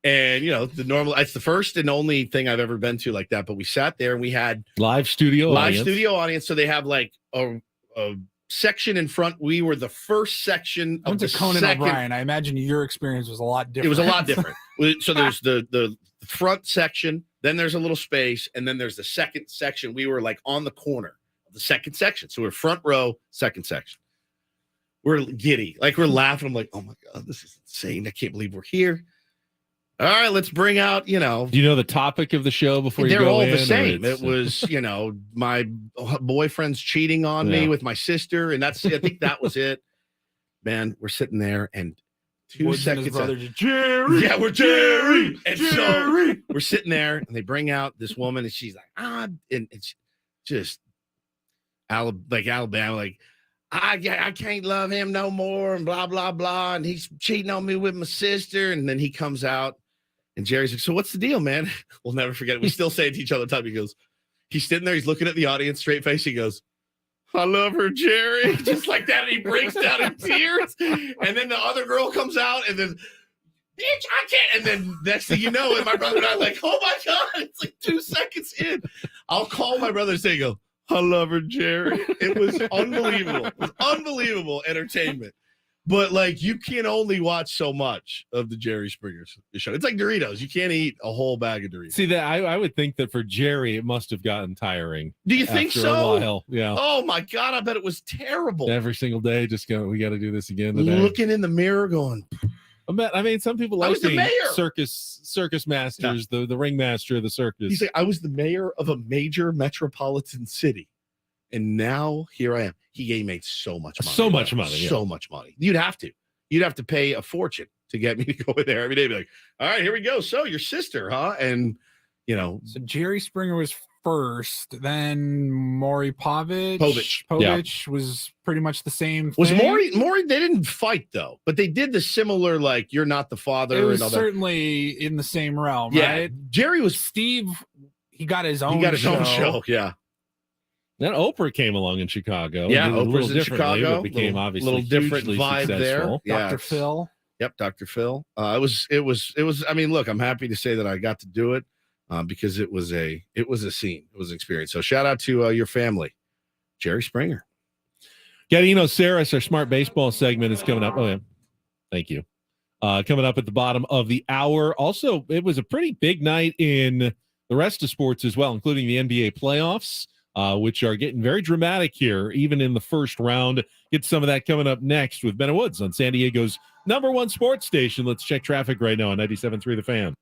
And, it's the first and only thing I've ever been to like that. But we sat there and we had live studio audience. So they have like a section in front. We were the first section I of went to Conan O'Brien. I imagine your experience was a lot different. It was a lot different. So there's the front section, then there's a little space, and then there's the second section. We were like on the corner of the second section. So we're front row, second section. We're giddy. Like we're laughing. I'm like, oh my God, this is insane. I can't believe we're here. All right, let's bring out, Do you know the topic of the show before you go in? They're all the same. It was, my boyfriend's cheating on me with my sister. And I think that was it. Man, we're sitting there and 2 seconds. Jerry. Yeah, we're Jerry. And so we're sitting there and they bring out this woman and she's like, and it's just Alabama, like, I can't love him no more and blah, blah, blah. And he's cheating on me with my sister. And then he comes out and Jerry's like, so what's the deal, man? We'll never forget it. We still say it to each other all the time. He goes, he's sitting there. He's looking at the audience, straight face. He goes, I love her, Jerry. Just like that. And he breaks down in tears. And then the other girl comes out and then, bitch, I can't. And then next thing you know, and my brother and I are like, oh my God, it's like 2 seconds in. I'll call my brother and say, I love her, Jerry. It was unbelievable. It was unbelievable entertainment. But like, you can only watch so much of the Jerry Springer show. It's like Doritos. You can't eat a whole bag of Doritos. See, that I would think that for Jerry, it must have gotten tiring. Do you think after so? A while. Yeah. Oh my God, I bet it was terrible. Every single day, just go, we got to do this again today. Looking in the mirror going, I mean, some people I like was the being mayor. circus masters, the ringmaster of the circus. He's like, I was the mayor of a major metropolitan city, and now here I am. He made so much money. So much money, yeah. So much money. You'd have to pay a fortune to get me to go in there every day. Be like, all right, here we go. So your sister, huh? And so Jerry Springer was first, then Maury Povich. Povich was pretty much the same. Was thing. Maury? They didn't fight though, but they did the similar, like, you're not the father. It was and all certainly in the same realm, Yeah, right? Jerry was Steve. He got his own. own show. Yeah. Then Oprah came along in Chicago. Yeah, Did it a little Oprah's in differently, Chicago. but became obviously little different hugely vibe successful. there. Yeah, Dr. Phil. Yep, Dr. Phil. It was. I mean, look, I'm happy to say that I got to do it because it was a scene. It was an experience. So shout out to your family, Jerry Springer. Gadino Saris, our smart baseball segment is coming up. Oh yeah, thank you. Coming up at the bottom of the hour. Also, it was a pretty big night in the rest of sports as well, including the NBA playoffs, which are getting very dramatic here, even in the first round. Get some of that coming up next with Ben Woods on San Diego's #1 sports station. Let's check traffic right now on 97.3 The Fan.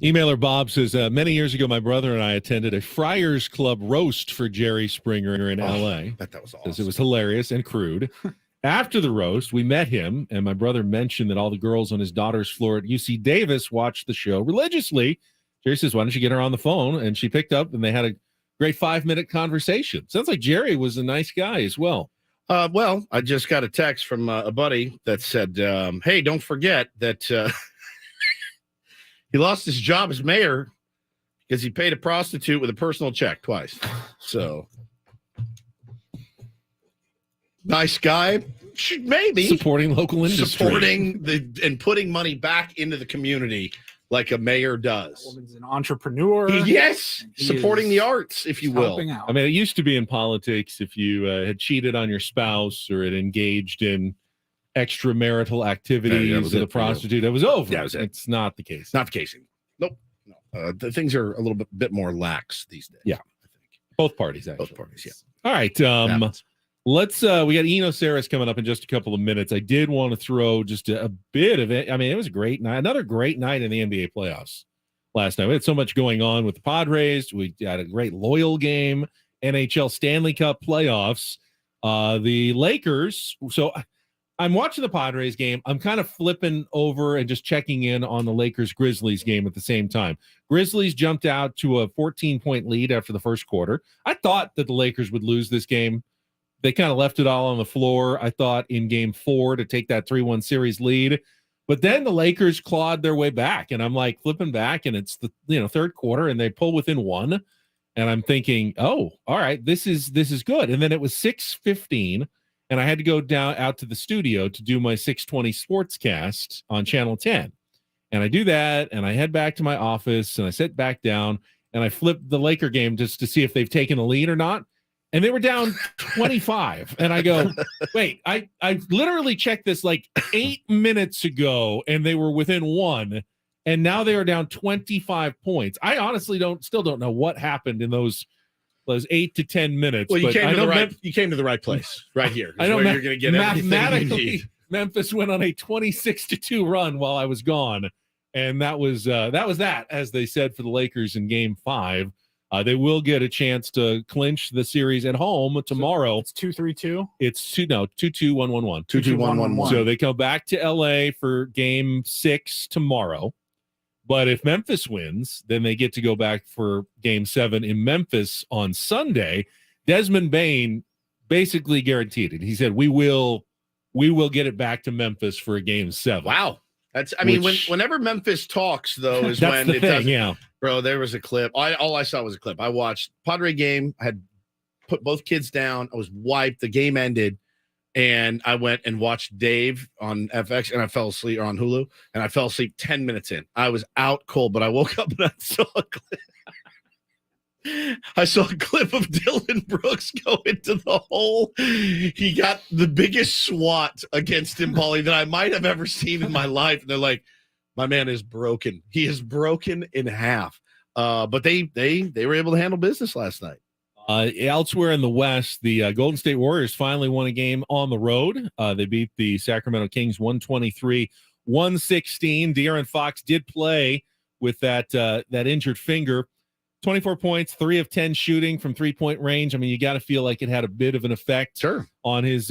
Emailer Bob says, many years ago, my brother and I attended a Friars Club roast for Jerry Springer in L.A. Bet that was awesome. Says it was hilarious and crude. After the roast, we met him, and my brother mentioned that all the girls on his daughter's floor at UC Davis watched the show religiously. Jerry says, why don't you get her on the phone? And she picked up, and they had a great 5-minute conversation. Sounds like Jerry was a nice guy as well. Well, I just got a text from a buddy that said, hey, don't forget that he lost his job as mayor because he paid a prostitute with a personal check twice. So, nice guy. Maybe. Supporting local industry. Supporting and putting money back into the community like a mayor does. He's an entrepreneur. Yes. He Supporting is the arts, if you will. helping out. I mean, it used to be in politics if you had cheated on your spouse or had engaged in extramarital activities with a prostitute, that was over. Yeah, it's not the case. Not the case anymore. Nope. No. The things are a little bit more lax these days. Yeah. Both parties, actually. Both parties, yeah. All right. Let's we got Eno Saris coming up in just a couple of minutes. I did want to throw just a bit of it. I mean, it was a great night, another great night in the NBA playoffs last night. We had so much going on with the Padres. We had a great Loyal game, NHL Stanley Cup playoffs. The Lakers. So I'm watching the Padres game. I'm kind of flipping over and just checking in on the Lakers-Grizzlies game at the same time. Grizzlies jumped out to a 14-point lead after the first quarter. I thought that the Lakers would lose this game. They kind of left it all on the floor, I thought, in game 4 to take that 3-1 series lead. But then the Lakers clawed their way back, and I'm like flipping back, and it's the third quarter, and they pull within 1. And I'm thinking, oh, all right, this is good. And then it was 6:15. And I had to go out to the studio to do my 620 sportscast on Channel 10. And I do that, and I head back to my office, and I sit back down, and I flip the Laker game just to see if they've taken a lead or not. And they were down 25. And I go, wait, I literally checked this like 8 minutes ago, and they were within 1. And now they are down 25 points. I honestly still don't know what happened in those 8 to 10 minutes. Well, you but came to the right place right here. I know where you're going to get everything you mathematically need. Memphis went on a 26-2 run while I was gone, and that was that, as they said, for the Lakers in Game 5. They will get a chance to clinch the series at home tomorrow. It's 2-3-2. It's 2-2-1-1-1. 2-2-1-1-1. So they come back to LA for Game 6 tomorrow. But if Memphis wins, then they get to go back for Game 7 in Memphis on Sunday. Desmond Bain basically guaranteed it. He said, we will get it back to Memphis for a Game 7. Wow. Whenever Memphis talks, though, is that's when the it thing, doesn't. yeah. Bro, there was a clip. All I saw was a clip. I watched Padre game. I had put both kids down. I was wiped. The game ended. And I went and watched Dave on FX, and I fell asleep, or on Hulu, and I fell asleep 10 minutes in. I was out cold, but I woke up and I saw a clip. I saw a clip of Dylan Brooks go into the hole. He got the biggest swat against him, Paulie, that I might have ever seen in my life. And they're like, my man is broken. He is broken in half. But they were able to handle business last night. Elsewhere in the West, the Golden State Warriors finally won a game on the road. They beat the Sacramento Kings 123-116. De'Aaron Fox did play with that injured finger. 24 points, 3 of 10 shooting from 3-point range. I mean, you got to feel like it had a bit of an effect on his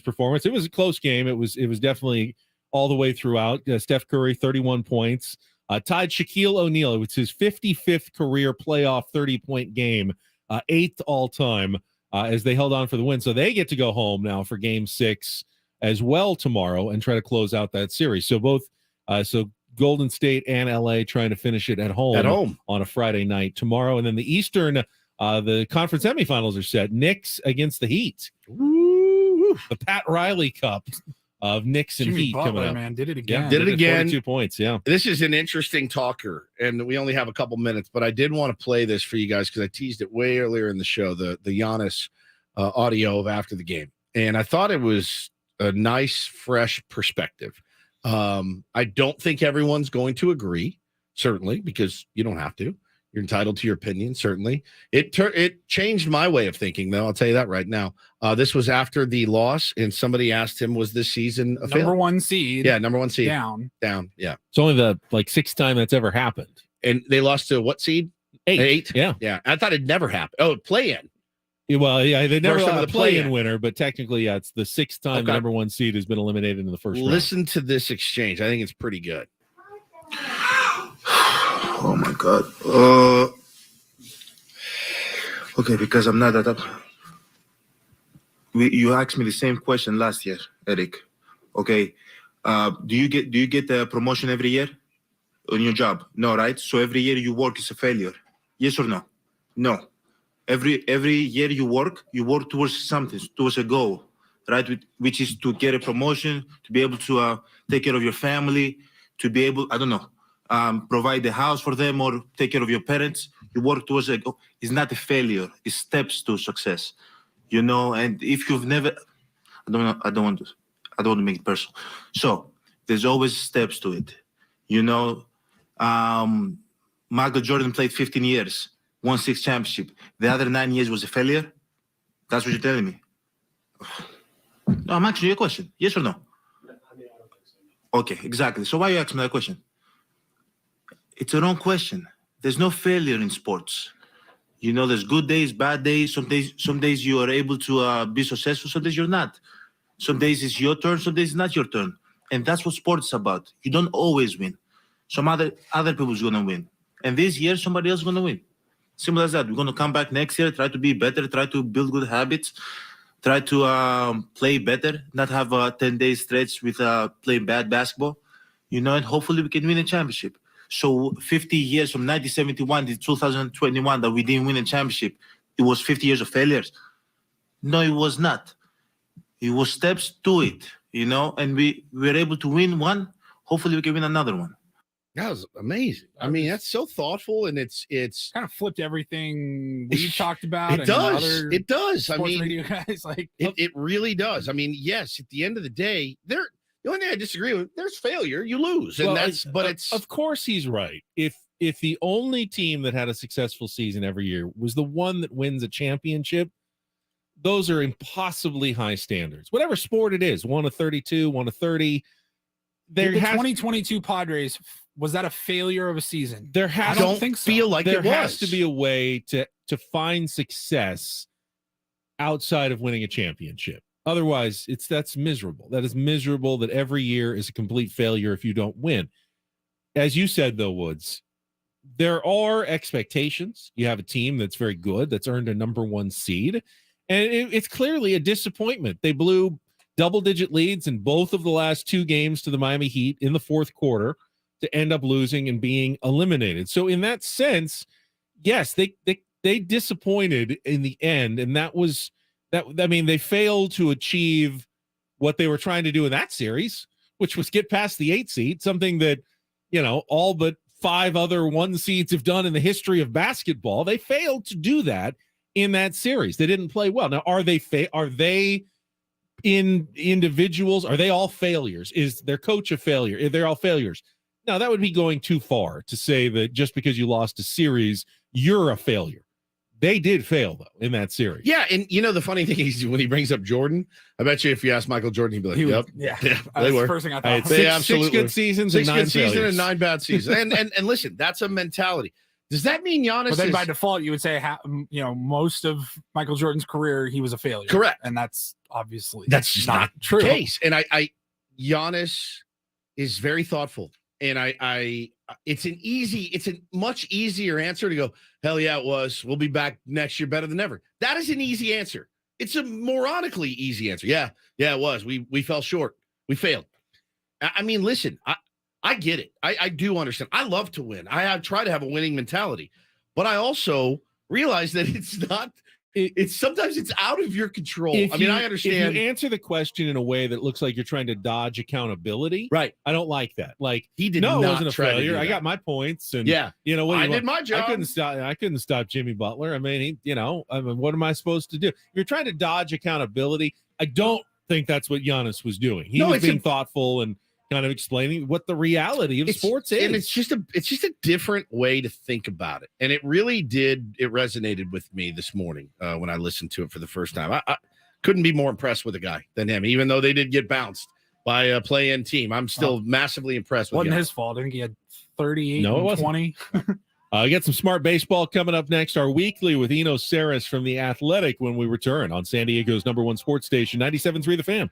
performance. It was a close game. It was definitely all the way throughout. Steph Curry, 31 points. Tied Shaquille O'Neal. It was his 55th career playoff 30-point game. 8th all time as they held on for the win. So they get to go home now for Game 6 as well tomorrow and try to close out that series. So both Golden State and LA trying to finish it at home on a Friday night tomorrow. And then the Eastern, the conference semifinals are set. Knicks against the Heat. Woo! The Pat Riley Cup of Knicks and Jimmy Heat Butler, coming up. man, did it again. Yeah, Did it again. 42 points, yeah. This is an interesting talker, and we only have a couple minutes, but I did want to play this for you guys because I teased it way earlier in the show, the Giannis audio of after the game. And I thought it was a nice, fresh perspective. I don't think everyone's going to agree, certainly, because you don't have to. You're entitled to your opinion, certainly. It changed my way of thinking, though. I'll tell you that right now. This was after the loss, and somebody asked him, was this season a number one seed? Yeah, number one seed. Down. Yeah. It's only the 6th time that's ever happened. And they lost to what seed? 8. Yeah. Yeah. I thought it'd never happen. Oh, play in. Well, yeah, they never First time had of a the play-in. play-in winner, but technically, yeah, it's the 6th time the Okay. number 1 seed has been eliminated in the first round. Listen to this exchange. I think it's pretty good. Oh my God. Okay, because I'm not that up. You asked me the same question last year, Eric. Okay. Do you get the promotion every year on your job? No, right? So every year you work is a failure. Yes or no? No. Every year you work towards something, towards a goal, right? Which is to get a promotion, to be able to take care of your family, to be able, I don't know, provide the house for them or take care of your parents. You work towards a goal. It's not a failure. It's steps to success, you know. And if you've never, I don't want to make it personal. So there's always steps to it, you know. Michael Jordan played 15 years. Won 6 championships. The other 9 years was a failure? That's what you're telling me? No, I'm asking you a question. Yes or no? Okay, exactly. So why are you asking me that question? It's a wrong question. There's no failure in sports. You know, there's good days, bad days. Some days you are able to be successful. Some days you're not. Some days it's your turn. Some days it's not your turn. And that's what sports is about. You don't always win. Some other people's going to win. And this year, somebody else is going to win. Simple as that. We're going to come back next year, try to be better, try to build good habits, try to play better, not have a 10-day stretch with playing bad basketball, you know, and hopefully we can win a championship. So 50 years from 1971 to 2021 that we didn't win a championship, it was 50 years of failures. No, it was not. It was steps to it, you know, and we were able to win one. Hopefully we can win another one. That was amazing. I mean, that's so thoughtful, and it's kind of flipped everything we've talked about. It does. It does. I sports mean, radio guys, like it really does. I mean, yes. At the end of the day, the only thing I disagree with, there's failure. You lose, and it's of course he's right. If the only team that had a successful season every year was the one that wins a championship, those are impossibly high standards. Whatever sport it is, 1 of 32, 1 of 30. the 2022 Padres, was that a failure of a season? There has I don't think so. There has to be a way to find success outside of winning a championship. Otherwise, that's miserable. That is miserable. That every year is a complete failure if you don't win. As you said, though, Woods, there are expectations. You have a team that's very good, that's earned a number 1 seed, and it's clearly a disappointment. They blew double-digit leads in both of the last 2 games to the Miami Heat in the fourth quarter to end up losing and being eliminated. So in that sense, yes, they disappointed in the end, and that was that. I mean, they failed to achieve what they were trying to do in that series, which was get past the 8 seed, something that, you know, all but 5 other 1 seeds have done in the history of basketball. They failed to do that in that series. They didn't play well. Now, are they in individuals? Are they all failures? Is their coach a failure? They're all failures. Now, that would be going too far to say that just because you lost a series, you're a failure. They did fail, though, in that series. Yeah, and you know the funny thing is when he brings up Jordan, I bet you if you ask Michael Jordan, he'd be like, "Yep, yeah, they were." The first thing I thought. They absolutely 6 good seasons 6 and 9 good seasons failures. and 9 bad seasons. And listen, that's a mentality. Does that mean Giannis? But then by default, you would say, you know, most of Michael Jordan's career, he was a failure. Correct, and that's obviously just not true. The case. And I Giannis is very thoughtful, and it's a much easier answer to go, hell yeah, it was. We'll be back next year better than ever. That is an easy answer. It's a moronically easy answer. Yeah, it was. We fell short. We failed. I mean, listen, I get it. I do understand. I love to win. I try to have a winning mentality, but I also realize that it's not. It's sometimes it's out of your control. I understand. If you answer the question in a way that looks like you're trying to dodge accountability, right? I don't like that. Like he did. No, not it wasn't a try failure. To do I that. got my points, and yeah, you know what? I did my job. I couldn't stop Jimmy Butler. I mean, what am I supposed to do? You're trying to dodge accountability. I don't think that's what Giannis was doing. He was being thoughtful and kind of explaining what the reality of sports is. And it's just a different way to think about it. And it really resonated with me this morning when I listened to it for the first time. I couldn't be more impressed with a guy than him, even though they did get bounced by a play-in team. I'm still massively impressed with him. Wasn't his fault. I think he had 38 No, it and wasn't. 20. We got some smart baseball coming up next. Our weekly with Eno Saris from The Athletic when we return on San Diego's #1 sports station, 97.3 The Fan.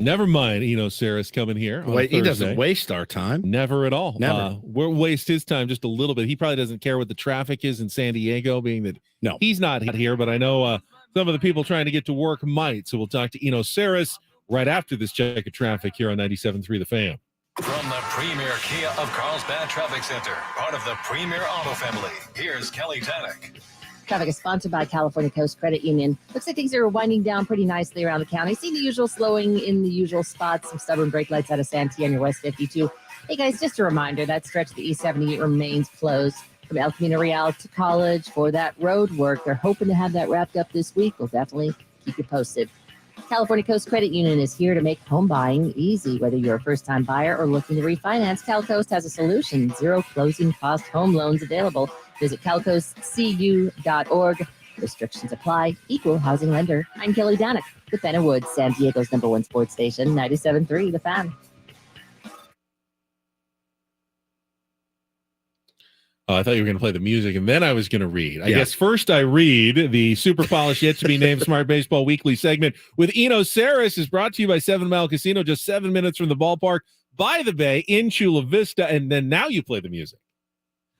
Never mind. Eno Saris coming here. On Wait, he doesn't Thursday. waste our time. Never at all. Never. We'll waste his time just a little bit. He probably doesn't care what the traffic is in San Diego, being that he's not here. But I know some of the people trying to get to work might. So we'll talk to Eno Saris right after this check of traffic here on 97.3 The Fan. From the premier Kia of Carlsbad Traffic Center, part of the Premier Auto family, here's Kelly Tannick. Traffic is sponsored by California Coast Credit Union. Looks like things are winding down pretty nicely around the county. See the usual slowing in the usual spots. Some stubborn brake lights out of Santee on your West 52. Hey guys, just a reminder, that stretch of the East 78 remains closed from El Camino Real to College for that road work. They're hoping to have that wrapped up this week. We'll definitely keep you posted. California Coast Credit Union is here to make home buying easy. Whether you're a first-time buyer or looking to refinance, CalCoast has a solution. Zero closing cost home loans available. Visit calcoastcu.org. Restrictions apply. Equal housing lender. I'm Kelly Danick with Ben Woods, San Diego's #1 sports station, 97.3 The Fan. Oh, I thought you were going to play the music, and then I was going to read. I guess first I read the super polished, yet to be named Smart Baseball Weekly segment with Eno Saris is brought to you by 7 Mile Casino, just 7 minutes from the ballpark, by the Bay in Chula Vista, and then now you play the music.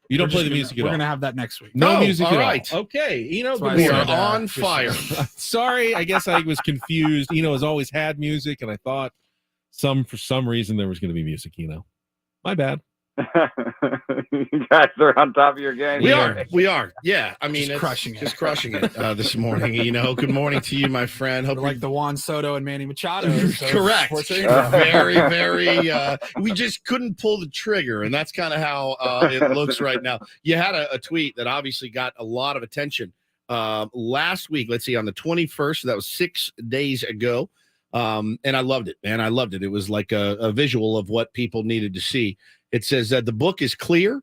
You don't play the music at all. We're gonna have that next week. No music all at right. all. Okay, Eno, We are on fire. Sorry, I guess I was confused. Eno has always had music, and I thought for some reason there was going to be music. Eno, my bad. You guys are on top of your game. We are. Yeah. I mean, Just crushing just crushing it this morning. Good morning to you, my friend. Hope like the Juan Soto and Manny Machado. So correct. sports Very, very. We just couldn't pull the trigger, and that's kind of how it looks right now. You had a tweet that obviously got a lot of attention last week. Let's see, on the 21st. So that was 6 days ago, and I loved it, man. I loved it. It was like a visual of what people needed to see. It says that the book is clear.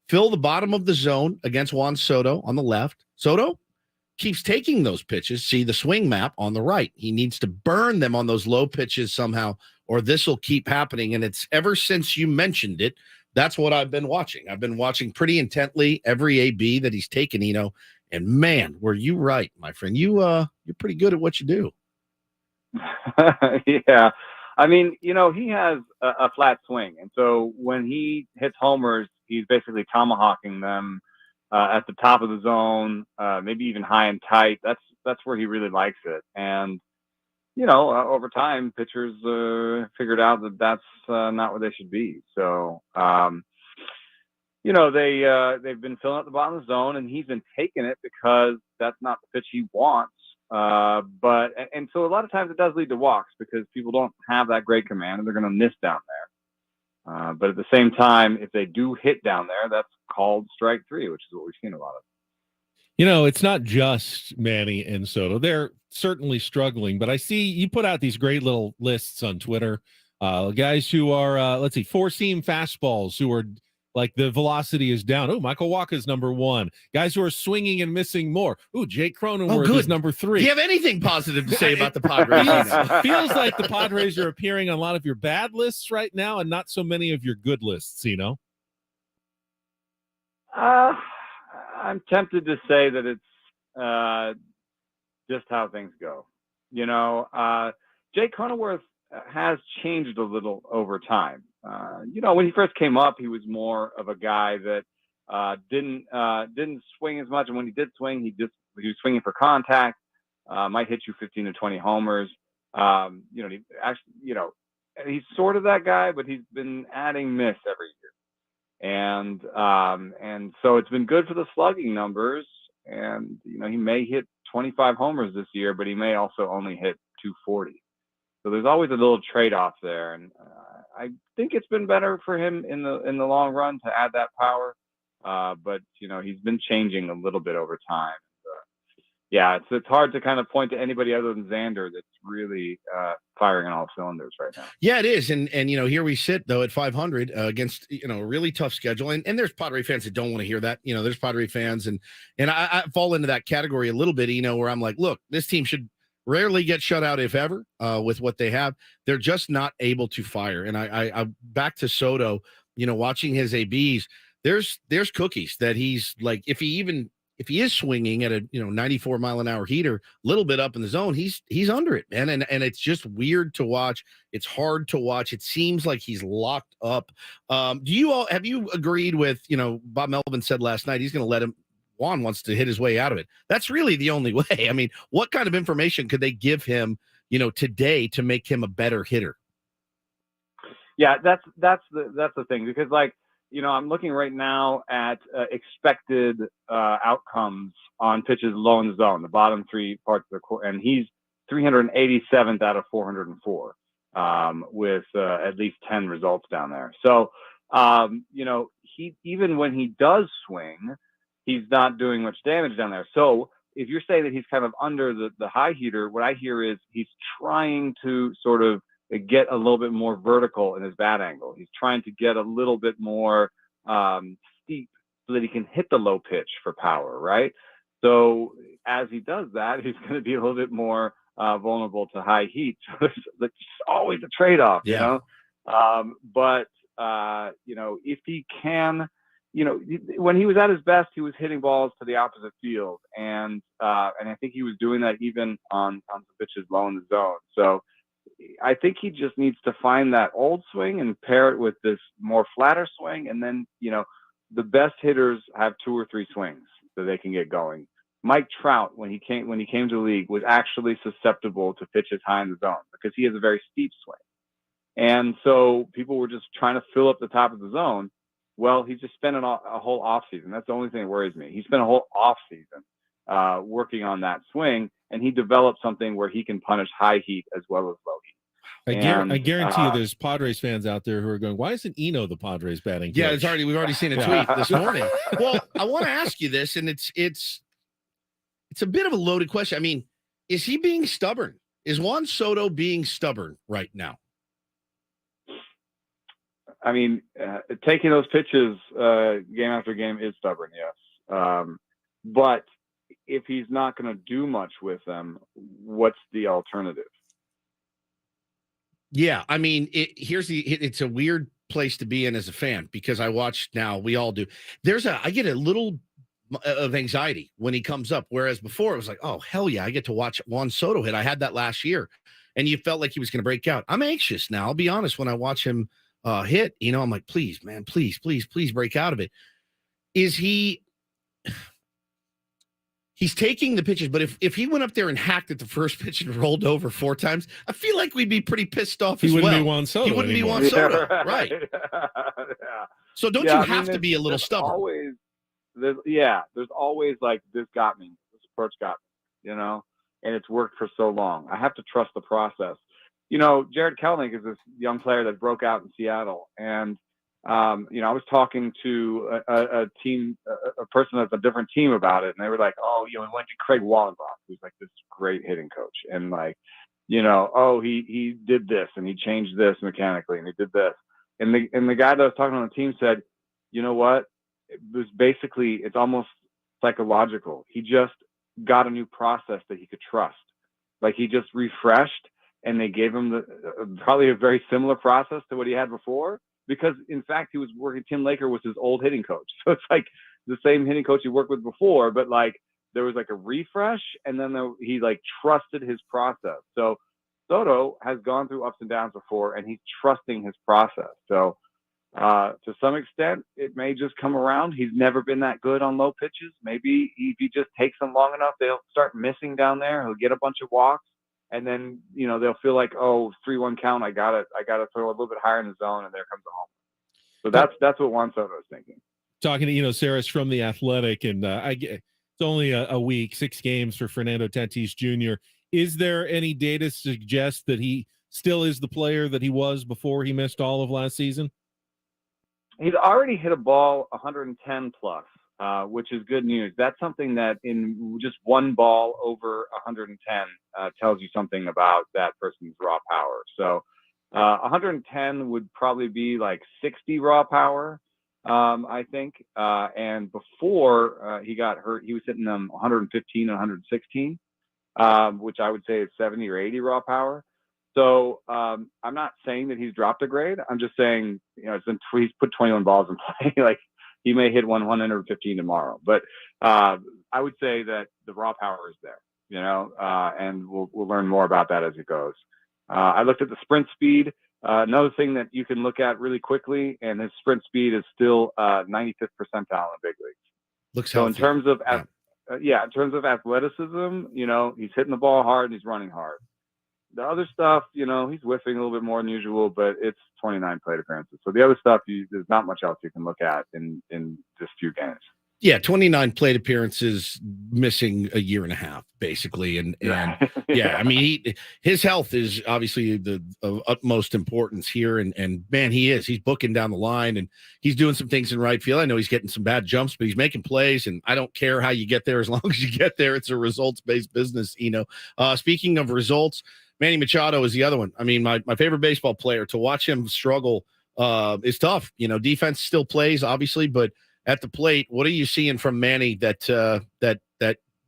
Fill the bottom of the zone against Juan Soto on the left. Soto keeps taking those pitches. See the swing map on the right. He needs to burn them on those low pitches somehow, or this will keep happening. And it's ever since you mentioned it, that's what I've been watching. I've been watching pretty intently every AB that he's taken, and man, were you right, my friend. You're pretty good at what you do. Yeah. I mean, he has a flat swing. And so when he hits homers, he's basically tomahawking them at the top of the zone, maybe even high and tight. That's where he really likes it. And, over time, pitchers figured out that that's not where they should be. So, they've been filling up the bottom of the zone, and he's been taking it because that's not the pitch he wants. And so a lot of times it does lead to walks because people don't have that great command and they're going to miss down there. But at the same time, if they do hit down there, that's called strike three, which is what we've seen a lot of. It's not just Manny and Soto. They're certainly struggling, but I see you put out these great little lists on Twitter. Guys who are, four-seam fastballs who are like the velocity is down. Oh, Michael Wacha's number 1. Guys who are swinging and missing more. Oh, Jake Cronenworth is number 3. Do you have anything positive to say about the Padres? Feels like the Padres are appearing on a lot of your bad lists right now and not so many of your good lists, I'm tempted to say that it's just how things go. Jake Cronenworth has changed a little over time. When he first came up, he was more of a guy that didn't swing as much, and when he did swing, he was swinging for contact. Might hit you 15 to 20 homers. He's sort of that guy, but he's been adding miss every year, and so it's been good for the slugging numbers. And he may hit 25 homers this year, but he may also only hit 240. So there's always a little trade-off there, and I think it's been better for him in the long run to add that power. But he's been changing a little bit over time. It's hard to kind of point to anybody other than Xander that's really firing on all cylinders right now. Yeah, it is, and here we sit though at 500 against a really tough schedule, and there's Padre fans that don't want to hear that. There's Padre fans, and I fall into that category a little bit. Where I'm like, look, this team should rarely get shut out, if ever, with what they have. They're just not able to fire. And I back to Soto, watching his ABs, there's cookies that he's like, if he even if he is swinging at a 94 mile an hour heater, a little bit up in the zone, he's under it, man. And it's just weird to watch. It's hard to watch. It seems like he's locked up. Have you agreed with, Bob Melvin said last night, he's going to let him, Juan wants to hit his way out of it. That's really the only way. I mean, what kind of information could they give him, today to make him a better hitter? Yeah, that's the thing, because I'm looking right now at expected outcomes on pitches low in the zone, the bottom three parts of the court, and he's 387th out of 404 with at least 10 results down there. So, he, even when he does swing, he's not doing much damage down there. So if you're saying that he's kind of under the high heater, what I hear is he's trying to sort of get a little bit more vertical in his bat angle. He's trying to get a little bit more steep so that he can hit the low pitch for power, right? So as he does that, he's going to be a little bit more vulnerable to high heat. So there's always a trade-off, but if he can, when he was at his best, he was hitting balls to the opposite field, and I think he was doing that even on some pitches low in the zone. So I think he just needs to find that old swing and pair it with this more flatter swing. And then, the best hitters have 2 or 3 swings that they can get going. Mike Trout, when he came to the league, was actually susceptible to pitches high in the zone because he has a very steep swing. And so people were just trying to fill up the top of the zone. Well, he just spent a whole offseason. That's the only thing that worries me. He spent a whole offseason working on that swing, and he developed something where he can punish high heat as well as low heat. I guarantee you there's Padres fans out there who are going, why isn't Eno the Padres batting coach? Yeah, we've already seen a tweet this morning. Well, I want to ask you this, and it's a bit of a loaded question. I mean, is he being stubborn? Is Juan Soto being stubborn right now? I mean, taking those pitches game after game is stubborn, yes. But if he's not going to do much with them, what's the alternative? Yeah, I mean, it's a weird place to be in as a fan, because I watch now, we all do. I get a little of anxiety when he comes up, whereas before it was like, oh, hell yeah, I get to watch Juan Soto hit. I had that last year, and you felt like he was going to break out. I'm anxious now, I'll be honest, when I watch him hit, I'm like, please, man, please break out of it. He's taking the pitches, but if he went up there and hacked at the first pitch and rolled over 4 times, I feel like we'd be pretty pissed off as well. He wouldn't be Juan Soto. He wouldn't anymore. be Juan Soto, right? So don't you have to be a little there's stubborn? There's always like, this got me. This approach got me, and it's worked for so long. I have to trust the process. Jared Kelenic is this young player that broke out in Seattle, and I was talking to a person that's a different team about it, and they were like, "Oh, we went to Craig Wallenbach, who's like this great hitting coach, and he did this and he changed this mechanically and he did this." And the guy that was talking on the team said, "You know what? It was basically, it's almost psychological. He just got a new process that he could trust. Like he just refreshed." And they gave him probably a very similar process to what he had before, because in fact he was working. Tim Laker was his old hitting coach, so it's like the same hitting coach he worked with before, but like there was like a refresh, and then he like trusted his process. So Soto has gone through ups and downs before, and he's trusting his process. So to some extent, it may just come around. He's never been that good on low pitches. Maybe if he just takes them long enough, they'll start missing down there. He'll get a bunch of walks. And then, they'll feel like, oh, 3-1 count. I got to throw a little bit higher in the zone, and there comes a home. So that's what Juan Soto is thinking. Talking to Saris from The Athletic, and it's only a week, 6 games for Fernando Tatis Jr. Is there any data to suggest that he still is the player that he was before he missed all of last season? He's already hit a ball 110 plus. Which is good news. That's something that in just one ball over 110 tells you something about that person's raw power. So 110 would probably be like 60 raw power, I think. And before he got hurt, he was hitting them 115 and 116, which I would say is 70 or 80 raw power. So I'm not saying that he's dropped a grade. I'm just saying, he's put 21 balls in play. Like, he may hit 115 tomorrow, but I I would say that the raw power is there, and we'll learn more about that as it goes. I looked at the sprint speed. Another thing that you can look at really quickly, and his sprint speed is still 95th percentile in big leagues. Looks so. healthy. In terms of in terms of athleticism, he's hitting the ball hard and he's running hard. The other stuff, he's whiffing a little bit more than usual, but it's 29 plate appearances. So the other stuff, there's not much else you can look at in just few games. Yeah, 29 plate appearances, missing a year and a half, basically. And yeah, I mean, his health is obviously the of utmost importance here. And man, he's booking down the line, and he's doing some things in right field. I know he's getting some bad jumps, but he's making plays, and I don't care how you get there. As long as you get there, it's a results-based business, Speaking of results, Manny Machado is the other one. I mean, my favorite baseball player. To watch him struggle is tough. Defense still plays, obviously, but at the plate, what are you seeing from Manny that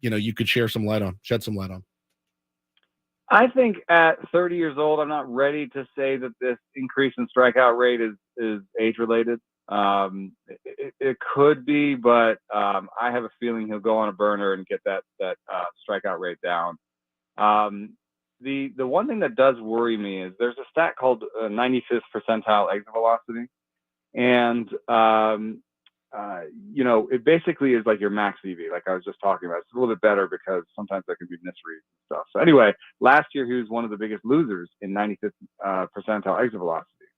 you could shed some light on? I think at 30 years old, I'm not ready to say that this increase in strikeout rate is age related. It could be, but I have a feeling he'll go on a burner and get that strikeout rate down. The one thing that does worry me is there's a stat called 95th percentile exit velocity, and it basically is like your max EV, like I was just talking about. It's a little bit better because sometimes there can be misreads and stuff. So anyway, last year he was one of the biggest losers in 95th percentile exit velocity,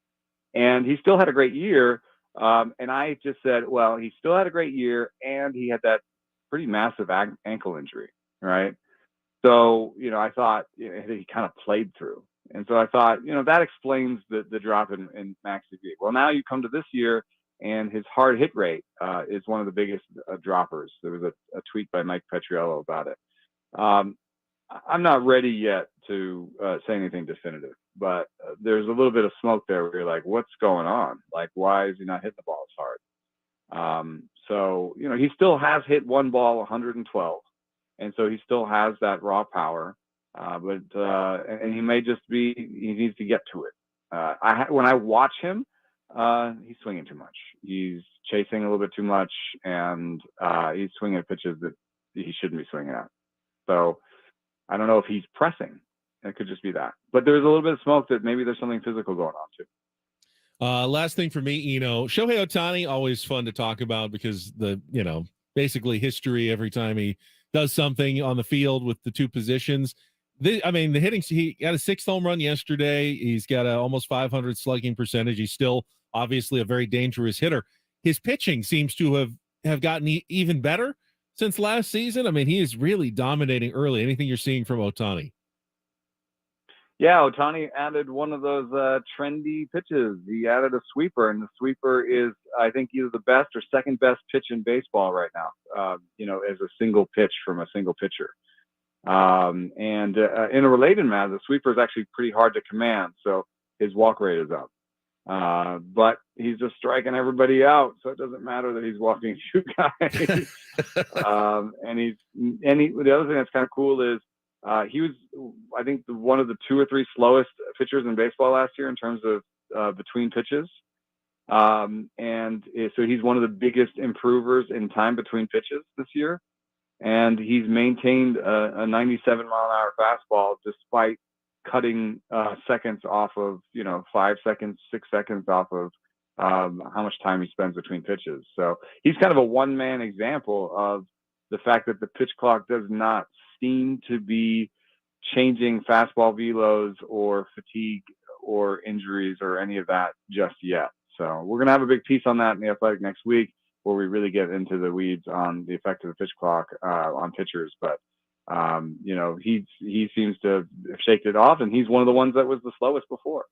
and he still had a great year. And I just said, well, he still had a great year, and he had that pretty massive ankle injury, right? So, I thought he kind of played through. And so I thought, that explains the drop in max EV. Well, now you come to this year, and his hard hit rate is one of the biggest droppers. There was a tweet by Mike Petriello about it. I'm not ready yet to say anything definitive, but there's a little bit of smoke there where you're like, what's going on? Like, why is he not hitting the ball as hard? So, he still has hit one ball 112. And so he still has that raw power, and he may just he needs to get to it. When I watch him, he's swinging too much. He's chasing a little bit too much, and he's swinging at pitches that he shouldn't be swinging at. So I don't know if he's pressing. It could just be that. But there's a little bit of smoke that maybe there's something physical going on too. Last thing for me, Shohei Ohtani, always fun to talk about because basically history every time he does something on the field with the two positions. The hitting, he got a 6th home run yesterday. He's got a almost 500 slugging percentage. He's still obviously a very dangerous hitter. His pitching seems to have gotten even better since last season. I mean, he is really dominating early. Anything you're seeing from Ohtani? Yeah, Ohtani added one of those trendy pitches. He added a sweeper, and the sweeper is, I think, either the best or second best pitch in baseball right now, as a single pitch from a single pitcher. And in a related matter, the sweeper is actually pretty hard to command, so his walk rate is up. But he's just striking everybody out, so it doesn't matter that he's walking 2 guys. The other thing that's kind of cool is he was, I think, one of the 2 or 3 slowest pitchers in baseball last year in terms of between pitches. So he's one of the biggest improvers in time between pitches this year. And he's maintained a 97-mile-an-hour fastball despite cutting seconds off of, 5 seconds, 6 seconds off of how much time he spends between pitches. So he's kind of a one-man example of the fact that the pitch clock does not seem to be changing fastball velos or fatigue or injuries or any of that just yet. So we're going to have a big piece on that in The Athletic next week, where we really get into the weeds on the effect of the pitch clock on pitchers. But, he seems to have shaken it off, and he's one of the ones that was the slowest before.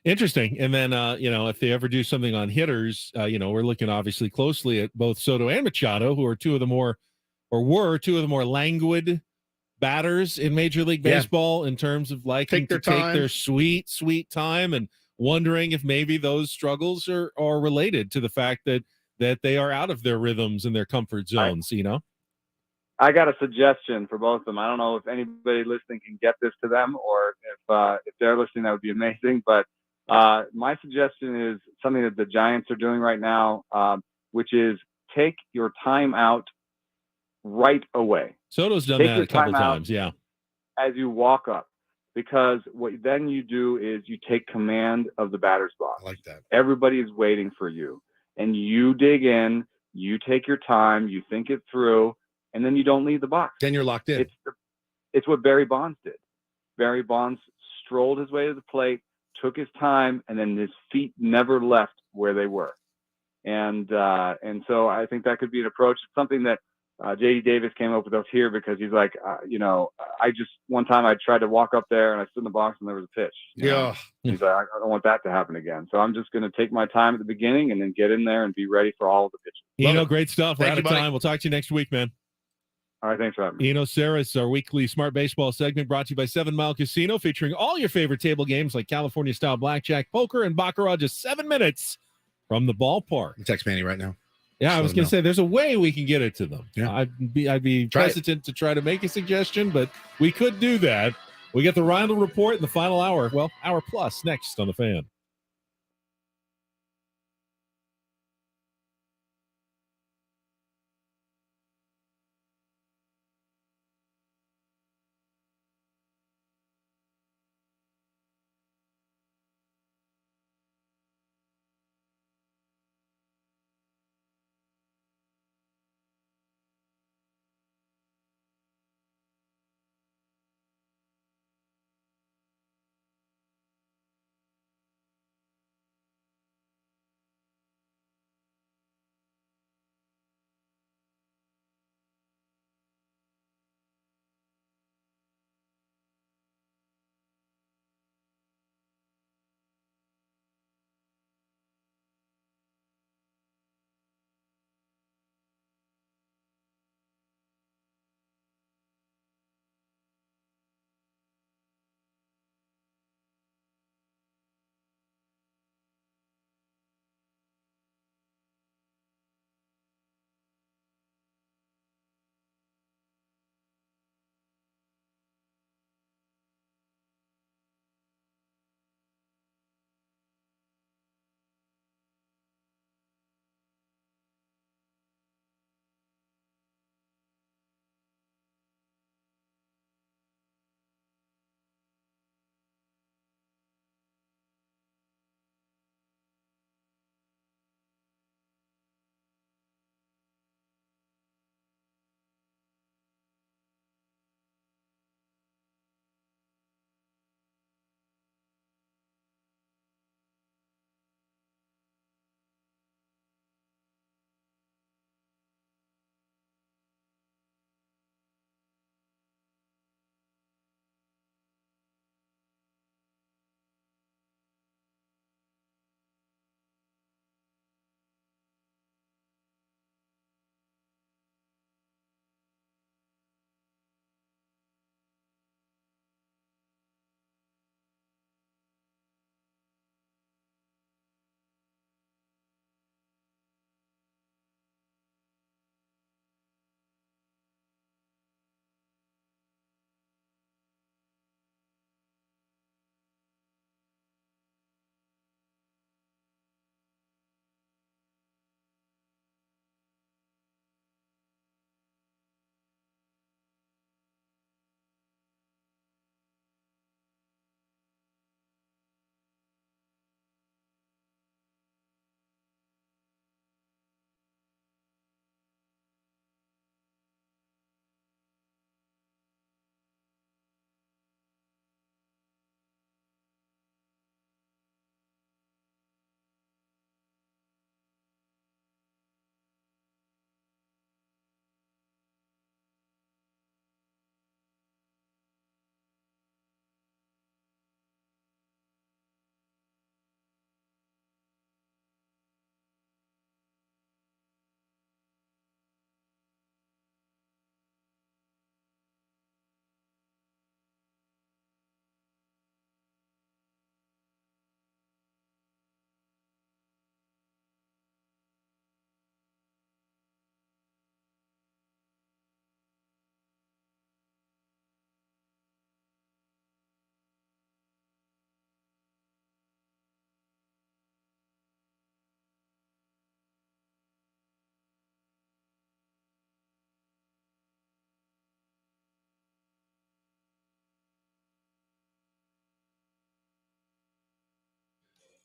Interesting. And then, if they ever do something on hitters, we're looking obviously closely at both Soto and Machado, who are were two of the more languid batters in Major League Baseball in terms of liking to take their sweet, sweet time, and wondering if maybe those struggles are related to the fact that they are out of their rhythms and their comfort zones, I got a suggestion for both of them. I don't know if anybody listening can get this to them, or if they're listening, that would be amazing. But my suggestion is something that the Giants are doing right now, which is take your time out right away. Soto's done Take that your a couple time out times. Yeah. as you walk up, because what then you do is you take command of the batter's box. I like that. Everybody is waiting for you, and you dig in, you take your time, you think it through, and then you don't leave the box. Then you're locked in. It's what Barry Bonds did. Barry Bonds strolled his way to the plate, took his time, and then his feet never left where they were. And so I think that could be an approach. It's something that J.D. Davis came up with us here, because he's like, one time I tried to walk up there and I stood in the box and there was a pitch. Yeah. He's like, I don't want that to happen again. So I'm just going to take my time at the beginning and then get in there and be ready for all of the pitches. Great stuff. We're Thank out of you, buddy. time. We'll talk to you next week, man. All right, thanks for having me. Eno Saris, our weekly Smart Baseball segment, brought to you by 7 Mile Casino, featuring all your favorite table games like California-style blackjack, poker, and baccarat, just 7 minutes from the ballpark. Text Manny right now. Yeah, I was going to say, there's a way we can get it to them. Yeah. I'd be Try it. hesitant to try to make a suggestion, but we could do that. We get the Rindle Report in the final hour. Well, hour plus next on The Fan.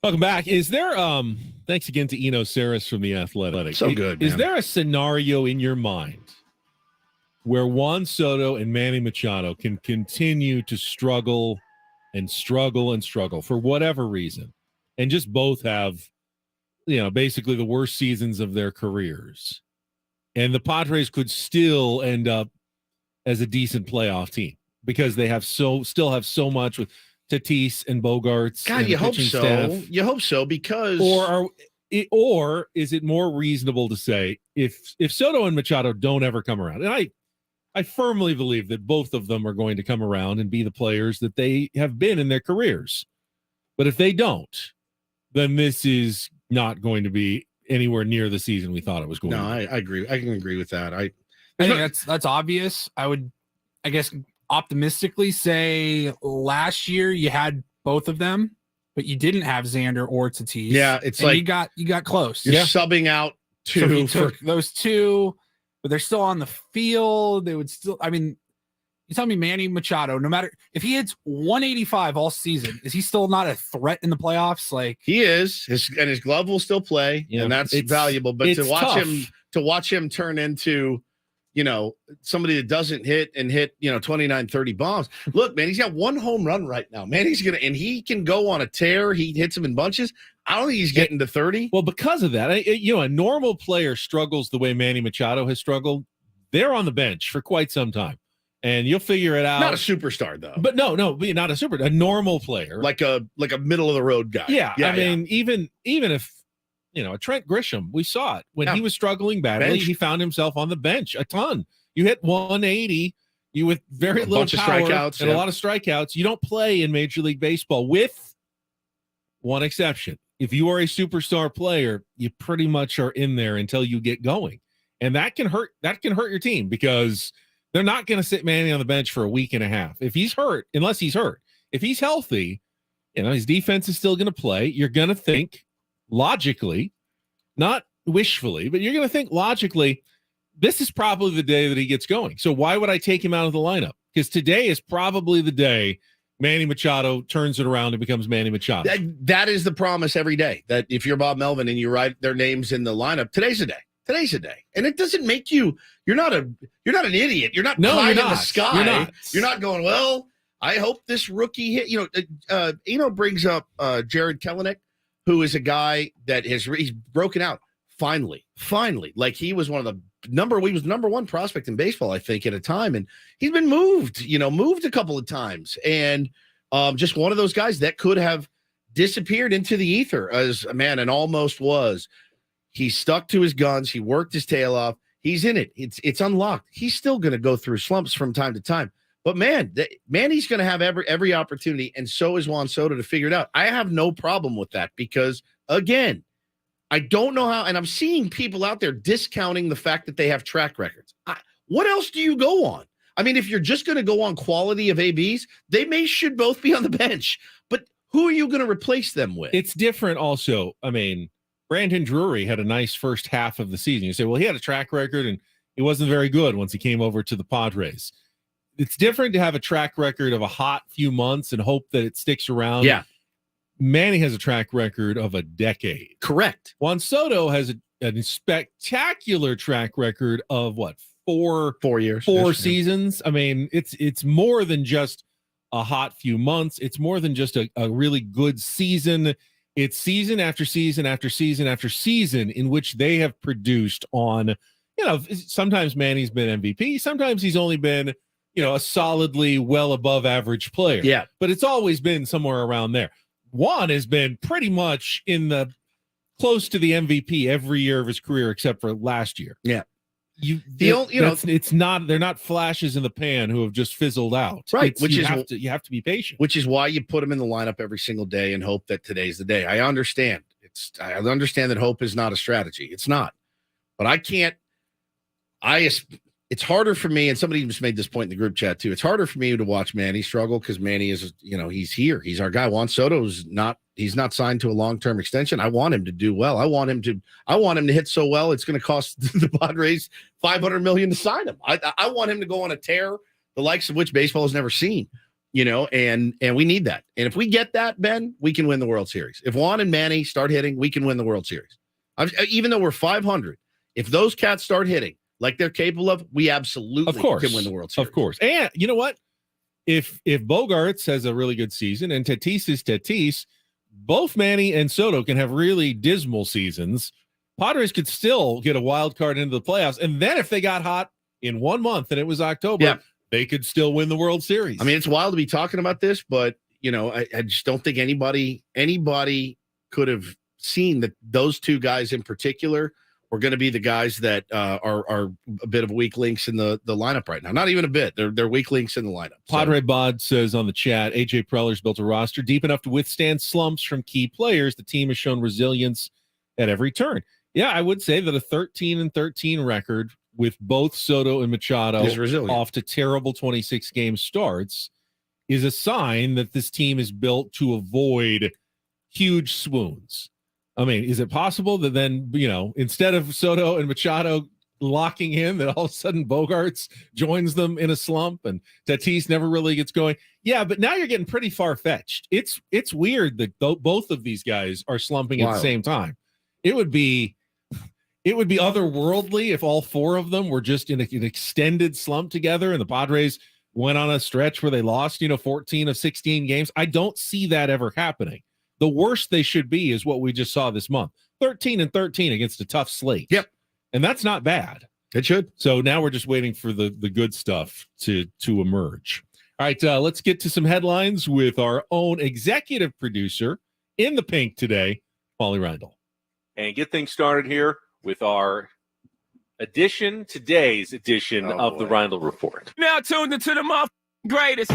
Welcome back. Is there thanks again to Eno Saris from The Athletic. So good, Is man. there a scenario in your mind where Juan Soto and Manny Machado can continue to struggle and struggle and struggle for whatever reason, and just both have, basically the worst seasons of their careers, and the Padres could still end up as a decent playoff team because they still have so much with Tatis and Bogarts? God, and you the hope pitching so. staff? You hope so because Or is it more reasonable to say if Soto and Machado don't ever come around, and I firmly believe that both of them are going to come around and be the players that they have been in their careers, but if they don't, then this is not going to be anywhere near the season we thought it was going to be. I agree. I can agree with that. I think that's obvious. I would, I guess, optimistically say last year you had both of them, but you didn't have Xander or Tatis. Yeah, it's and like you got close. You're subbing out So two he for took those two, but they're still on the field. They would still. I mean, you tell me Manny Machado, no matter if he hits 185 all season, is he still not a threat in the playoffs? Like he is. His glove will still play, and that's valuable. But to watch him turn into, somebody that doesn't hit 29, 30 bombs. Look, man, he's got one home run right now. Man, and he can go on a tear. He hits them in bunches. I don't think he's getting to 30. Well, because of that, a normal player struggles the way Manny Machado has struggled. They're on the bench for quite some time, and you'll figure it out. Not a superstar though. But no, not a normal player, like a middle of the road guy. Yeah, I mean, even if a Trent Grisham, we saw it when he was struggling badly. Bench. He found himself on the bench a ton. You hit 180, you with very little bunch of power strikeouts, and a lot of strikeouts. You don't play in Major League Baseball, with one exception. If you are a superstar player, you pretty much are in there until you get going, and that can hurt. That can hurt your team because they're not going to sit Manny on the bench for a week and a half if he's hurt, unless he's hurt. If he's healthy, his defense is still going to play. You're going to think logically, not wishfully, but you're going to think logically, this is probably the day that he gets going. So why would I take him out of the lineup? Because today is probably the day Manny Machado turns it around and becomes Manny Machado. That is the promise every day, that if you're Bob Melvin and you write their names in the lineup, today's the day. Today's the day. And it doesn't make you're not an idiot. You're not pie in the sky. You're not going, well, I hope this rookie hit. Brings up Jared Kelenic, who is a guy that he's broken out finally. Like he was one of the number one prospect in baseball, I think, at a time, and he's been moved a couple of times, and just one of those guys that could have disappeared into the ether as a man, and almost was. He stuck to his guns. He worked his tail off. He's in it. It's unlocked. He's still going to go through slumps from time to time. But he's going to have every opportunity, and so is Juan Soto, to figure it out. I have no problem with that because, again, I don't know how, and I'm seeing people out there discounting the fact that they have track records. What else do you go on? I mean, if you're just going to go on quality of ABs, they should both be on the bench. But who are you going to replace them with? It's different also. I mean, Brandon Drury had a nice first half of the season. You say, well, he had a track record and he wasn't very good once he came over to the Padres. It's different to have a track record of a hot few months and hope that it sticks around. Yeah. Manny has a track record of a decade. Correct. Juan Soto has a spectacular track record of what? 4 years, 4 seasons. I mean, it's more than just a hot few months. It's more than just a really good season. It's season after season after season after season in which they have produced on, sometimes Manny's been MVP. Sometimes he's only been, a solidly well above average player. Yeah. But it's always been somewhere around there. Juan has been pretty much in the close to the MVP every year of his career, except for last year. Yeah. It's not, they're not flashes in the pan who have just fizzled out. Right. You have to be patient. Which is why you put him in the lineup every single day and hope that today's the day. I understand. I understand that hope is not a strategy. It's not. But it's harder for me, and somebody just made this point in the group chat too. It's harder for me to watch Manny struggle because Manny is, he's here. He's our guy. Juan Soto's he's not signed to a long-term extension. I want him to do well. I want him to hit so well it's going to cost the Padres $500 million to sign him. I want him to go on a tear, the likes of which baseball has never seen. and we need that. And if we get that, Ben, we can win the World Series. If Juan and Manny start hitting, we can win the World Series. Even though we're 500, if those cats start hitting like they're capable of, we absolutely can win the World Series. Of course. And you know what? If Bogarts has a really good season and Tatis is Tatis, both Manny and Soto can have really dismal seasons. Padres could still get a wild card into the playoffs. And then if they got hot in 1 month and it was October, they could still win the World Series. I mean, it's wild to be talking about this, but I just don't think anybody could have seen that those two guys in particular were going to be the guys that are a bit of weak links in the lineup right now. Not even a bit. They're weak links in the lineup. Padre Bod says on the chat, AJ Preller's built a roster deep enough to withstand slumps from key players. The team has shown resilience at every turn. Yeah, I would say that a 13-13 record with both Soto and Machado off to terrible 26-game starts is a sign that this team is built to avoid huge swoons. I mean, is it possible that then, instead of Soto and Machado locking in, that all of a sudden Bogarts joins them in a slump and Tatis never really gets going? Yeah, but now you're getting pretty far-fetched. It's weird that both of these guys are slumping at the same time. It would be otherworldly if all four of them were just in an extended slump together and the Padres went on a stretch where they lost, 14 of 16 games. I don't see that ever happening. The worst they should be is what we just saw this month. 13-13 against a tough slate. Yep. And that's not bad. It should. So now we're just waiting for the good stuff to emerge. All right, let's get to some headlines with our own executive producer in the pink today, Paulie Randall. And get things started here with our today's edition of the Rindle Report. Now tuned into the greatest.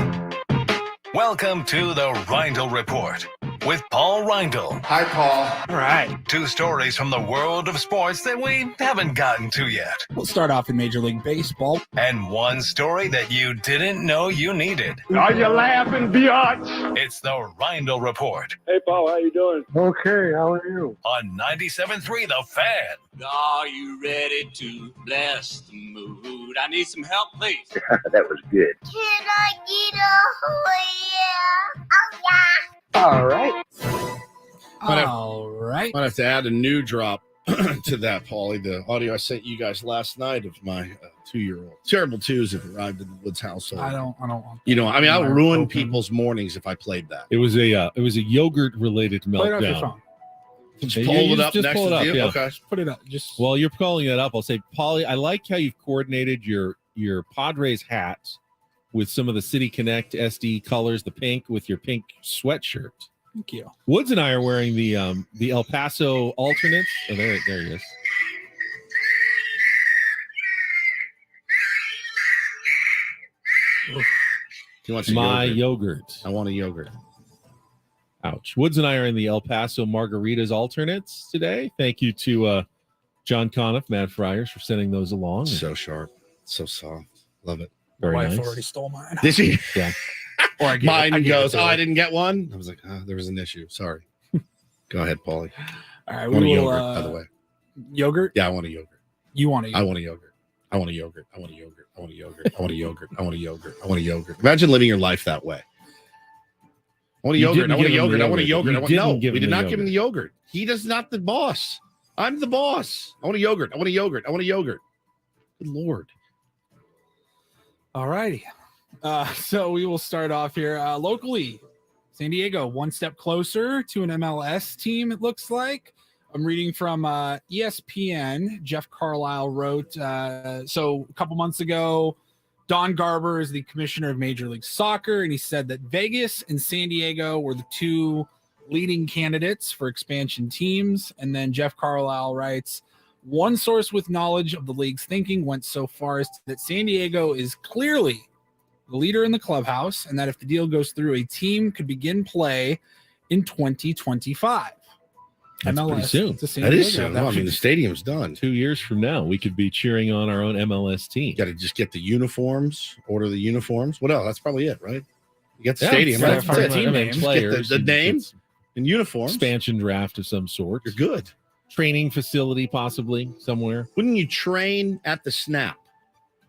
Welcome to the Rindle Report with Paul Rindle. Hi, Paul. All right. 2 stories from the world of sports that we haven't gotten to yet. We'll start off in Major League Baseball. And 1 story that you didn't know you needed. Are you laughing, biatch? It's the Rindle Report Hey, Paul, how you doing? Okay, how are you? on 97.3 The Fan. Are you ready to bless the mood? I need some help, please. That was good. Can I get a yeah? Oh, yeah. All right. All right. Might have to add a new drop to that, Paulie. The audio I sent you guys last night of my 2-year-old. Terrible twos have arrived in the Woods household. I don't want I'll ruin people's mornings if I played that. It was a yogurt related Play it off your meltdown. phone. Just pull it up just next pull it to up, you. yeah. Okay. Put it up. Just While you're calling it up, I'll say, Paulie, I like how you've coordinated your Padres hat with some of the City Connect SD colors, the pink with your pink sweatshirt. thank you. Woods and I are wearing the El Paso alternates. Oh, there he is. He wants a My yogurt. yogurt. I want a yogurt. Ouch. Woods and I are in the El Paso Margaritas alternates today. Thank you to John Conniff, Matt Friars, for sending those along. So sharp. So soft. Love it. Very Wife nice. already stole mine. Did she? Yeah. Or I gave Mine it to goes, her. I didn't get one. I was like, there was an issue. Sorry. Go ahead, Paulie. All right, I we want a will. yogurt, by the way. Yogurt? Yeah, I want a yogurt. You want a I want a yogurt. I want a yogurt. I want a yogurt. I want a yogurt. I want a yogurt. I want a yogurt. I want a yogurt. Imagine living your life that way. I want a You yogurt. didn't I want a give him the yogurt. I want a yogurt. yogurt. You No, didn't give we him did the not give him the yogurt. He is not the boss. I'm the boss. I want a yogurt. I want a yogurt. I want a yogurt. Good Lord. All righty. So we will start off here locally. San Diego, 1 step closer to an MLS team, it looks like. I'm reading from ESPN. Jeff Carlisle wrote, so a couple months ago, Don Garber is the commissioner of Major League Soccer, and he said that Vegas and San Diego were the 2 leading candidates for expansion teams. And then Jeff Carlisle writes, one source with knowledge of the league's thinking went so far as that San Diego is clearly the leader in the clubhouse, and that if the deal goes through, a team could begin play in 2025. That's pretty soon. to San That is Diego. soon. Well, I mean, the stadium's done. 2 years from now, we could be cheering on our own MLS team. Got to just get the uniforms, order the uniforms. What else? That's probably it, right? You got the Yeah, stadium. it's That's our it. team name. Just get Players, the name and uniforms. Expansion draft of some sort. You're good. Training facility, possibly somewhere. Wouldn't you train at the snap?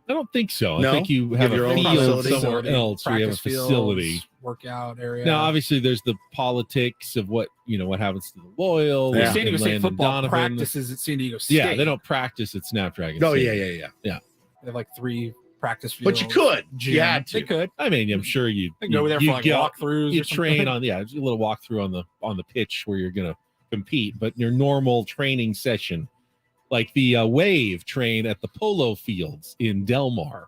I don't think so. No? I think you have your a own field facility. somewhere else where you have a Practice fields, facility. workout area. Now, obviously, there's the politics of what happens to the Loyal. Yeah. San Diego and State Landon football Donovan. practices at San Diego State. Yeah, they don't practice at Snapdragon. Oh, State. yeah. Yeah. They have like 3 practice fields. But you could. Gym. You had to. They could. I mean, I'm sure you They go there for like walkthroughs. You or train something. on a little walkthrough on the pitch where you're gonna compete, but your normal training session, like the Wave train at the polo fields in Del Mar.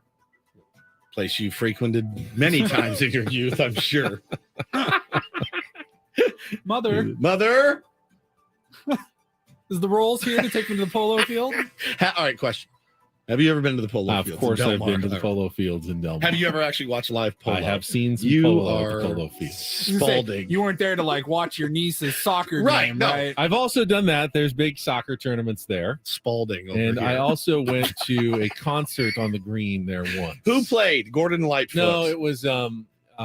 Place you frequented many times in your youth, I'm sure. Mother, is the Rolls here to take me to the polo field? All right, question. Have you ever been to the polo fields? Of course, in Del I've Mar? been to the polo fields in Del Mar. Have you ever actually watched live polo? I have seen some You polo are at the polo field. Spalding. You weren't there to like watch your niece's soccer Right, game, no. right? I've also done that. There's big soccer tournaments there. Spalding over And here. I also went to a concert on the green there once. Who played? Gordon Lightfoot. No, it was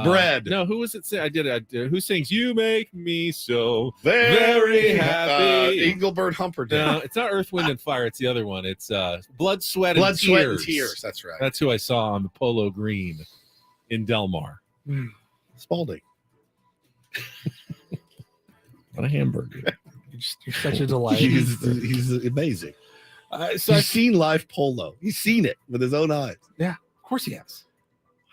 Bread. No, who was it? I did. Who sings "You Make Me So Very Happy"? Engelbert Humperdinck. No, it's not Earth, Wind, and Fire. It's the other one. It's Blood, Sweat, and Tears. That's right. That's who I saw on the polo green in Del Mar. Spalding. What a hamburger! You're such a delight. He's amazing. So He's seen live polo. He's seen it with his own eyes. yeah, of course he has.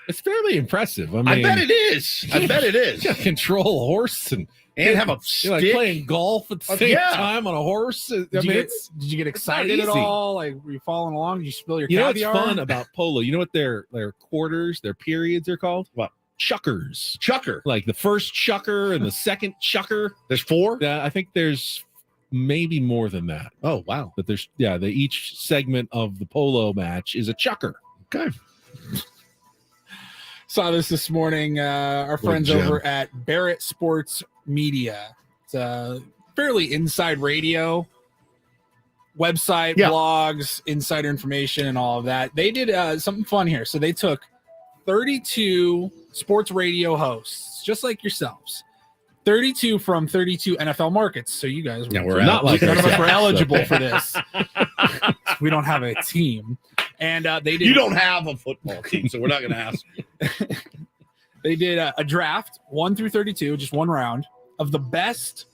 It's fairly impressive. I mean, I bet it is. I bet it is. You gotta control a horse and have a like stick. playing golf at the same Yeah. time on a horse. I Did mean, you get not excited at easy. all? Like, were you following along? Did you spill your You know what's caviar? fun about polo? You know what their quarters, their periods are called? What? Chuckers. Chucker. Like the first chucker and the second chucker. There's 4? Yeah, I think there's maybe more than that. Oh, wow. But there's each segment of the polo match is a chucker. Okay. Saw this morning. Our friends gem. over at Barrett Sports Media. It's a fairly inside radio website, blogs, insider information, and all of that. They did something fun here. So they took 32 sports radio hosts, just like yourselves. 32 from 32 NFL markets. So you guys we're not like none of us ourselves, were eligible okay. for this. We don't have a team. And they did. You don't have a football team, so we're not going to ask you. They did a draft 1 through 32, just one round of the best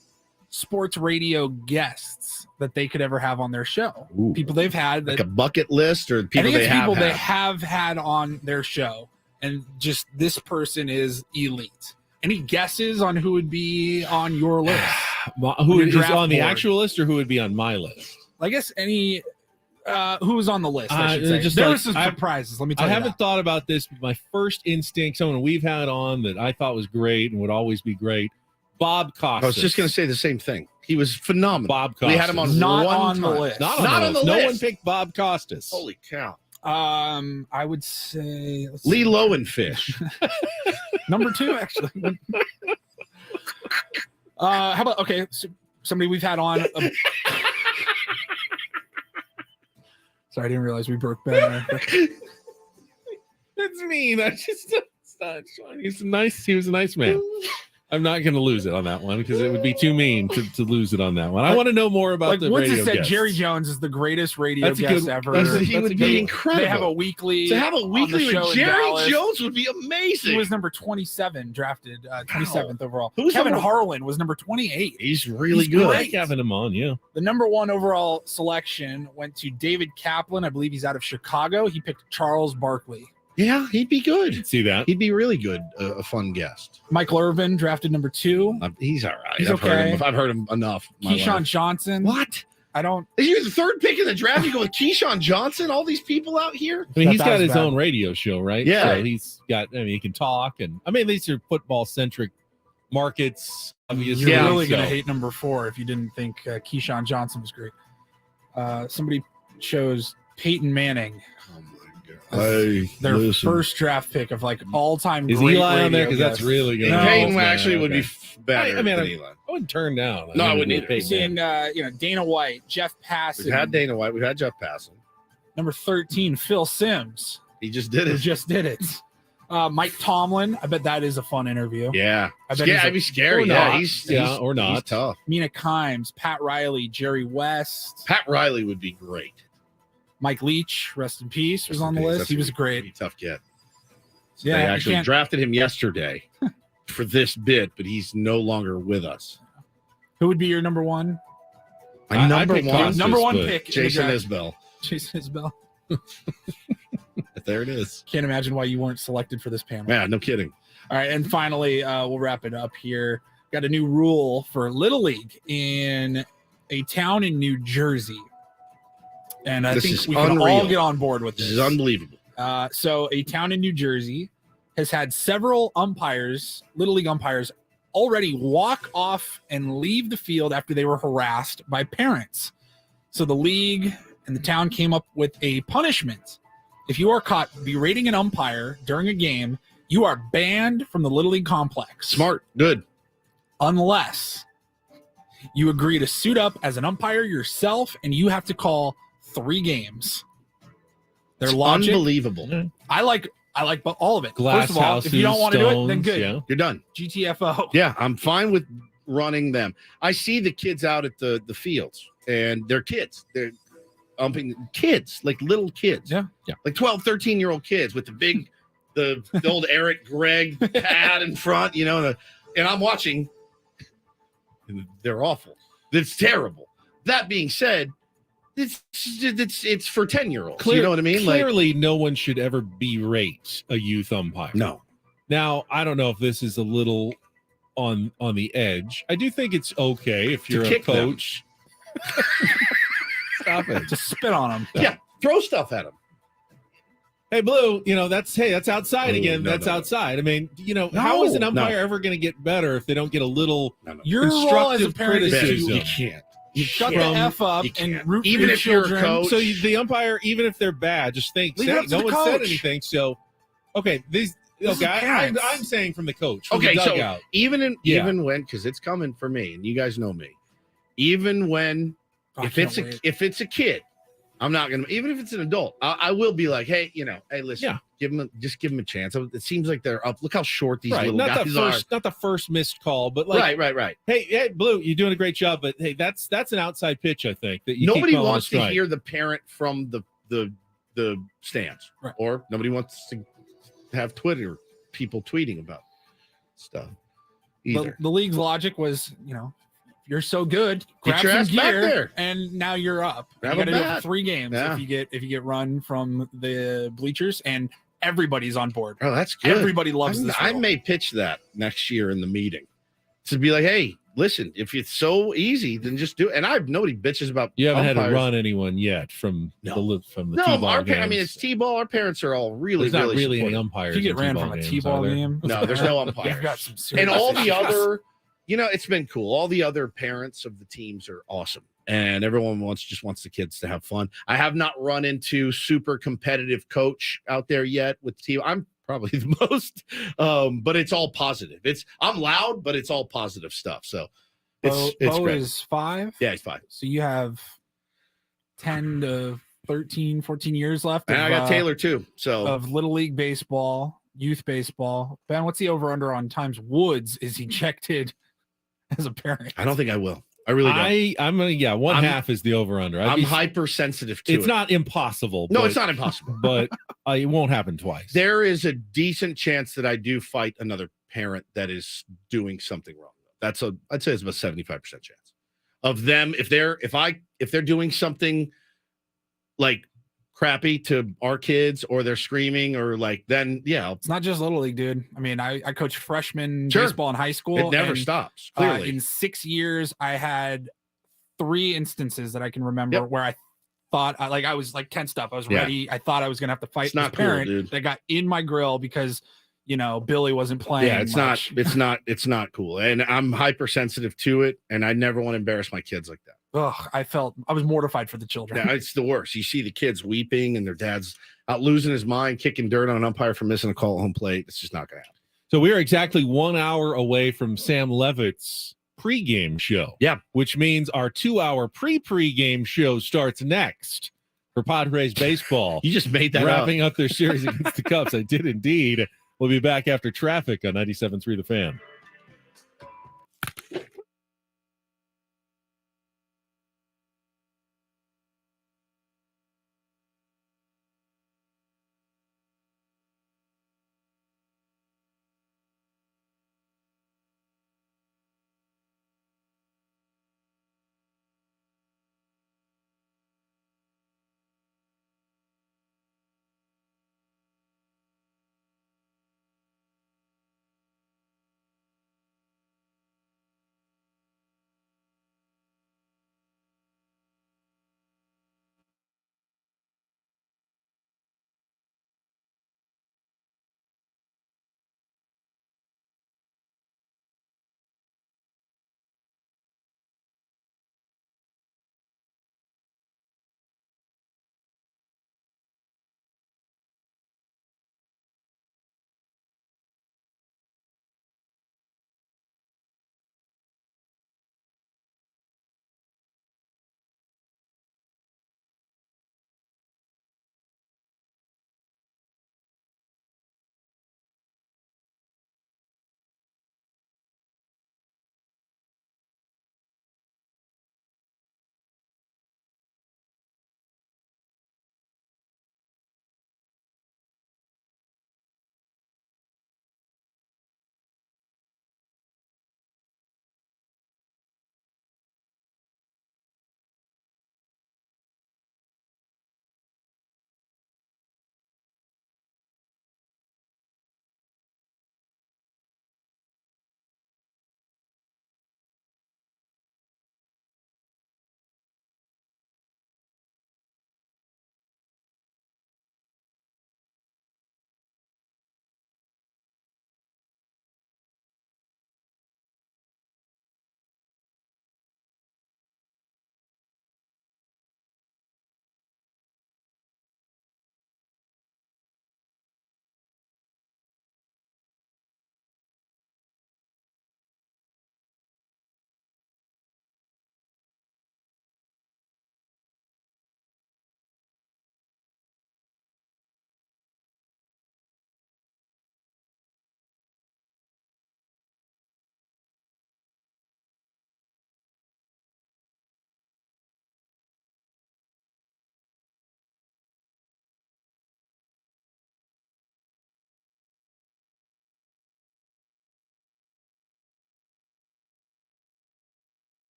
sports radio guests that they could ever have on their show. Ooh. People they've had, Like a bucket list or I people think they it's have people had? they have had on their show, and just this person is elite. Any guesses on who would be on your list? Who your is draft on the board? actual list or who would be on my list? I guess any who was on the list. I should say. just There like- were some surprises. Let me tell I you. haven't thought about this, but my first instinct, someone we've had on that I thought was great and would always be great, Bob Costas. I was just going to say the same thing. He was phenomenal. Bob Costas. We had him on Not one on the time. list. Not on the list. No one picked Bob Costas. Holy cow. I would say let's Lee see. Lowenfish. Number 2, actually. How about somebody we've had on. Sorry, I didn't realize we broke Ben. That's mean. I just it's not Sean. He's nice. He was a nice man. I'm not going to lose it on that one because it would be too mean to lose it on that one. I want to know more about Like the once radio it said, guests. Jerry Jones is the greatest radio That's a guest good- ever. He would be incredible. They have a weekly. To have a on the weekly show with in Jerry Dallas. Jones would be amazing. He was number 27, drafted 27th overall. Who's Kevin number- Harlan was number 28. He's really He's good. I great. like having him on. Yeah. The number 1 overall selection went to David Kaplan. I believe he's out of Chicago. He picked Charles Barkley. Yeah, he'd be good. See that? He'd be really good. A fun guest. Michael Irvin drafted number 2. He's all right. He's I've heard okay. him. I've heard him enough. in my Keyshawn life. Johnson. What? I don't. You're the third pick in the draft. You go with Keyshawn Johnson. All these people out here. I mean, he's That got was his bad. own radio show, right? Yeah. So he's got, he can talk. And I mean, these are football centric markets. Obviously. You're really going to So- hate number 4 if you didn't think Keyshawn Johnson was great. Somebody chose Peyton Manning. Hey, Their first draft pick of like all time. Is Eli on there? Because that's really good. And Peyton No, actually would okay. be better I mean, than I Eli. wouldn't turn down. No, I wouldn't mean, either. Peyton Manning. And Dana White, Jeff Passan. We've had Dana White. We've had Jeff Passan. Number 13, Phil Sims. He just did Who it. just did it. Mike Tomlin. I bet that is a fun interview. Yeah. I bet Yeah, he's it'd be scary. Or Yeah, not. he's or not. He's tough. Mina Kimes, Pat Riley, Jerry West. Pat Riley would be great. Mike Leach, rest in peace, was on the Okay, list. that's He was gonna be great. a tough get. Yeah, They you actually can't- drafted him yesterday for this bit, but he's no longer with us. Who would be your number one? My I number picked one, Costas, Number one but- pick. in the Jason draft. Isbell. Jason Isbell. There it is. Can't imagine why you weren't selected for this panel. Yeah, no kidding. All right, and finally, we'll wrap it up here. Got a new rule for Little League in a town in New Jersey, and I This think is we can all unreal. get on board with This this. is unbelievable. So, a town in New Jersey has had several umpires, Little League umpires, already walk off and leave the field after they were harassed by parents. So, the league and the town came up with a punishment. If you are caught berating an umpire during a game, you are banned from the Little League complex. Smart. Good. Unless you agree to suit up as an umpire yourself and you have to call 3 games. Their It's logic. unbelievable. I like all of it. Glass First of all, if you don't want to do it, then houses, good. yeah. You're done. GTFO. Yeah, I'm fine with running them. I see the kids out at the fields, and they're kids. They're umping kids, like little kids. Yeah. Like 12, 13-year-old kids with the big, the old Eric Gregg pad in front, and I'm watching. And they're awful. It's terrible. That being said, it's for 10-year-olds. You know what I mean? Clearly, no one should ever berate a youth umpire. No. Now, I don't know if this is a little on the edge. I do think it's okay if you're a kick them. coach. Stop it. Just spit on them. Yeah, throw stuff at them. Hey, Blue, that's outside Oh, again. no, that's no, no. outside. I mean, how is an No, umpire no. ever going to get better if they don't get a little Your role as a constructive parent is to criticism? You can't. You shut From- the F up you and can't. root for Even your if you're a children. coach. So the umpire, even if they're bad, just thinks, Leave it hey, up to no the one said coach. anything. So, okay, This is I'm parents. saying from the coach. From Okay, the so dugout. even Yeah. when, because it's coming for me, and you guys know me, even when I if can't it's wait. a kid, I'm not gonna. Even if it's an adult, I will be like, hey, hey, listen, Yeah. give them a chance. It seems like they're up. Look how short these Right, little not guys the first missed call, but like, right. hey, Blue, you're doing a great job, but hey, that's an outside pitch, I think. That you Nobody keep calling wants a to strike. hear the parent from the stands, Right. or nobody wants to have Twitter people tweeting about stuff either. The league's logic was, you're so good, grab your some ass back gear, there. and now you're up. Grab you a got to do it bat. for 3 games Yeah. if you get run from the bleachers, and everybody's on board. Oh, that's good. Everybody loves this. I rule. may pitch that next year in the meeting to be like, hey, listen, if it's so easy, then just do it. And I have nobody bitches about. You haven't had to umpires. run anyone yet from the No, T-ball I mean, games. it's T-ball. Our parents are all really, There's not really really any supportive. umpires. If you get in ran T-ball from a games, T-ball are there? game, No, there's no umpires. You've got some serious And all the issues. other, it's been cool. All the other parents of the teams are awesome, and everyone just wants the kids to have fun. I have not run into super competitive coach out there yet with the team. I'm probably the most, but it's all positive. I'm loud, but it's all positive stuff. So it's Bo great. is 5. Yeah, he's 5. So you have 10 to 13, 14 years left. And I got Taylor too. So of Little League baseball, youth baseball. Ben, what's the over under on times Woods is ejected as a parent? I don't think I will. I really don't. I'm gonna one half is the over under. I'm hypersensitive to it. It's not impossible. No, but- it's not impossible. but it won't happen twice. There is a decent chance that I do fight another parent that is doing something wrong. I'd say it's about 75% chance of them if they're doing something like crappy to our kids, or they're screaming, or like, then yeah, It's not just Little League, dude. I mean, I coach freshman Sure. baseball in high school. It never and, stops. Clearly, in 6 years, I had 3 instances that I can remember where I thought I was like tensed up. I was Yeah. ready. I thought I was gonna have to fight It's this not cool, parent dude. that got in my grill because Billy wasn't playing. yeah, it's much. it's not cool, and I'm hypersensitive to it, and I never want to embarrass my kids like that. Ugh, I was mortified for the children. Yeah, it's the worst. You see the kids weeping, and their dad's out losing his mind, kicking dirt on an umpire for missing a call at home plate. It's just not going to happen. So we are exactly 1 hour away from Sam Levitt's pregame show. Yeah. Which means our 2-hour pregame show starts next for Padres baseball. You just made that Wrapping up their series against the Cubs. I did indeed. We'll be back after traffic on 97.3 The Fan.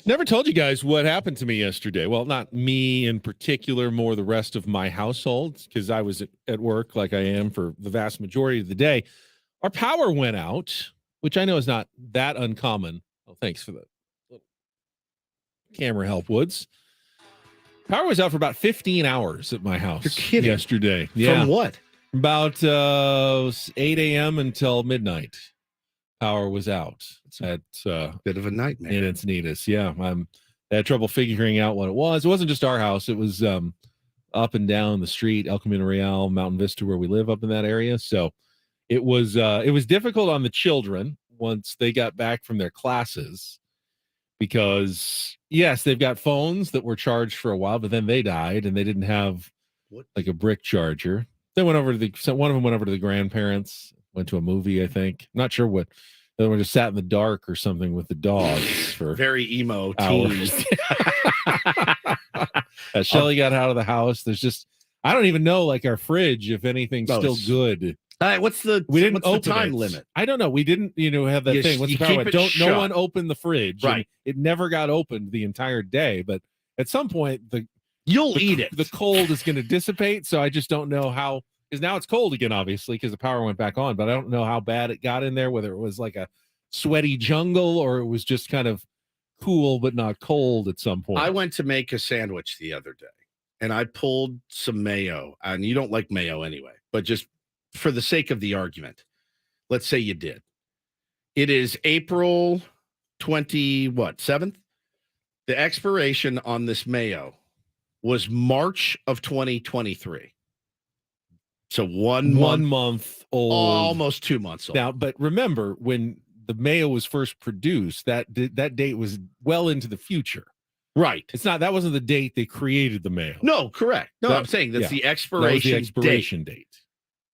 Never told you guys what happened to me yesterday. Well, not me in particular, more the rest of my household, because I was at work like I am for the vast majority of the day. Our power went out, which I know is not that uncommon. Oh, thanks for the little camera help, Woods. Power was out for about 15 hours at my house. You're kidding. Yesterday. From what? About 8 a.m. until midnight. Power was out. It's a bit of a nightmare. In Encinitas. Yeah. I had trouble figuring out what it was. It wasn't just our house. It was up and down the street, El Camino Real, Mountain Vista, where we live up in that area. So it was difficult on the children once they got back from their classes because, yes, they've got phones that were charged for a while, but then they died and they didn't have like a brick charger. They went over to one of them went over to the grandparents, went to a movie, I think. I'm not sure what. They were just sat in the dark or something with the dogs for very emo hours. Shelly got out of the house. There's just, I don't even know, like our fridge, if anything's still good. All right, what's the time limit? I don't know. We didn't, have that thing. What's the power limit? No one open the fridge. Right. It never got opened the entire day, but at some point you'll eat it. The cold is going to dissipate. So I just don't know how. Because now it's cold again, obviously, because the power went back on. But I don't know how bad it got in there, whether it was like a sweaty jungle or it was just kind of cool but not cold at some point. I went to make a sandwich the other day, and I pulled some mayo. And you don't like mayo anyway, but just for the sake of the argument, let's say you did. It is April 7th? The expiration on this mayo was March of 2023. So one month old, almost 2 months old. Now, but remember when the mayo was first produced, that date was well into the future. Right. That wasn't the date they created the mayo. No, correct. No, I'm saying that's the expiration date.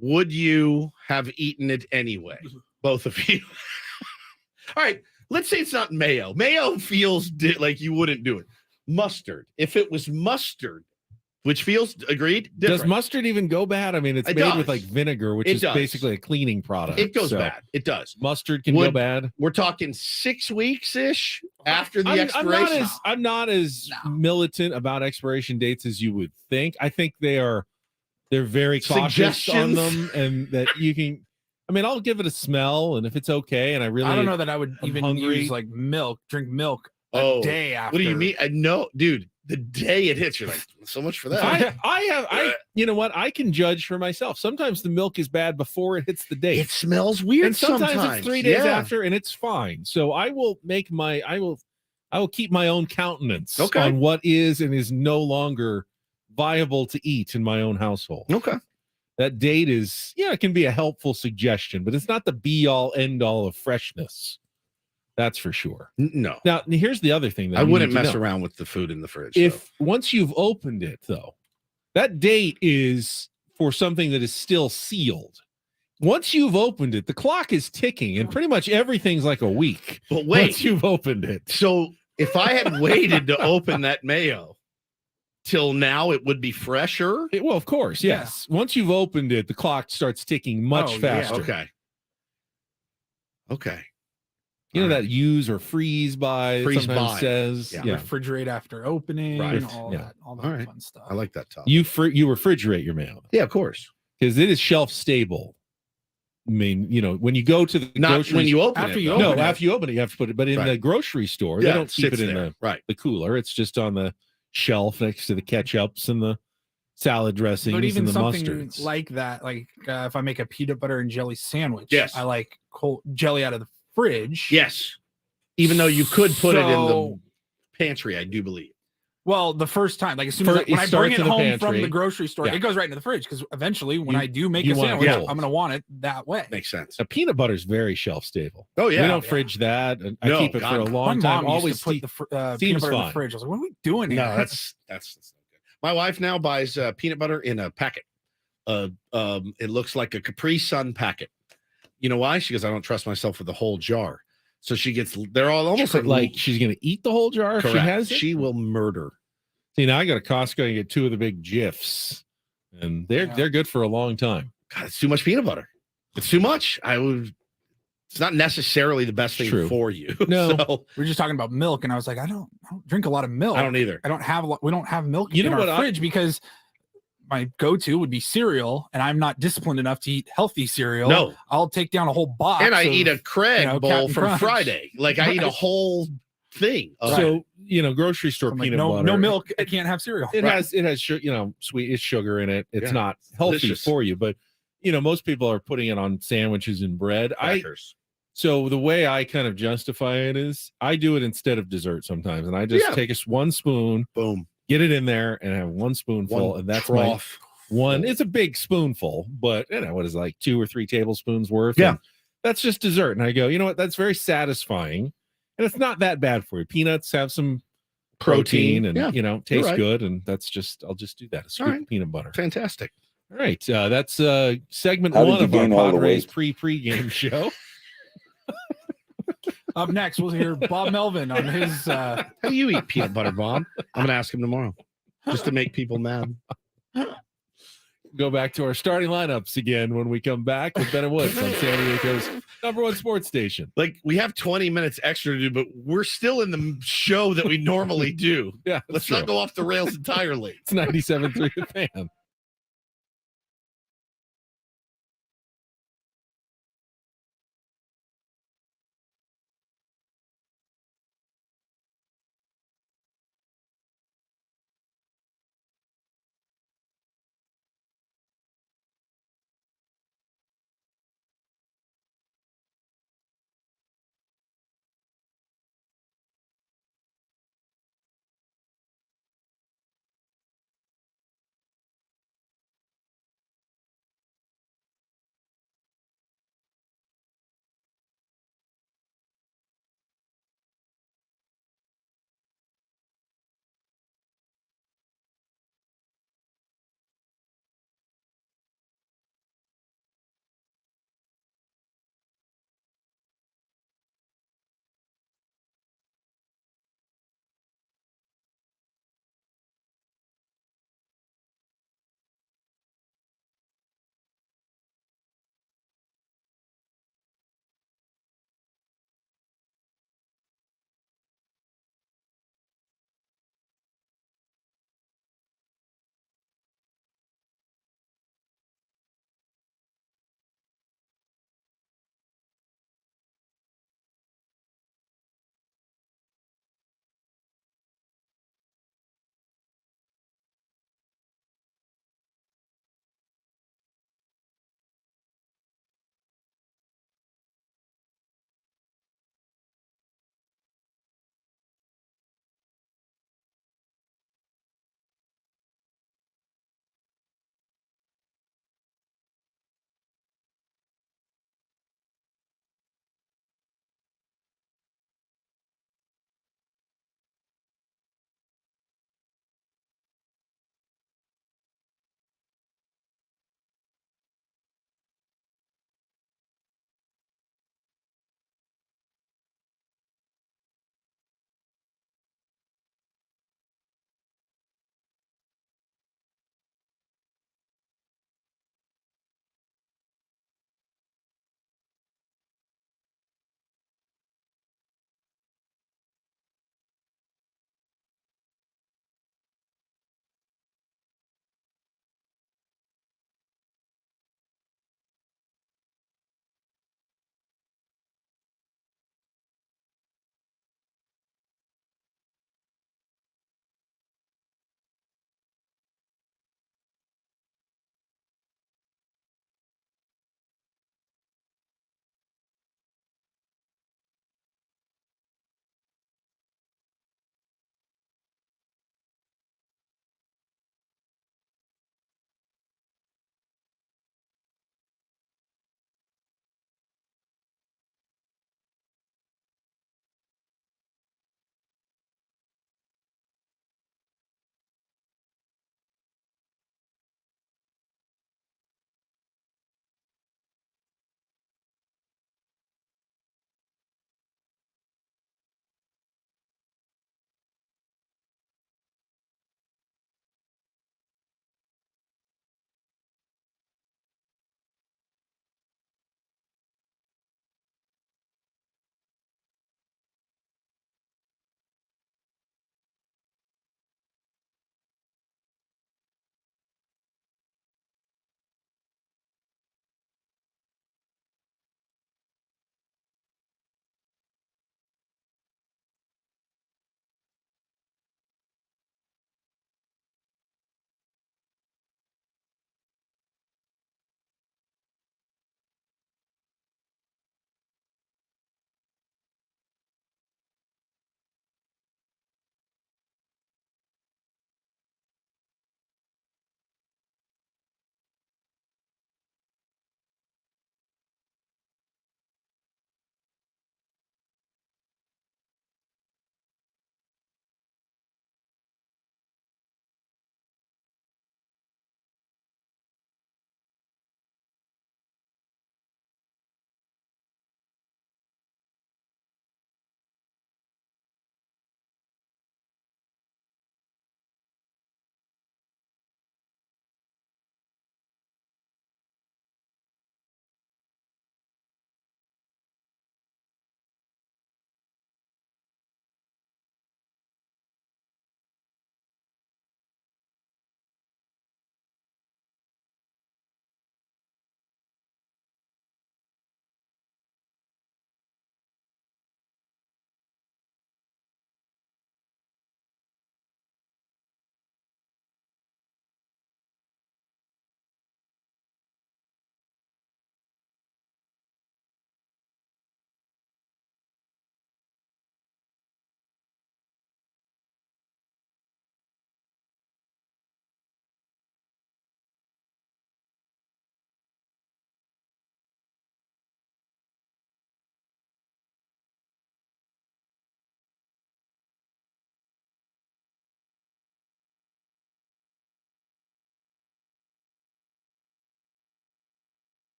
Would you have eaten it anyway? Both of you. All right. Let's say it's not mayo. Mayo feels like you wouldn't do it. Mustard. If it was mustard, which feels different. Does mustard even go bad? I mean, it's made with like vinegar, which is basically a cleaning product. It goes bad. It does. Mustard can go bad. We're talking 6 weeks ish after the expiration. I'm not as militant about expiration dates as you would think. I think they're very cautious on them, and that you can. I mean, I'll give it a smell, and if it's okay, and I don't know that I would use like drink milk a day after. What do you mean? No, dude. The day it hits, you're like, so much for that. You know what? I can judge for myself. Sometimes the milk is bad before it hits the date. It smells weird. And sometimes it's 3 days after, and it's fine. So I will keep my own countenance on what is and is no longer viable to eat in my own household. Okay. That date is, it can be a helpful suggestion, but it's not the be all end all of freshness. That's for sure. No. Now, here's the other thing that I wouldn't mess around with the food in the fridge. Once you've opened it, though, that date is for something that is still sealed. Once you've opened it, the clock is ticking, and pretty much everything's like a week. But wait, once you've opened it. So if I had waited to open that mayo till now, it would be fresher. Well, of course, yes. Yeah. Once you've opened it, the clock starts ticking much faster. Yeah. Okay. You know that use or freeze by sometimes says refrigerate after opening, all that fun stuff. I like that. You refrigerate your mail. Yeah, of course, because it is shelf stable. I mean, when you go to the grocery when you open after you open it, you have to put it. But in the grocery store, they don't keep it in the cooler. It's just on the shelf next to the ketchups and the salad dressings but even and the something mustards. Like that, if I make a peanut butter and jelly sandwich, yes, I like cold jelly out of the fridge. Yes, even though you could put it in the pantry, I do believe. Well, the first time, like as soon as when I bring it home from the grocery store, it goes right into the fridge because eventually, when I do make a sandwich, I'm going to want it that way. Makes sense. A peanut butter is very shelf stable. Oh yeah, we don't fridge that. And I keep it for a long time. Always put the peanut butter in the fridge. I was like, what are we doing here? No, that's not good. My wife now buys peanut butter in a packet. It looks like a Capri Sun packet. You know why? She goes, I don't trust myself with the whole jar. So she gets, they're all almost like she's going to eat the whole jar. Correct. If she has it? She will murder. See, now I go to Costco and get 2 of the big Jifs, and they're good for a long time. God, it's too much peanut butter. It's too much. it's not necessarily the best thing True. for you. No. So, We were just talking about milk, and I was like, I don't drink a lot of milk. I don't either. I don't have a lot. We don't have milk You in know our what fridge because my go-to would be cereal, and I'm not disciplined enough to eat healthy cereal. No. I'll take down a whole box. and I of, eat a Craig bowl Captain from Crunch. Friday. Like I eat a whole thing. So grocery store I'm like, peanut no, butter. no milk. I can't have cereal. It has sweet. It's sugar in it. It's Yeah. not healthy Delicious. for you, but most people are putting it on sandwiches and bread. Crackers. So the way I kind of justify it is I do it instead of dessert sometimes, and I just take one spoon, boom, get it in there, and have one spoonful, and that's trough. one. It's a big spoonful, but what is it, like 2 or 3 tablespoons worth? Yeah. And that's just dessert. And I go, you know what? That's very satisfying, and it's not that bad for you. Peanuts have some protein, and Yeah. taste right. good, and I'll just do that. A scoop All right. of peanut butter. Fantastic. All right, that's segment How did 1 you of our gain all the Padres weight? pre-game show. Up next, we'll hear Bob Melvin on his. How do you eat peanut butter, Bob? I'm gonna ask him tomorrow, just to make people mad. Go back to our starting lineups again when we come back with Ben and Woods on San Diego's #1 sports station. Like we have 20 minutes extra to do, but we're still in the show that we normally do. Yeah, Let's not go off the rails entirely. It's 97.3 The Fan.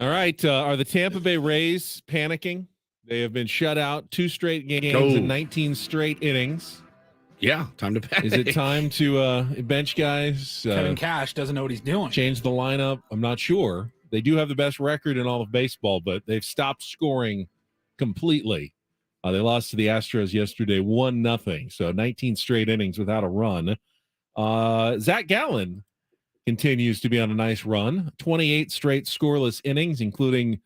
All right. Are the Tampa Bay Rays panicking? They have been shut out 2 straight games and 19 straight innings. Yeah, time to panic. Is it time to bench guys? Kevin Cash doesn't know what he's doing. Change the lineup? I'm not sure. They do have the best record in all of baseball, but they've stopped scoring completely. They lost to the Astros yesterday 1-0. So 19 straight innings without a run. Zach Gallen continues to be on a nice run. 28 straight scoreless innings, including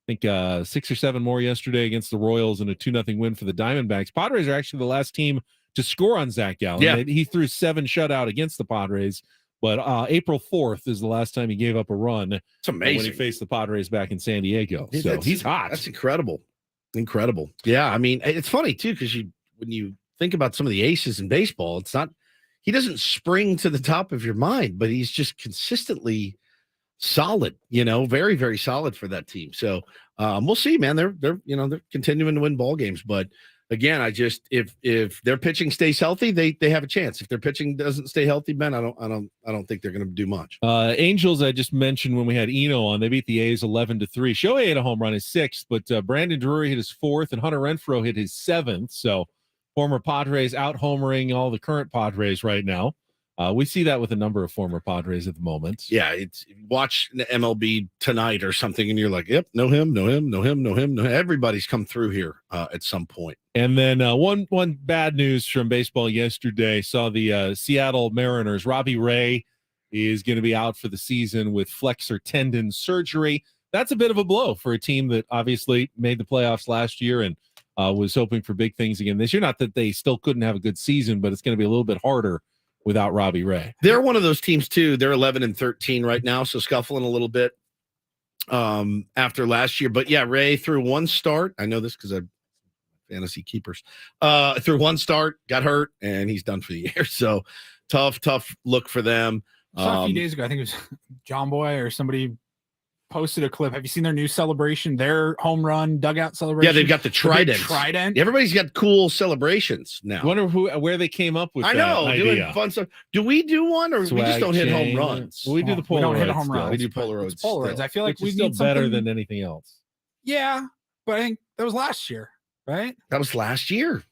I think 6 or 7 more yesterday against the Royals and a 2-0 win for the Diamondbacks. Padres are actually the last team to score on Zach Gallen. Yeah. He threw 7 shutout against the Padres, but April 4th is the last time he gave up a run. It's amazing. When he faced the Padres back in San Diego. Yeah, So he's hot. That's incredible. Incredible. Yeah, I mean, it's funny too, because when you think about some of the aces in baseball, it's not, he doesn't spring to the top of your mind, but he's just consistently solid, very, very solid for that team. So we'll see, man. They're continuing to win ball games, but again, if their pitching stays healthy, they have a chance. If their pitching doesn't stay healthy, Ben, I don't think they're going to do much. Angels, I just mentioned when we had Eno on, they beat the A's 11-3. Shohei hit a home run, his 6th, but Brandon Drury hit his 4th, and Hunter Renfroe hit his 7th. So former Padres out homering all the current Padres right now. We see that with a number of former Padres at the moment. Yeah, it's watch the MLB tonight or something, and you're like, yep, know him. Everybody's come through here at some point. And then one bad news from baseball yesterday, saw the Seattle Mariners. Robbie Ray is going to be out for the season with flexor tendon surgery. That's a bit of a blow for a team that obviously made the playoffs last year and was hoping for big things again this year. Not that they still couldn't have a good season, but it's going to be a little bit harder without Robbie Ray. They're one of those teams too. They're 11-13 right now, so scuffling a little bit after last year. But yeah, Ray threw 1 start. I know this because I'm fantasy keepers. Through 1 start, got hurt, and he's done for the year. So tough look for them. I saw a few days ago, I think it was John Boy or somebody posted a clip. Have you seen their new celebration? Their home run dugout celebration? Yeah, they've got the trident. Trident. Everybody's got cool celebrations now. I wonder where they came up with I that know, idea. doing fun stuff. Do we do one, or we just don't hit home runs? We do the Polaroids. We don't hit home still. runs. We do Polaroids. It's Polaroids. still. I feel like Which we is still need better something- than anything else. Yeah, but I think that was last year, right? That was last year.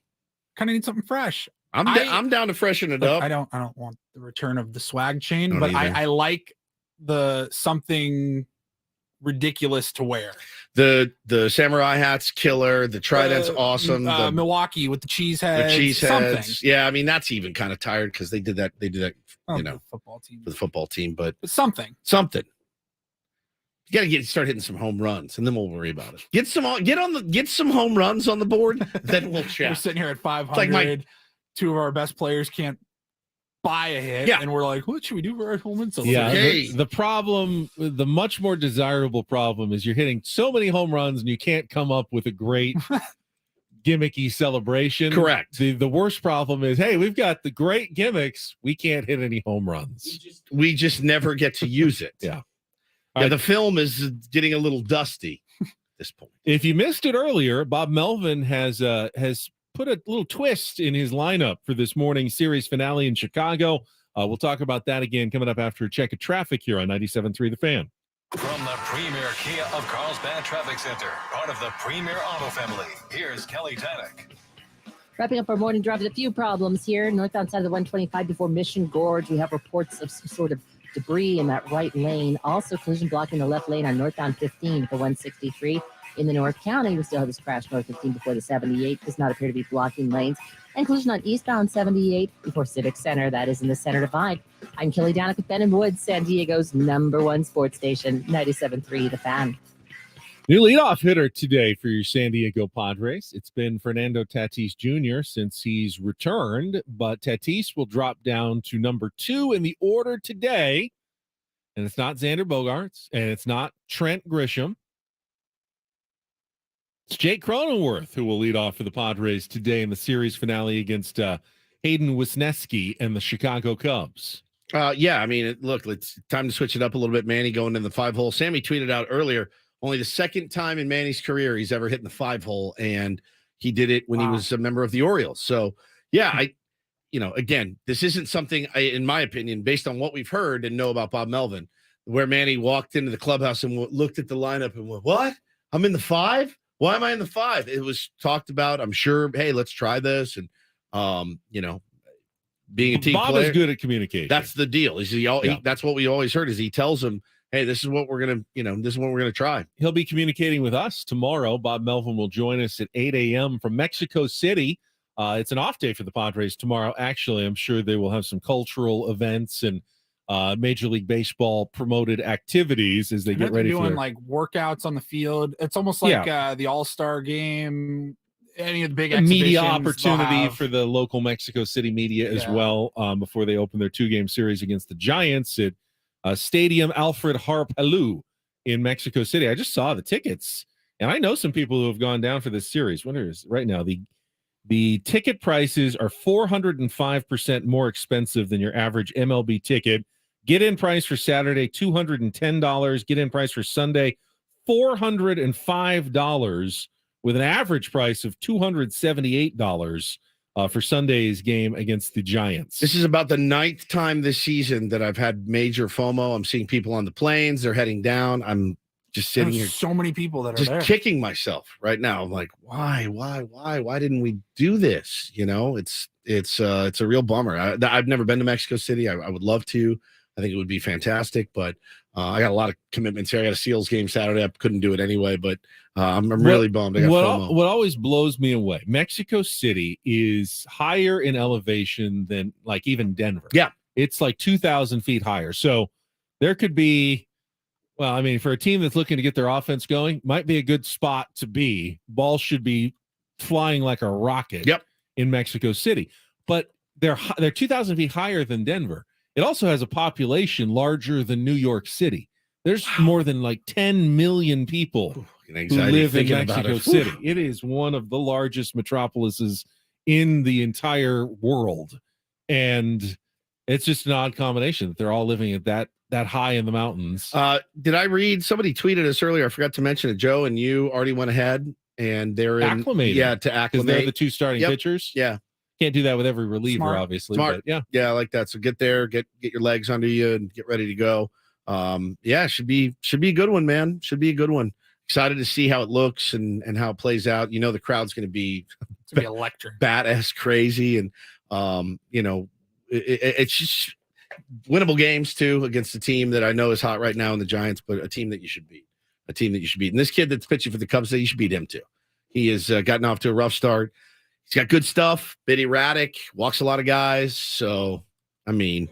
Kind of need something fresh. I'm down to freshen it up. I don't want the return of the swag chain, Don't but either. I like the something ridiculous to wear. The samurai hat's killer. The trident's awesome. The Milwaukee with the cheese heads. cheese something. heads. Yeah, I mean that's even kind of tired because they did that. They do that, Oh, you know, the football team. for the football team. But But something. You got to start hitting some home runs, and then we'll worry about it. Get some home runs on the board, then we'll We're chat. sitting here at 500. like my- 2 of our best players can't buy a hit, Yeah. and we're like, what should we do for our home run? Yeah, Okay. the problem, the much more desirable problem is you're hitting so many home runs and you can't come up with a great gimmicky celebration. Correct. The worst problem is, hey, we've got the great gimmicks. We can't hit any home runs. We just never get to use it. Yeah. Yeah, the film is getting a little dusty at this point. If you missed it earlier, Bob Melvin has put a little twist in his lineup for this morning's series finale in Chicago. We'll talk about that again coming up after a check of traffic here on 97.3 The Fan. From the premier Kia of Carlsbad Traffic Center, part of the Premier Auto family, here's Kelly Tannock. Wrapping up our morning drive with a few problems here. Northbound side of the 125 before Mission Gorge. We have reports of some sort of debris in that right lane. Also, collision blocking the left lane on northbound 15 for 163. In the North County, we still have this crash north 15 before the 78. Does not appear to be blocking lanes. And collision on eastbound 78 before Civic Center. That is in the center divide. I'm Kelly Danik with Ben and Woods, San Diego's #1 sports station, 97.3 The Fan. New leadoff hitter today for your San Diego Padres. It's been Fernando Tatis Jr. since he's returned, but Tatis will drop down to number 2 in the order today. And it's not Xander Bogaerts, and it's not Trent Grisham. It's Jake Cronenworth who will lead off for the Padres today in the series finale against Hayden Wisniewski and the Chicago Cubs. Yeah, I mean, look, it's time to switch it up a little bit. Manny going in the 5-hole. Sammy tweeted out earlier, only the second time in Manny's career he's ever hit in the 5-hole, and he did it when he was a member of the Orioles. So, yeah, again, this isn't something, in my opinion, based on what we've heard and know about Bob Melvin, where Manny walked into the clubhouse and looked at the lineup and went, "What? I'm in the 5? Why am I in the 5?" It was talked about, I'm sure, hey, let's try this. And, being a team Bob player, is good at communication. that's the deal. That's what we always heard is he tells them, hey, this is what we're going to, this is what we're going to try. He'll be communicating with us tomorrow. Bob Melvin will join us at 8 a.m. from Mexico City. It's an off day for the Padres tomorrow. Actually, I'm sure they will have some cultural events and Major League Baseball promoted activities as they get ready for doing like workouts on the field. It's almost like the All-Star game, any of the big media exhibitions opportunity for the local Mexico City media as well before they open their 2-game series against the Giants at Stadium Alfred Harp-Helú in Mexico City. I just saw the tickets, and I know some people who have gone down for this series. What is right now? The ticket prices are 405% more expensive than your average MLB ticket. Get-in price for Saturday, $210. Get-in price for Sunday, $405, with an average price of $278 for Sunday's game against the Giants. This is about the 9th time this season that I've had major FOMO. I'm seeing people on the planes. They're heading down. I'm just sitting here. So many people that are just there. kicking myself right now. I'm like, why didn't we do this? It's a real bummer. I've never been to Mexico City. I would love to. I think it would be fantastic, but I got a lot of commitments here. I got a Seals game Saturday. I couldn't do it anyway, but I'm really bummed. I got FOMO. What always blows me away, Mexico City is higher in elevation than like even Denver. Yeah. It's like 2,000 feet higher. So there could be, well, I mean, for a team that's looking to get their offense going, might be a good spot to be. Ball should be flying like a rocket in Mexico City. But they're 2,000 feet higher than Denver. It also has a population larger than New York City. There's more than like 10 million people who live in Mexico City. It is one of the largest metropolises in the entire world. And it's just an odd combination that they're all living at that high in the mountains. Did I read, somebody tweeted us earlier, I forgot to mention it, Joe, and you already went ahead and they're acclimated. Yeah, to acclimate. Because they're the 2 starting pitchers. Yeah. Can't do that with every reliever, obviously. Smart. But yeah, I like that. So get there, get your legs under you, and get ready to go. Should be a good one, man. Should be a good one. Excited to see how it looks and how it plays out. The crowd's going to be electric, badass, crazy, and it's just winnable games too against a team that I know is hot right now in the Giants, but a team that you should beat. And this kid that's pitching for the Cubs, you should beat him too. He has gotten off to a rough start. He's got good stuff, bit erratic, walks a lot of guys. So, I mean,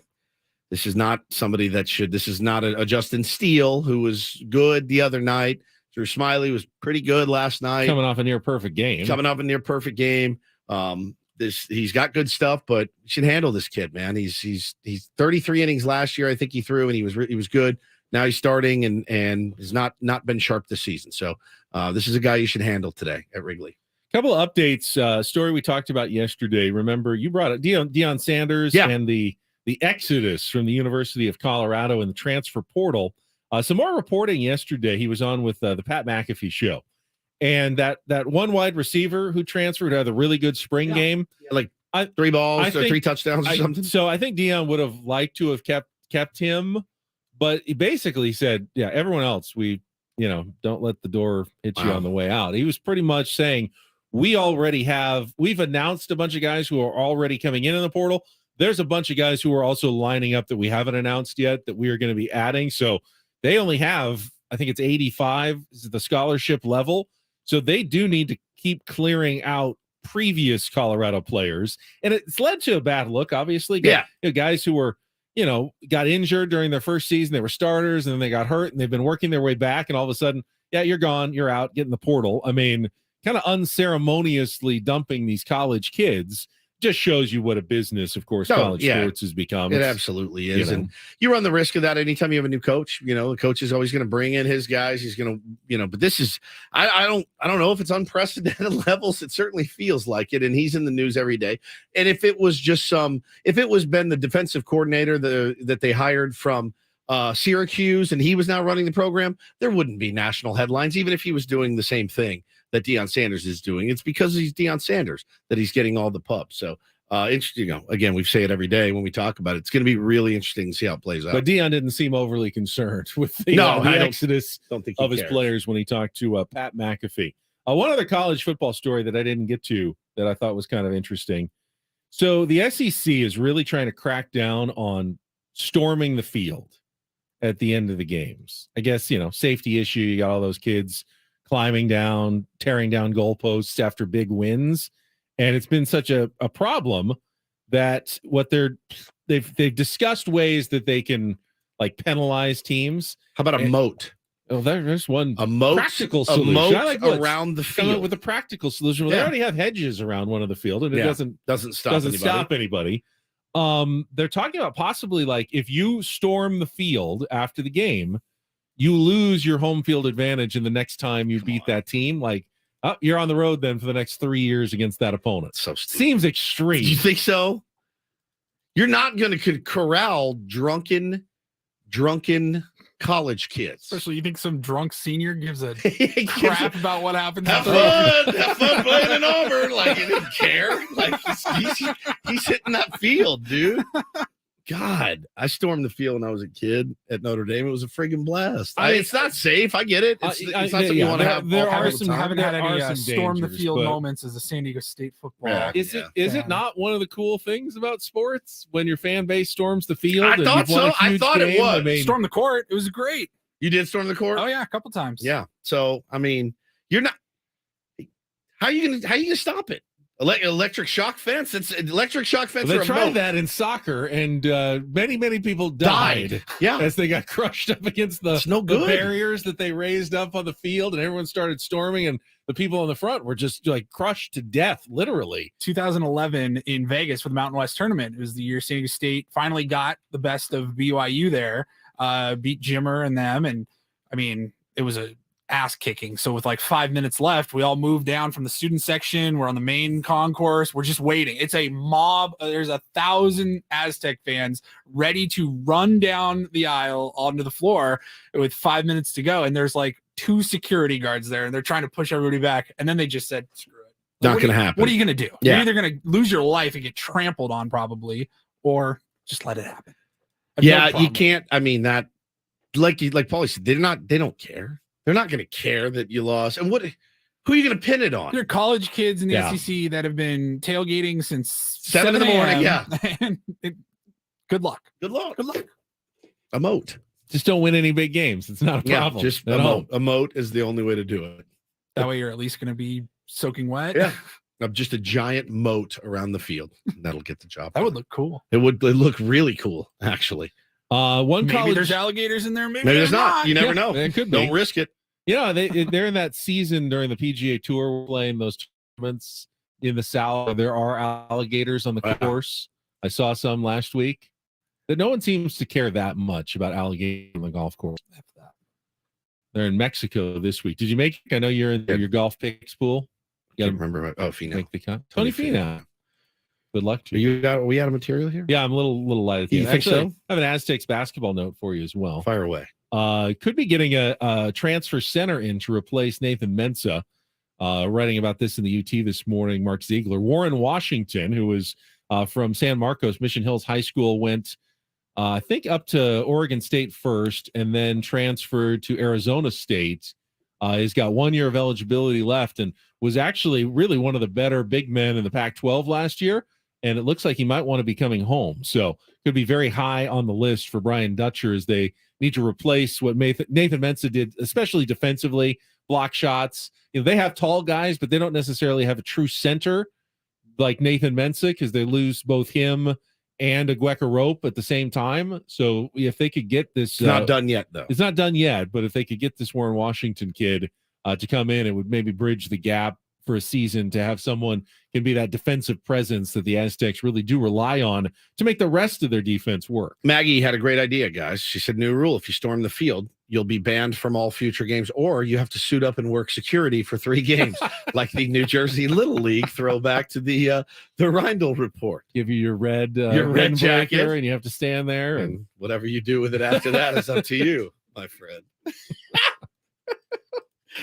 this is not somebody this is not a Justin Steele who was good the other night. Drew Smiley was pretty good last night. coming off a near perfect game. He's got good stuff, but you should handle this kid, man. He's 33 innings last year. I think he threw, and he was good. Now he's starting and has not been sharp this season. So this is a guy you should handle today at Wrigley. Couple of updates. Story we talked about yesterday. Remember, you brought up Deion Sanders and the exodus from the University of Colorado and the transfer portal. Some more reporting yesterday. He was on with the Pat McAfee show, and that one wide receiver who transferred had a really good spring game, like 3 balls or 3 touchdowns or something. So I think Deion would have liked to have kept him, but he basically said, "Yeah, everyone else, don't let the door hit you on the way out." He was pretty much saying, we've announced a bunch of guys who are already coming in the portal. There's a bunch of guys who are also lining up that we haven't announced yet that we are going to be adding. So they only have, I think it's 85 is the scholarship level. So they do need to keep clearing out previous Colorado players. And it's led to a bad look, obviously. Guys who were, got injured during their first season. They were starters and then they got hurt and they've been working their way back. And all of a sudden, you're gone, you're out, get in the portal. I mean, kind of unceremoniously dumping these college kids just shows you what a business, of course, college sports has become. It absolutely is. And you run the risk of that anytime you have a new coach. The coach is always going to bring in his guys. He's going to, but this is, I don't know if it's unprecedented levels. It certainly feels like it. And he's in the news every day. And if it was Ben, the defensive coordinator that they hired from Syracuse, and he was now running the program, there wouldn't be national headlines, even if he was doing the same thing that Deion Sanders is doing. It's because he's Deion Sanders that he's getting all the pub. So Interesting. Again, we say it every day when we talk about it. It's going to be really interesting to see how it plays out. But Dion didn't seem overly concerned with the exodus don't think of his players when he talked to Pat McAfee. One other college football story that I didn't get to that I thought was kind of interesting. So the SEC is really trying to crack down on storming the field at the end of the games. I guess, safety issue. You got all those kids climbing down, tearing down goalposts after big wins. And it's been such a problem that they've discussed ways that they can like penalize teams. How about a moat? Oh, there's one moat, practical solution. A moat around the field with a practical solution. Well, they already have hedges around one of the field, and it doesn't stop anybody. They're talking about possibly like if you storm the field after the game, you lose your home field advantage in the next time you beat that team. Like, you're on the road then for the next 3 years against that opponent. So stupid. Seems extreme. You think so? You're not going to corral drunken college kids. Especially, you think some drunk senior gives a crap about what happened? Have fun playing in Auburn. Like, he didn't care. Like, he's hitting that field, dude. God, I stormed the field when I was a kid at Notre Dame. It was a friggin' blast. It's not safe. I get it. It's not something you want to have. There are some haven't had any storm the field moments as a San Diego State football. Yeah, is it not one of the cool things about sports when your fan base storms the field? I thought so. I thought it was. I mean, storm the court. It was great. You did storm the court? Oh yeah, a couple times. Yeah. So I mean, you're not. How are you gonna stop it? Electric shock fence. It's electric shock fence. They tried that in soccer, and many people died. Yeah, as they got crushed up against the barriers that they raised up on the field, and everyone started storming, and the people on the front were just like crushed to death, literally. 2011 in Vegas for the Mountain West tournament. It was the year San Diego State finally got the best of BYU there, beat Jimmer and them, and I mean it was a ass kicking. So with like 5 minutes left, we all moved down from the student section. We're on the main concourse. We're just waiting. It's a mob. There's 1,000 Aztec fans ready to run down the aisle onto the floor with 5 minutes to go. And there's like 2 security guards there, and they're trying to push everybody back. And then they just said, screw it. Not going to happen. What are you going to do? Yeah. You're either going to lose your life and get trampled on probably, or just let it happen. You can't. I mean, that like Paulie said, they don't care. They're not going to care that you lost. And who are you going to pin it on? There are college kids in the SEC that have been tailgating since 7 in the morning. Yeah. Good luck. A moat. Just don't win any big games. It's not a problem. Just a moat. A moat is the only way to do it. That way you're at least going to be soaking wet. Yeah. Just a giant moat around the field. That'll get the job. That would look cool. It would look really cool, actually. Maybe there's alligators in there. Maybe there's not. You never know. It could Don't risk it. Yeah, they're in that season during the PGA Tour playing those tournaments in the South. There are alligators on the course. I saw some last week. That no one seems to care that much about alligators on the golf course. They're in Mexico this week. Did you make? I know you're in your golf picks pool. You got to remember. Finau. Make the cut. Tony Finau. Good luck to you. Are we out of material here? Yeah, I'm a little light at the end. You think so? I have an Aztecs basketball note for you as well. Fire away. Could be getting a transfer center in to replace Nathan Mensah. Writing about this in the UT this morning, Mark Ziegler. Warren Washington, who was from San Marcos, Mission Hills High School, went, I think, up to Oregon State first and then transferred to Arizona State. He's got 1 year of eligibility left and was actually really one of the better big men in the Pac-12 last year. And it looks like he might want to be coming home. So could be very high on the list for Brian Dutcher as they need to replace what Nathan Mensah did, especially defensively, block shots. They have tall guys, but they don't necessarily have a true center like Nathan Mensah because they lose both him and Agueka Rope at the same time. So if they could get this... It's not done yet, though. It's not done yet, but if they could get this Warren Washington kid to come in, it would maybe bridge the gap for a season to have someone can be that defensive presence that the Aztecs really do rely on to make the rest of their defense work. Maggie had a great idea, guys. She said, new rule, if you storm the field, you'll be banned from all future games, or you have to suit up and work security for 3 games, like the New Jersey Little League throwback to the Reindl report. Give you your red jacket, and you have to stand there, and whatever you do with it after that is up to you, my friend.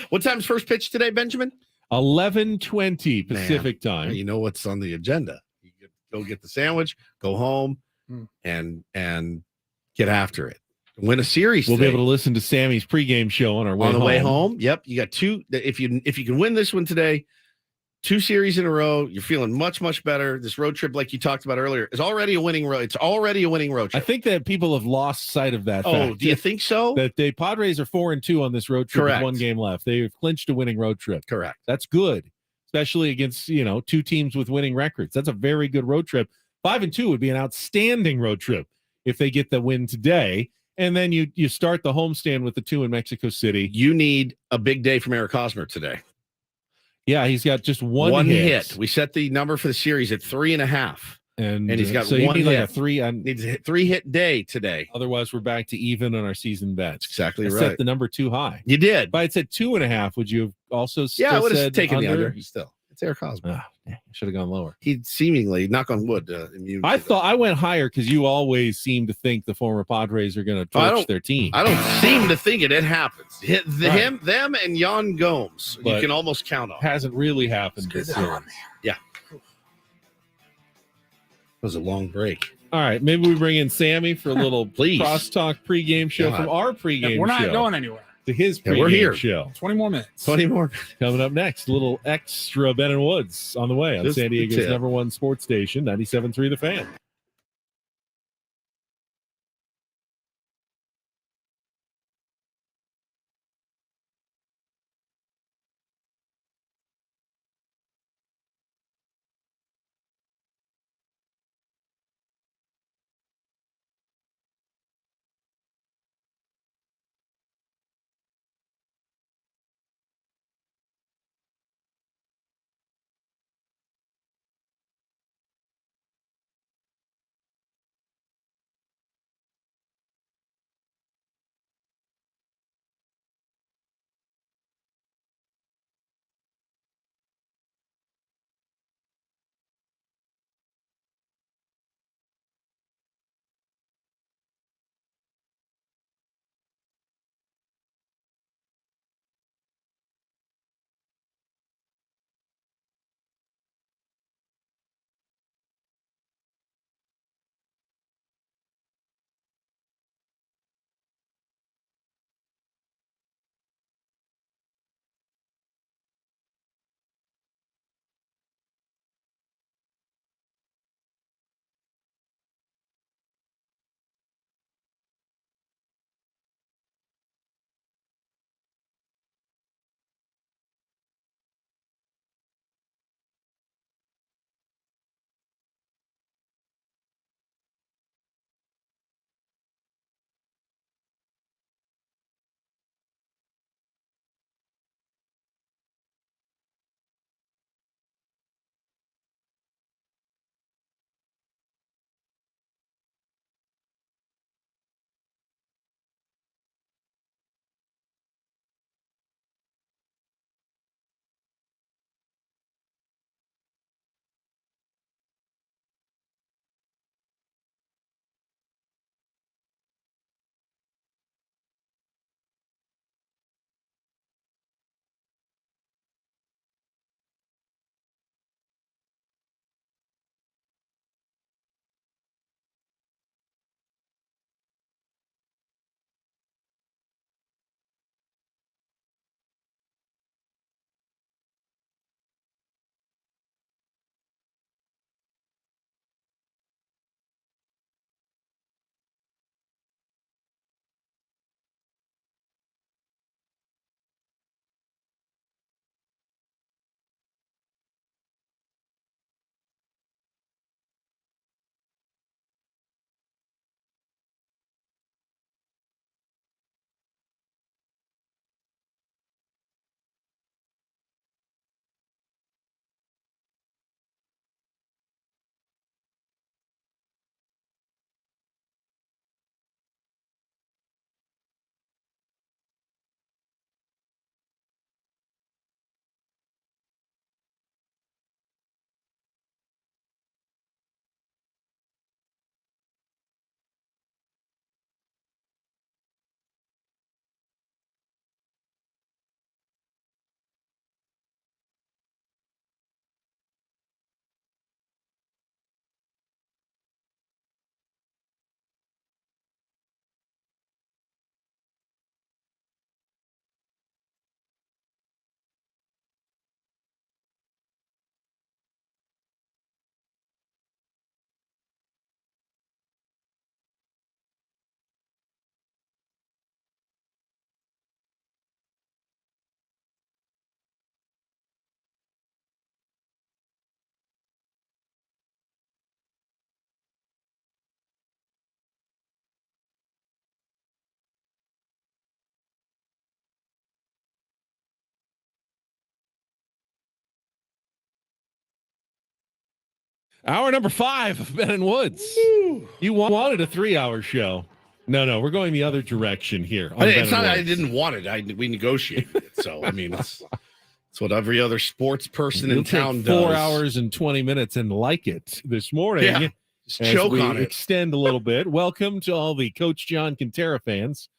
What time's first pitch today, Benjamin? 11:20 Pacific time. You know what's on the agenda. You Go get the sandwich, go home, Hmm. and get after it. Win a series. We'll be today. able to listen to Sammy's pregame show on our way on the home. way home. Yep, you got two. If you can win this one today, 2 series in a row, you're feeling much better. This road trip, like you talked about earlier, is already a winning road. It's already a winning road I trip. think that people have lost sight of that. Oh, fact. do you think so? That the Padres are 4-2 on this road trip Correct. with 1 game left. They've clinched a winning road trip. Correct. That's good, especially against 2 teams with winning records. That's a very good road trip. 5-2 would be an outstanding road trip if they get the win today. And then you start the homestand with the 2 in Mexico City. You need a big day from Eric Hosmer today. Yeah, he's got just one hit. We set the number for the series at 3.5, and he's got so you one need hit. like a 3 Needs a 3-hit day today. Otherwise, we're back to even on our season bets. Exactly I right. set the number too high. You did. If I had said 2.5, would you have also Yeah, I still would have said taken the under? under. Still, it's Eric Hosmer. I should have gone lower. He seemingly, knock on wood, immune. I thought I went higher because you always seem to think the former Padres are going to I torch don't- their team. I don't seem to think it. It happens. Right. Them, and Jan Gomes. You But can almost count on. Hasn't really happened this series. Yeah. It was a long break. All right, maybe we bring in Sammy for a little Please. crosstalk pregame show God. from our pregame We're not show going anywhere. to his Yeah, pregame we're here. show. 20 more minutes. 20 more. Coming up next, a little extra Ben and Woods on the way on Just San the Diego's tip. #1 sports station, 97.3 The Fan. Hour number 5 of Ben and Woods. You wanted a 3-hour show. No, we're going the other direction here. It's not that I didn't want it. We negotiated it. So, I mean, it's what every other sports person in town does. 4 hours and 20 minutes and like it this morning. Yeah. Just choke on it. Extend a little bit. Welcome to all the Coach John Quintera fans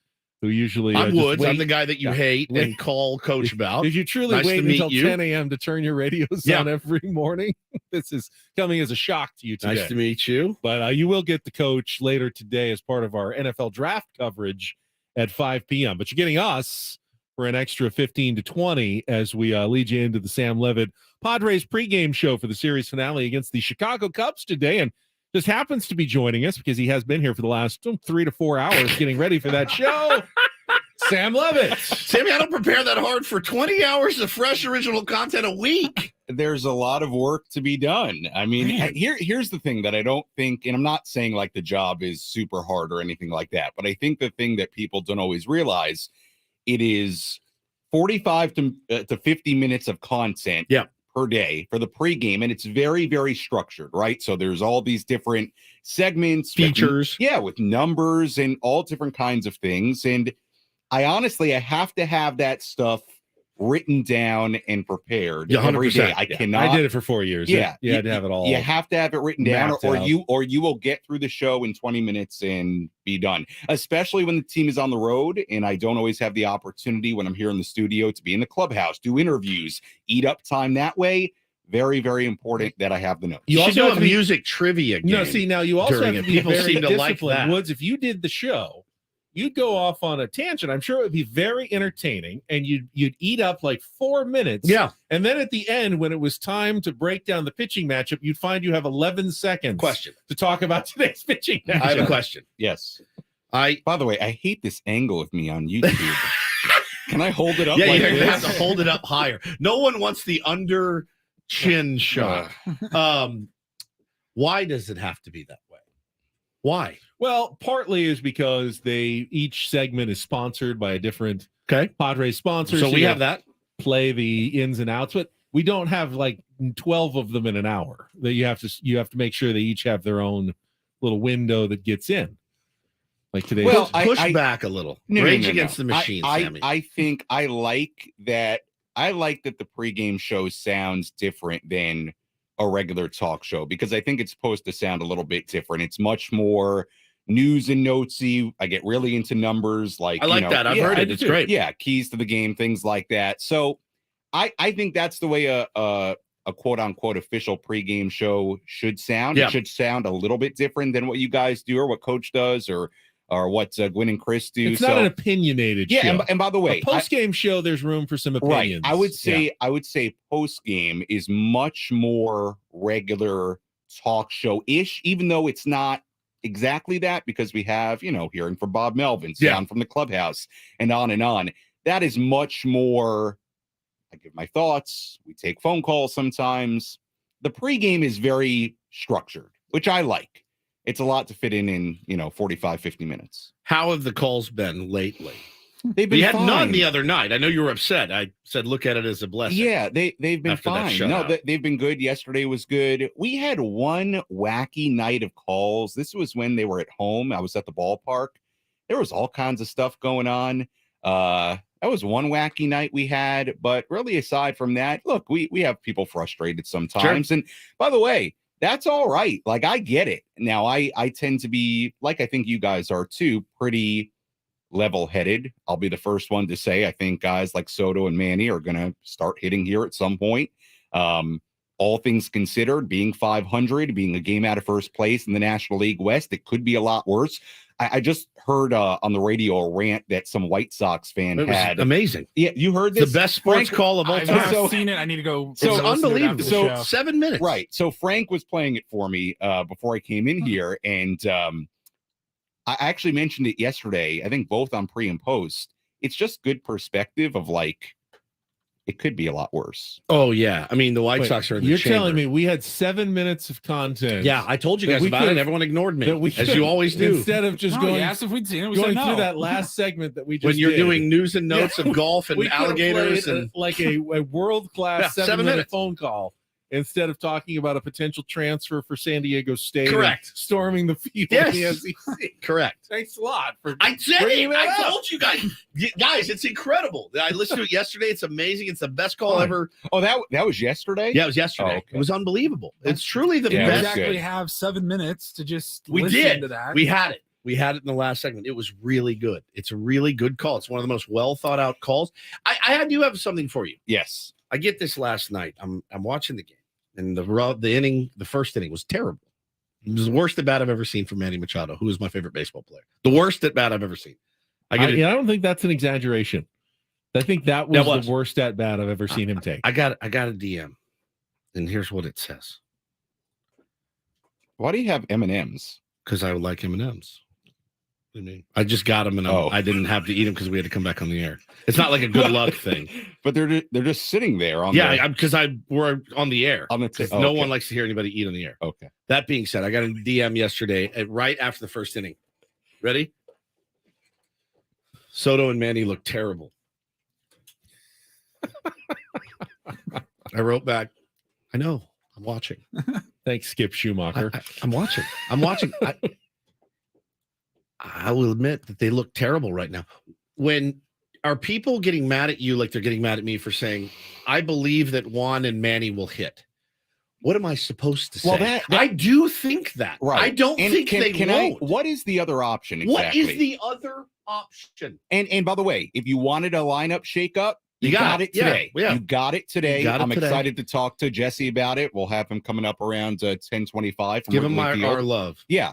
who usually I'm Woods. I'm the guy that you hate and call Coach about. Did you truly Nice wait to meet until you. 10 a.m. to turn your radios on every morning? This is coming as a shock to you today. Nice to meet you. But you will get the coach later today as part of our NFL draft coverage at 5 p.m. But you're getting us for an extra 15 to 20 as we lead you into the Sam Levitt Padres pregame show for the series finale against the Chicago Cubs today. And just happens to be joining us because he has been here for the last 3 to 4 hours getting ready for that show. Sam Levitt. Sammy, I don't prepare that hard for 20 hours of fresh original content a week. There's a lot of work to be done. I mean, here's the thing that I don't think, and I'm not saying like the job is super hard or anything like that, but I think the thing that people don't always realize, it is 45 to 50 minutes of content per day for the pregame, and it's very, very structured, right? So there's all these different segments, features, with numbers and all different kinds of things. And I have to have that stuff written down and prepared every day. I cannot. I did it for 4 years. Yeah, you had to have it all. You have to have it written down, or out. you will get through the show in 20 minutes and be done. Especially when the team is on the road, and I don't always have the opportunity when I'm here in the studio to be in the clubhouse, do interviews, eat up time that way. Very, very important that I have the notes. You should do a music trivia game. No, see, now you also have to be people very seem to like disciplined. that. Woods, if you did the show, you'd go off on a tangent. I'm sure it would be very entertaining, and you'd eat up like 4 minutes. Yeah. And then at the end, when it was time to break down the pitching matchup, you'd find you have 11 seconds to talk about today's pitching matchup. I have a question. Yes. By the way, I hate this angle of me on YouTube. Can I hold it up? Yeah, like you this? have to hold it up higher. No one wants the under chin shot. Why does it have to be that way? Why? Well, partly is because each segment is sponsored by a different Padres sponsor. So we you have that. Play the ins and outs, but we don't have like 12 of them in an hour. That you have to make sure they each have their own little window that gets in. Like today. Well, push back a little. Rage against the machine, Sammy. I think I like that. I like that the pregame show sounds different than a regular talk show, because I think it's supposed to sound a little bit different. It's much more news and notesy. I get really into numbers. Like, I like that. I've heard it. It's great. Yeah, keys to the game, things like that. So I think that's the way a quote unquote official pregame show should sound. Yeah. It should sound a little bit different than what you guys do or what Coach does or what Gwen and Chris do. It's not an opinionated show. Yeah, and by the way, a post-game show, there's room for some opinions. Right. I would say post-game is much more regular talk show-ish, even though it's not exactly that, because we have, hearing from Bob Melvin, sound from the clubhouse, and on and on. That is much more, I give my thoughts, we take phone calls sometimes. The pregame is very structured, which I like. It's a lot to fit in 45, 50 minutes. How have the calls been lately? They've been We had fine. none the other night. I know you were upset. I said, look at it as a blessing. Yeah, they've been after that fine. shutout. No, they've been good. Yesterday was good. We had one wacky night of calls. This was when they were at home. I was at the ballpark. There was all kinds of stuff going on. That was one wacky night we had. But really, aside from that, look, we have people frustrated sometimes. Sure. And by the way, that's all right. Like, I get it. Now, I tend to be, like I think you guys are too, pretty level-headed. I'll be the first one to say I think guys like Soto and Manny are going to start hitting here at some point. All things considered, being 500, being a game out of first place in the National League West, it could be a lot worse. I just heard on the radio a rant that some White Sox fan It was had. amazing. Yeah, you heard this? The best sports Frank- call of all I've time. not seen it. I need to go. So listen to it after unbelievable. the So show. 7 minutes. Right. So Frank was playing it for me before I came in here. And I actually mentioned it yesterday, I think both on pre and post. It's just good perspective of like, it could be a lot worse. Oh, yeah. I mean, the White Wait, Sox are in the You're chamber. telling me we had 7 minutes of content. Yeah, I told you that guys we about it. could've- Everyone ignored me, that we as could- you always do. Instead of just No, going, he asked if we'd seen it. We going said through no. that last segment that we just when you're did. doing news and notes Yeah. of golf and We could've alligators played and like a world-class Yeah, 7 7-minute minutes. phone call instead of talking about a potential transfer for San Diego State. Correct. and storming the field Yes. in the SEC. Correct. Thanks a lot for I said bringing it. that I up. told you guys. Guys, it's incredible. I listened to it yesterday. It's amazing. It's the best call ever. Oh, that was yesterday? Yeah, it was yesterday. Oh, okay. It was unbelievable. It's truly the Didn't best. exactly have 7 minutes to just We listen did. to that. We had it. We had it in the last segment. It was really good. It's a really good call. It's one of the most well thought out calls. I do have something for you. Yes. I get this last night. I'm watching the game, and the first inning was terrible. It was the worst at bat I've ever seen from Manny Machado, who is my favorite baseball player. The worst at bat I've ever seen. I don't think that's an exaggeration. I think that was the worst at bat I've ever seen him take. I got a DM, and here's what it says. Why do you have M&Ms? Because I would like M&Ms. I just got them, and I didn't have to eat them because we had to come back on the air. It's not like a good luck thing. But they're just sitting there on because we're on the air. No one likes to hear anybody eat on the air. Okay. That being said, I got a DM yesterday right after the first inning. Ready? Soto and Manny look terrible. I wrote back, I know. I'm watching. Thanks, Skip Schumacher. I'm watching. I will admit that they look terrible right now. When are people getting mad at you like they're getting mad at me for saying, I believe that Juan and Manny will hit? What am I supposed to say? Well, I do think that. Right. I don't think they won't. What is the other option exactly? What is the other option? And by the way, if you wanted a lineup shakeup, you got it today. Yeah. You got it today. You got it I'm today. excited to talk to Jesse about it. We'll have him coming up around 10:25. Give him our love. Yeah.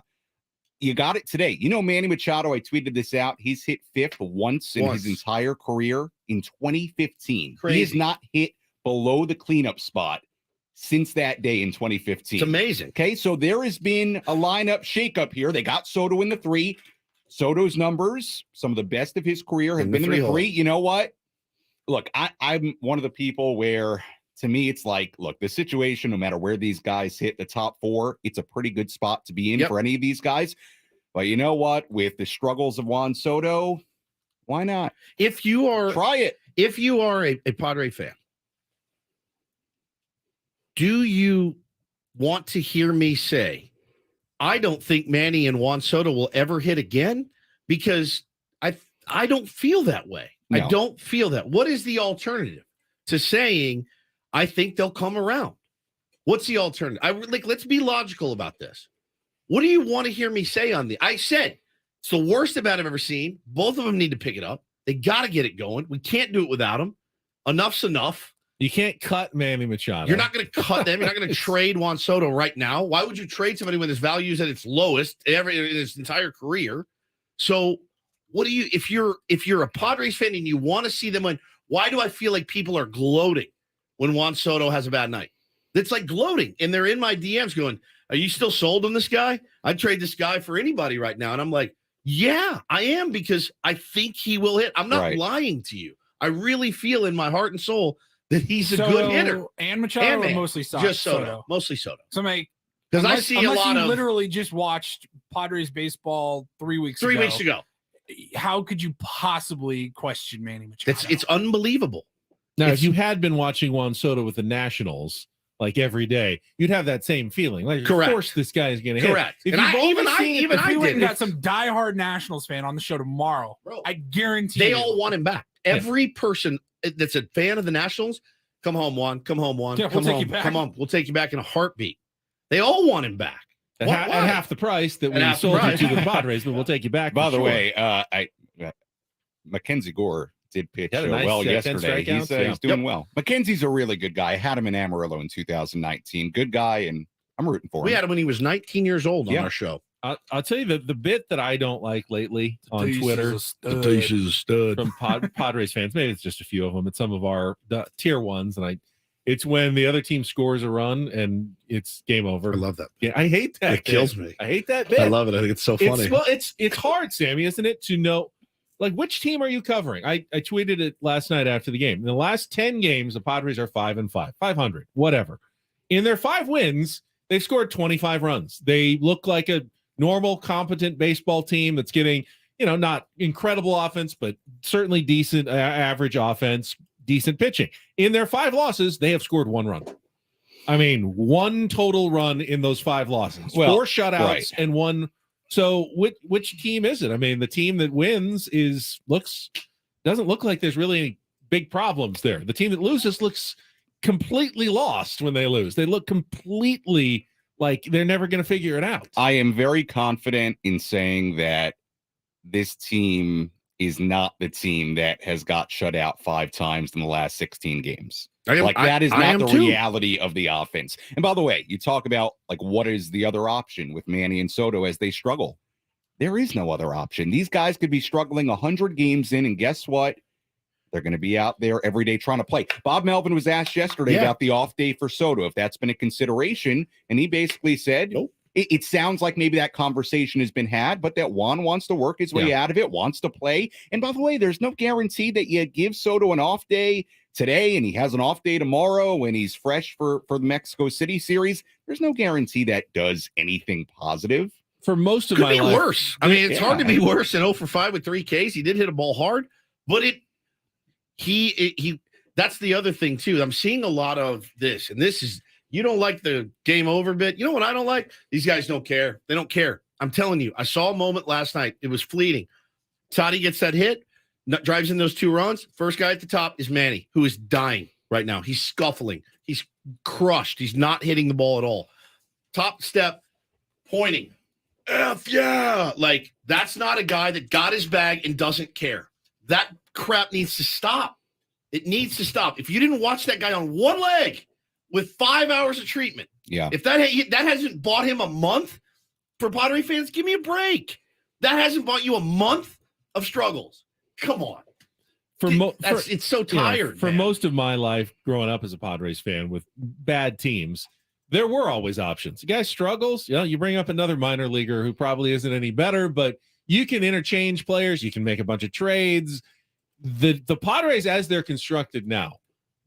You got it today. You know, Manny Machado, I tweeted this out. He's hit fifth once in his entire career in 2015. Crazy. He has not hit below the cleanup spot since that day in 2015. It's amazing. Okay, so there has been a lineup shakeup here. They got Soto in the 3. Soto's numbers, some of the best of his career, have been in the 3. You know what? Look, I'm one of the people where, to me, it's like, look, the situation, no matter where these guys hit the top 4, it's a pretty good spot to be in for any of these guys. But you know what? With the struggles of Juan Soto, why not? If you are try it. If you are a Padre fan, do you want to hear me say, I don't think Manny and Juan Soto will ever hit again? Because I don't feel that way. No. I don't feel that. What is the alternative to saying, I think they'll come around? What's the alternative? Let's be logical about this. What do you want to hear me say on the? I said it's the worst at bat I've ever seen. Both of them need to pick it up. They got to get it going. We can't do it without them. Enough's enough. You can't cut Manny Machado. You're not going to cut them. You're not going to trade Juan Soto right now. Why would you trade somebody when his value is at its lowest ever in his entire career? So, what do you? If you're a Padres fan and you want to see them win, why do I feel like people are gloating when Juan Soto has a bad night? It's like gloating, and they're in my DMs going, are you still sold on this guy? I'd trade this guy for anybody right now. And I'm like, yeah, I am, because I think he will hit. I'm not lying to you. I really feel in my heart and soul that he's a good hitter. And Machado or mostly Soto? Just Soto. Mostly Soto. So, because I see a lot you of literally just watched Padres baseball 3 weeks ago. 3 weeks ago. How could you possibly question Manny Machado? It's unbelievable. Now, if you had been watching Juan Soto with the Nationals like every day, you'd have that same feeling. Like, Correct. Of course, this guy is going to hit. Correct. If And if we went and did. got some diehard Nationals fan on the show tomorrow, I guarantee They you, all want him back. Every person that's a fan of the Nationals, come home, Juan. Come home, Juan. Yeah, come we'll take home. you back. Come on. We'll take you back in a heartbeat. They all want him back. At half the price that we half the sold you price. to the Padres, but we'll take you back. By for the sure. way, Mackenzie Gore did pitch Had a nice, well 10 yesterday. strikeouts, He's doing well. Mackenzie's a really good guy. I had him in Amarillo in 2019. Good guy, and I'm rooting for him. We had him when he was 19 years old on our show. I'll tell you the bit that I don't like lately on Tatis Twitter. is a stud. From Padres fans. Maybe it's just a few of them. It's some of our tier ones, and it's when the other team scores a run and it's game over. I love that. Yeah, I hate that. It kills me. I hate that bit. I love it. I think it's so funny. It's hard, Sammy, isn't it, to know, like, which team are you covering? I tweeted it last night after the game. In the last 10 games, the Padres are 5-5, 500, whatever. In their 5 wins, they've scored 25 runs. They look like a normal, competent baseball team that's getting, not incredible offense, but certainly decent average offense, decent pitching. In their 5 losses, they have scored 1 run. I mean, one total run in those 5 losses, Well, 4 shutouts, right. and 1. So which team is it? I mean, the team that wins doesn't look like there's really any big problems there. The team that loses looks completely lost when they lose. They look completely like they're never going to figure it out. I am very confident in saying that this team is not the team that has got shut out 5 times in the last 16 games. That is not the reality of the offense. And by the way, you talk about like what is the other option with Manny and Soto as they struggle. There is no other option. These guys could be struggling 100 games in, and guess what? They're going to be out there every day trying to play. Bob Melvin was asked yesterday about the off day for Soto, if that's been a consideration, and he basically said, nope. It sounds like maybe that conversation has been had, but that Juan wants to work his way out of it, wants to play. And by the way, there's no guarantee that you give Soto an off day today and he has an off day tomorrow and he's fresh for the Mexico City series. There's no guarantee that does anything positive. For most of Could my be life. worse. I mean, it's hard to be worse than 0 for 5 with 3 Ks. He did hit a ball hard, but he that's the other thing too. I'm seeing a lot of this, and this is, you don't like the game over bit. You know what I don't like? These guys don't care. They don't care. I'm telling you, I saw a moment last night. It was fleeting. Toddy gets that hit, drives in those 2 runs. First guy at the top is Manny, who is dying right now. He's scuffling. He's crushed. He's not hitting the ball at all. Top step, pointing. F yeah. Like, that's not a guy that got his bag and doesn't care. That crap needs to stop. It needs to stop. If you didn't watch that guy on one leg with 5 hours of treatment, if that hasn't bought him a month for Padre fans, give me a break. That hasn't bought you a month of struggles. Come on. It's so tired. For most of my life growing up as a Padres fan with bad teams, there were always options. The guy struggles, you bring up another minor leaguer who probably isn't any better, but you can interchange players. You can make a bunch of trades. The Padres, as they're constructed now,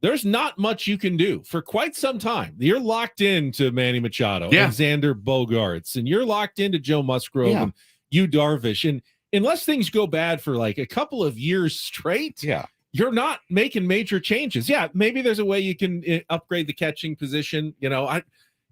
there's not much you can do for quite some time. You're locked into Manny Machado and Xander Bogaerts, and you're locked into Joe Musgrove and Yu Darvish. And unless things go bad for like a couple of years straight, you're not making major changes. Yeah, maybe there's a way you can upgrade the catching position.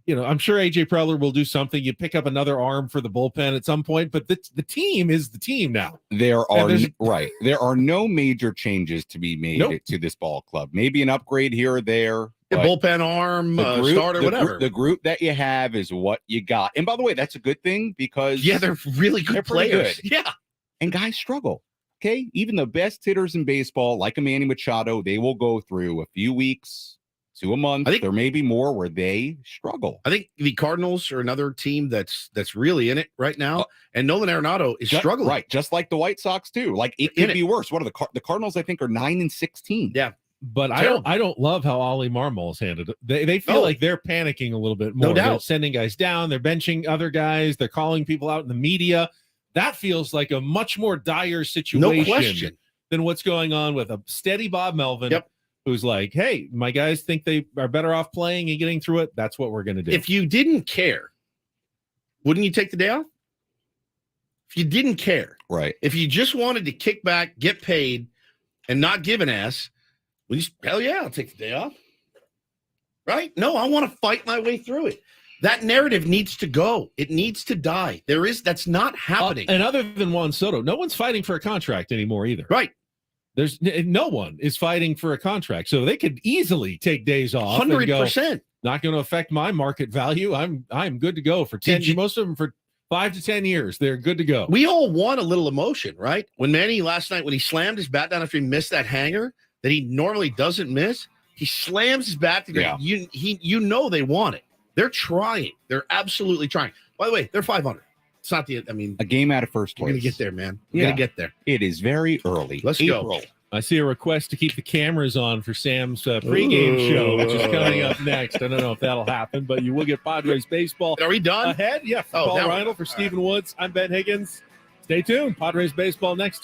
I'm sure AJ Preller will do something. You pick up another arm for the bullpen at some point, but the team is the team now. There are no major changes to be made to this ball club. Maybe an upgrade here or there. A bullpen arm, starter, whatever. The group that you have is what you got. And by the way, that's a good thing because they're really good players. Good. Yeah. And guys struggle. Okay. Even the best hitters in baseball, like a Manny Machado, they will go through a few weeks to a month. There may be more where they struggle. I think the Cardinals are another team that's really in it right now. And Nolan Arenado is struggling. Right. Just like the White Sox too. Like it could be worse. What are the Cardinals? I think are 9-16. Yeah. But I don't love how Ollie Marmol's handled it. They feel like they're panicking a little bit more. No doubt. They're sending guys down. They're benching other guys. They're calling people out in the media. That feels like a much more dire situation than what's going on with a steady Bob Melvin, who's like, hey, my guys think they are better off playing and getting through it. That's what we're going to do. If you didn't care, wouldn't you take the day off? If you didn't care, right? If you just wanted to kick back, get paid, and not give an ass, hell yeah, I'll take the day off. Right? No, I want to fight my way through it. That narrative needs to go. It needs to die. That's not happening. And other than Juan Soto, no one's fighting for a contract anymore either. Right. There's no one is fighting for a contract. So they could easily take days off. 100%. Not going to affect my market value. I'm good to go for 10. Most of them for 5 to 10 years. They're good to go. We all want a little emotion, right? When Manny last night, when he slammed his bat down after he missed that hanger that he normally doesn't miss, he slams his bat together. Yeah. They want it. They're trying. They're absolutely trying. By the way, they're 500. It's not a game out of first place. We're going to get there, man. We're going to get there. It is very early. Let's go. I see a request to keep the cameras on for Sam's pregame show, which is coming up next. I don't know if that'll happen, but you will get Padres baseball. Are we done? Ahead? Yeah. For Paul Reinl, for Stephen Woods. I'm Ben Higgins. Stay tuned. Padres baseball next.